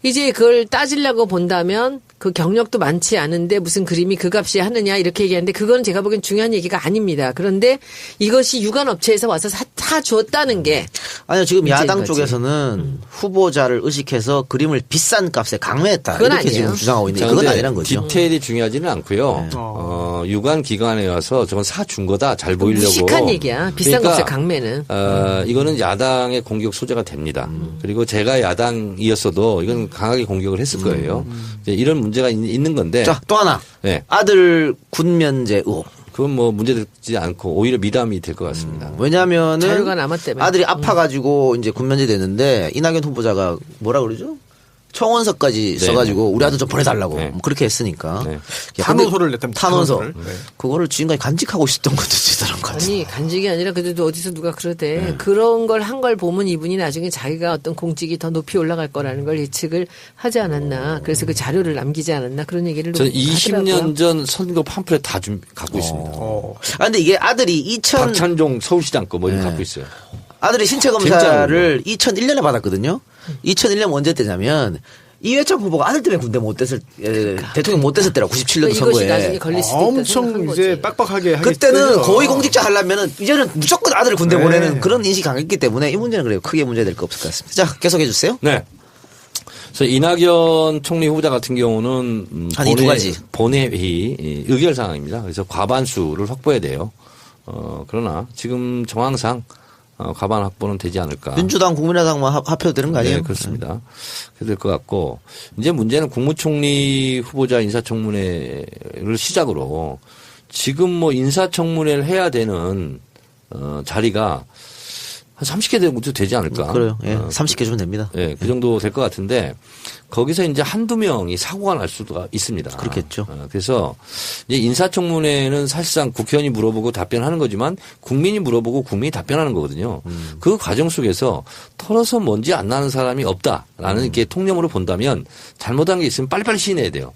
이제 그걸 따지려고 본다면 그 경력도 많지 않은데 무슨 그림이 그 값이 하느냐 이렇게 얘기하는데 그건 제가 보기엔 중요한 얘기가 아닙니다. 그런데 이것이 유관업체에서 와서 사주었다는 게 아니요 지금 문제인 야당 거지. 쪽에서는 후보자를 의식해서 그림을 비싼 값에 강매했다 그건 이렇게 아니에요. 지금 주장하고 있는데 자, 그건 근데 아니란 거죠. 디테일이 중요하지는 않고요. 유관 기관에 와서 저건 사준 거다 잘 보이려고. 무식한 얘기야. 비싼 그러니까, 값에 강매는. 이거는 야당의 공격 소재가 됩니다. 그리고 제가 야당이었어도 이건 강하게 공격을 했을 거예요. 이제 이런 문제가 있는 건데. 자, 또 하나. 네. 아들 군면제 의혹. 그건 뭐 문제되지 않고 오히려 미담이 될 것 같습니다. 왜냐면은 자료가 남았다며. 아들이 아파가지고 이제 군면제 됐는데 이낙연 후보자가 뭐라 그러죠? 청원서까지 네. 써가지고 우리 아들 좀 보내달라고 네. 뭐 그렇게 했으니까 네. 야, 탄원서를 냈답니다. 탄원서 탄원서를. 네. 그거를 지금까지 간직하고 있었던 것도 대단한 것 같아요. 아니 간직이 아니라 그래도 어디서 누가 그러대. 그런 걸 한 걸 보면 이분이 나중에 자기가 어떤 공직이 더 높이 올라갈 거라는 걸 예측을 하지 않았나. 그래서 그 자료를 남기지 않았나 그런 얘기를 저는 하더라고요. 20년 전 선거 팜플렛 다 갖고 있습니다. 아 근데 이게 아들이 박찬종 서울시장 거 뭐 이런 거 네. 갖고 있어요. 아들이 신체 검사를 2001년에 받았거든요. 2001년 언제 때냐면 이회창 후보가 아들 때문에 군대 못 됐을 대통령 못 됐을 때라 97년도 그러니까 이것이 나중에 선거에. 걸릴 수도 있다 엄청 생각한 이제 거지. 빡빡하게 하기 그때는 때문에 고위공직자 하려면은 이제는 무조건 아들을 군대 네. 보내는 그런 인식이 강했기 때문에 이 문제는 그래요. 크게 문제될 거 없을 것 같습니다. 자, 계속해 주세요. 네. 그래서 이낙연 총리 후보자 같은 경우는 한 이 두 가지. 본회의 의결 사항입니다. 그래서 과반수를 확보해야 돼요. 그러나 지금 정황상 과반 확보는 되지 않을까. 민주당, 국민의당만 합해도 되는 거 아니에요? 네, 그렇습니다. 그렇게 될 것 같고 이제 문제는 국무총리 후보자 인사청문회를 시작으로 지금 뭐 인사청문회를 해야 되는 자리가 한 30개 정도 되지 않을까. 그래요. 예, 30개 주면 됩니다. 예, 그 정도 될 것 같은데 거기서 이제 한두 명이 사고가 날 수도 있습니다. 그렇겠죠. 그래서 이제 인사청문회는 사실상 국회의원이 물어보고 답변하는 거지만 국민이 물어보고 국민이 답변하는 거거든요. 그 과정 속에서 털어서 먼지 안 나는 사람이 없다라는 이렇게 통념으로 본다면 잘못한 게 있으면 빨리빨리 시인해야 돼요.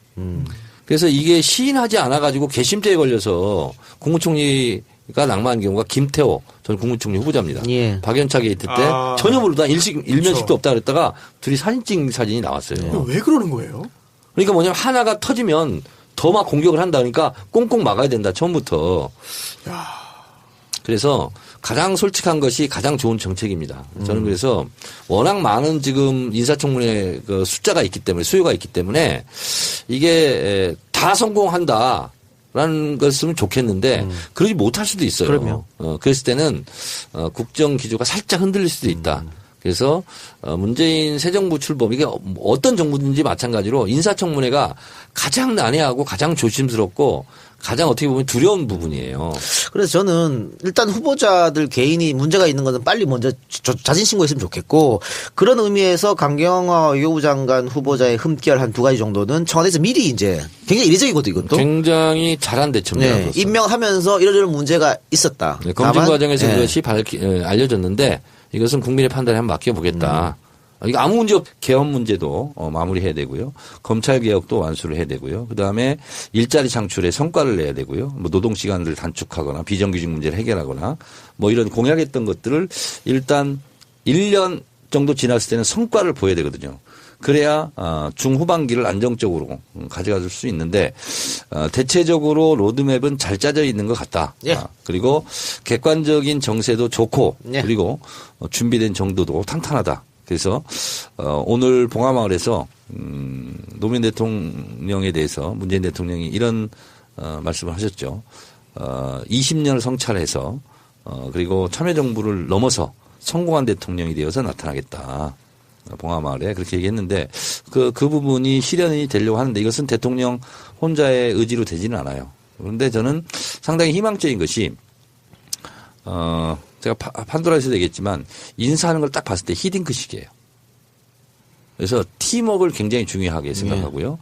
그래서 이게 시인하지 않아 가지고 개심죄에 걸려서 국무총리가 낙마한 경우가 김태호 전 국무총리 후보자입니다. 예. 박연차 게이트 때 전혀 모르다 일면식도 없다 그랬다가 둘이 사진 찍은 사진이 나왔어요. 왜 그러는 거예요? 그러니까 뭐냐면 하나가 터지면 더 막 공격을 한다 그러니까 꽁꽁 막아야 된다 처음부터. 그래서 가장 솔직한 것이 가장 좋은 정책입니다. 저는 그래서 워낙 많은 지금 인사청문회 그 숫자가 있기 때문에 수요가 있기 때문에 이게 다 성공한다. 라는 것은 좋겠는데 그러지 못할 수도 있어요. 그럼요. 그랬을 때는 국정 기조가 살짝 흔들릴 수도 있다. 그래서 문재인 새 정부 출범 이게 어떤 정부든지 마찬가지로 인사청문회가 가장 난해하고 가장 조심스럽고 가장 어떻게 보면 두려운 부분이에요. 그래서 저는 일단 후보자들 개인이 문제가 있는 것은 빨리 먼저 자진 신고했으면 좋겠고 그런 의미에서 강경화 외교부 장관 후보자의 흠결 한 두 가지 정도는 청와대에서 미리 이제 굉장히 이례적이거든 이것도. 굉장히 잘한 대처입니다. 네, 임명하면서 이런 문제가 있었다. 네, 검증 다만, 과정에서 네. 그것이 알려졌는데 이것은 국민의 판단에 한번 맡겨보겠다. 이거 아무 문제 없, 개헌 문제도 마무리해야 되고요. 검찰 개혁도 완수를 해야 되고요. 그다음에 일자리 창출에 성과를 내야 되고요. 뭐 노동 시간을 단축하거나 비정규직 문제를 해결하거나 뭐 이런 공약했던 것들을 일단 1년 정도 지났을 때는 성과를 보여야 되거든요. 그래야 중후반기를 안정적으로 가져갈 수 있는데 대체적으로 로드맵은 잘 짜져 있는 것 같다. 예. 그리고 객관적인 정세도 좋고 예. 그리고 준비된 정도도 탄탄하다. 그래서 오늘 봉화마을에서 노무현 대통령에 대해서 문재인 대통령이 이런 말씀을 하셨죠. 20년을 성찰해서 그리고 참여정부를 넘어서 성공한 대통령이 되어서 나타나겠다. 봉화마을에 그렇게 얘기했는데 그 부분이 실현이 되려고 하는데 이것은 대통령 혼자의 의지로 되지는 않아요. 그런데 저는 상당히 희망적인 것이 제가 판도라에서도 얘기했지만 인사하는 걸 딱 봤을 때 히딩크식이에요. 그래서 팀워크를 굉장히 중요하게 생각하고요.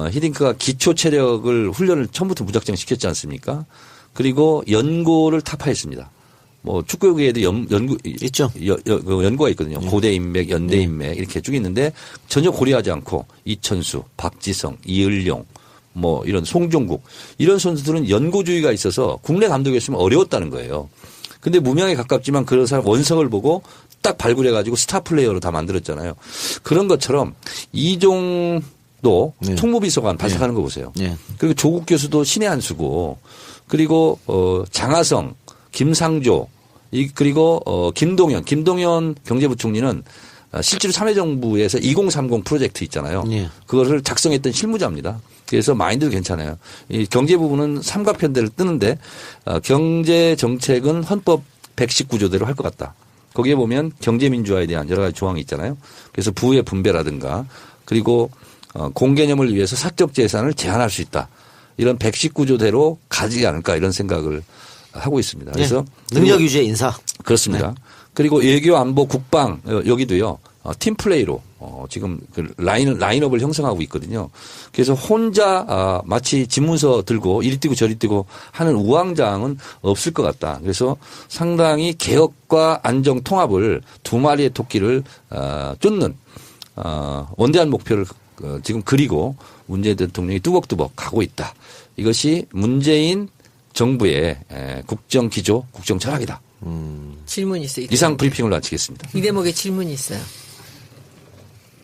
히딩크가 기초 체력을 훈련을 처음부터 무작정 시켰지 않습니까? 그리고 연고를 타파했습니다. 뭐 축구에도 연구 있죠. 연구가 있거든요. 고대 인맥, 연대 인맥 이렇게 쭉 있는데 전혀 고려하지 않고 이천수, 박지성, 이을용 뭐 이런 송종국 이런 선수들은 연고주의가 있어서 국내 감독이었으면 어려웠다는 거예요. 근데 무명에 가깝지만 그런 사람 원석을 보고 딱 발굴해가지고 스타 플레이어로 다 만들었잖아요. 그런 것처럼 이종도 총무비서관 발탁하는 거 보세요. 그리고 조국 교수도 신의 한 수고 그리고 장하성, 김상조 그리고 김동연 경제부총리는 실제로 참여정부에서 2030 프로젝트 있잖아요. 그것을 작성했던 실무자입니다. 그래서 마인드도 괜찮아요. 이 경제 부분은 삼각편대를 뜨는데 경제 정책은 헌법 119조대로 할 것 같다. 거기에 보면 경제민주화에 대한 여러 가지 조항이 있잖아요. 그래서 부의 분배라든가 그리고 공개념을 위해서 사적 재산을 제한할 수 있다. 이런 119조대로 가지 않을까 이런 생각을 하고 있습니다. 그래서 능력 유지의 인사. 그렇습니다. 그리고 외교, 안보, 국방 여기도요. 팀플레이로 지금 그 라인업을 형성하고 있거든요. 그래서 혼자 마치 집문서 들고 이리 뛰고 저리 뛰고 하는 우왕좌왕은 없을 것 같다. 그래서 상당히 개혁과 안정 통합을 두 마리의 토끼를 쫓는 원대한 목표를 지금 그리고 문재인 대통령이 뚜벅뚜벅 가고 있다. 이것이 문재인 정부의 국정 기조, 국정 철학이다. 질문이 있어요. 이상 브리핑을 마치겠습니다. 이 대목에 질문이 있어요.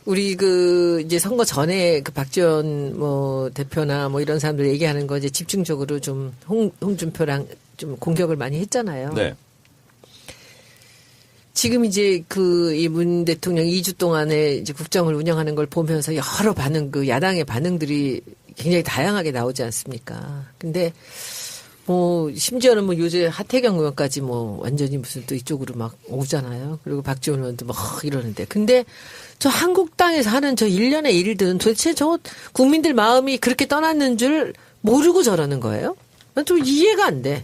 우리 이제 선거 전에 박지원 대표나 이런 사람들 얘기하는 거 이제 집중적으로 좀 홍준표랑 좀 공격을 많이 했잖아요. 네. 지금 이제 이 문 대통령 2주 동안에 이제 국정을 운영하는 걸 보면서 여러 야당의 반응들이 굉장히 다양하게 나오지 않습니까? 근데 심지어는 요새 하태경 의원까지 완전히 무슨 또 이쪽으로 막 오잖아요. 그리고 박지원 의원도 막 이러는데. 근데 저 한국당에서 하는 저 일련의 일들은 도대체 저 국민들 마음이 그렇게 떠났는 줄 모르고 저러는 거예요? 난 좀 이해가 안 돼.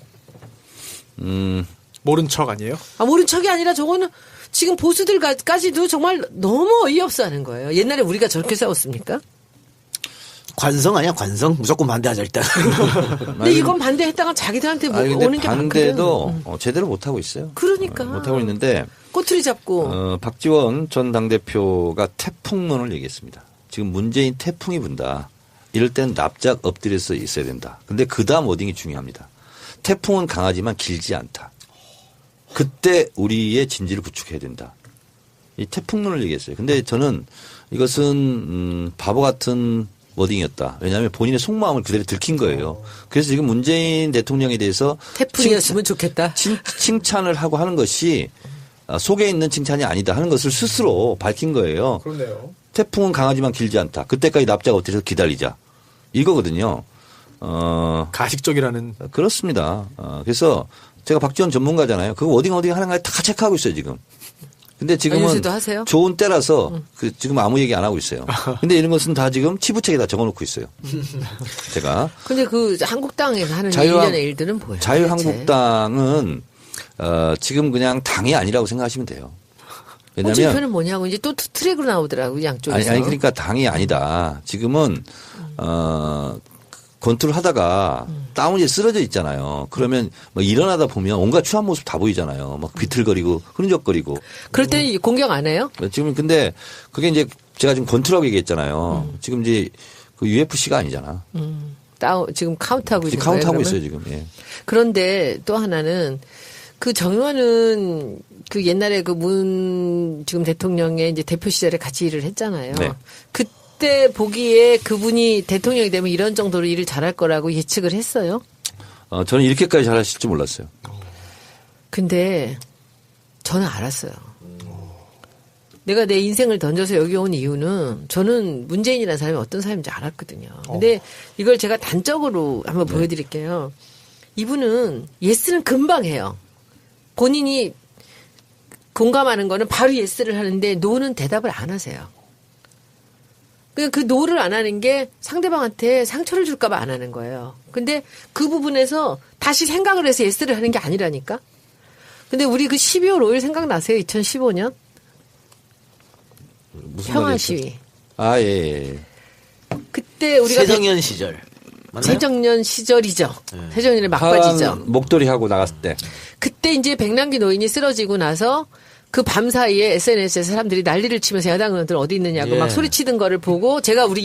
모른 척 아니에요? 모른 척이 아니라 저거는 지금 보수들까지도 정말 너무 어이없어 하는 거예요. 옛날에 우리가 저렇게 싸웠습니까? 관성 아니야, 관성? 무조건 반대하자, 일단. 근데 이건 반대했다가 자기들한테 오는 게 반대도 제대로 못하고 있어요. 그러니까. 못하고 있는데. 꼬투리 잡고. 박지원 전 당대표가 태풍론을 얘기했습니다. 지금 문재인 태풍이 분다. 이럴 땐 납작 엎드려서 있어야 된다. 근데 그 다음 워딩이 중요합니다. 태풍은 강하지만 길지 않다. 그때 우리의 진지를 구축해야 된다. 이 태풍론을 얘기했어요. 근데 저는 이것은 바보 같은 워딩이었다. 왜냐하면 본인의 속마음을 그대로 들킨 거예요. 그래서 지금 문재인 대통령에 대해서 태풍이었으면 좋겠다. 칭찬을 하고 하는 것이 속에 있는 칭찬이 아니다 하는 것을 스스로 밝힌 거예요. 그렇네요. 태풍은 강하지만 길지 않다. 그때까지 납작 엎드려서 기다리자. 이거거든요. 가식적이라는. 그렇습니다. 그래서 제가 박지원 전문가잖아요. 그거 어디 하는 거에 다 체크하고 있어요 지금. 근데 지금은 좋은 때라서 지금 아무 얘기 안 하고 있어요. 근데 이런 것은 다 지금 치부책에 다 적어놓고 있어요. 제가. 근데 한국당에서 하는 일련의 일들은 뭐예요? 자유한국당은 지금 그냥 당이 아니라고 생각하시면 돼요. 왜냐하면 홍준표는 뭐냐고 이제 또 트랙으로 나오더라고요 양쪽에서. 아니 그러니까 당이 아니다. 지금은 권투를 하다가 다운이 쓰러져 있잖아요. 그러면 뭐 일어나다 보면 온갖 추한 모습 다 보이잖아요. 막 비틀거리고 흐느적거리고. 그럴 때는 공격 안 해요? 지금 근데 그게 이제 제가 지금 권투라고 얘기했잖아요. 지금 이제 그 UFC가 아니잖아. 지금 카운트하고 있는 지금 카운트하고 거예요, 있어요 지금. 예. 그런데 또 하나는 그 정의원은 그 옛날에 그 지금 대통령의 이제 대표 시절에 같이 일을 했잖아요. 네. 그때 보기에 그분이 대통령이 되면 이런 정도로 일을 잘할 거라고 예측을 했어요. 저는 이렇게까지 잘하실 줄 몰랐어요. 근데 저는 알았어요. 내가 내 인생을 던져서 여기 온 이유는 저는 문재인이라는 사람이 어떤 사람인지 알았거든요. 근데 이걸 제가 단적으로 한번 보여드릴게요. 이분은 예스는 금방 해요. 본인이 공감하는 거는 바로 예스를 하는데 노는 대답을 안 하세요. 그냥 그 노를 안 하는 게 상대방한테 상처를 줄까 봐 안 하는 거예요. 근데 그 부분에서 다시 생각을 해서 예스를 하는 게 아니라니까. 근데 우리 그 12월 5일 생각나세요? 2015년? 무슨 평화 말이었죠? 시위. 아, 예. 그때 우리가 새정년 시절. 맞나요? 새정년 시절이죠. 새정년의 막바지죠. 하얀 목도리 하고 나갔을 때. 그때 이제 백남기 노인이 쓰러지고 나서 그 밤 사이에 SNS에서 사람들이 난리를 치면서 야당 의원들 어디 있느냐고 예. 막 소리치던 거를 보고 제가 우리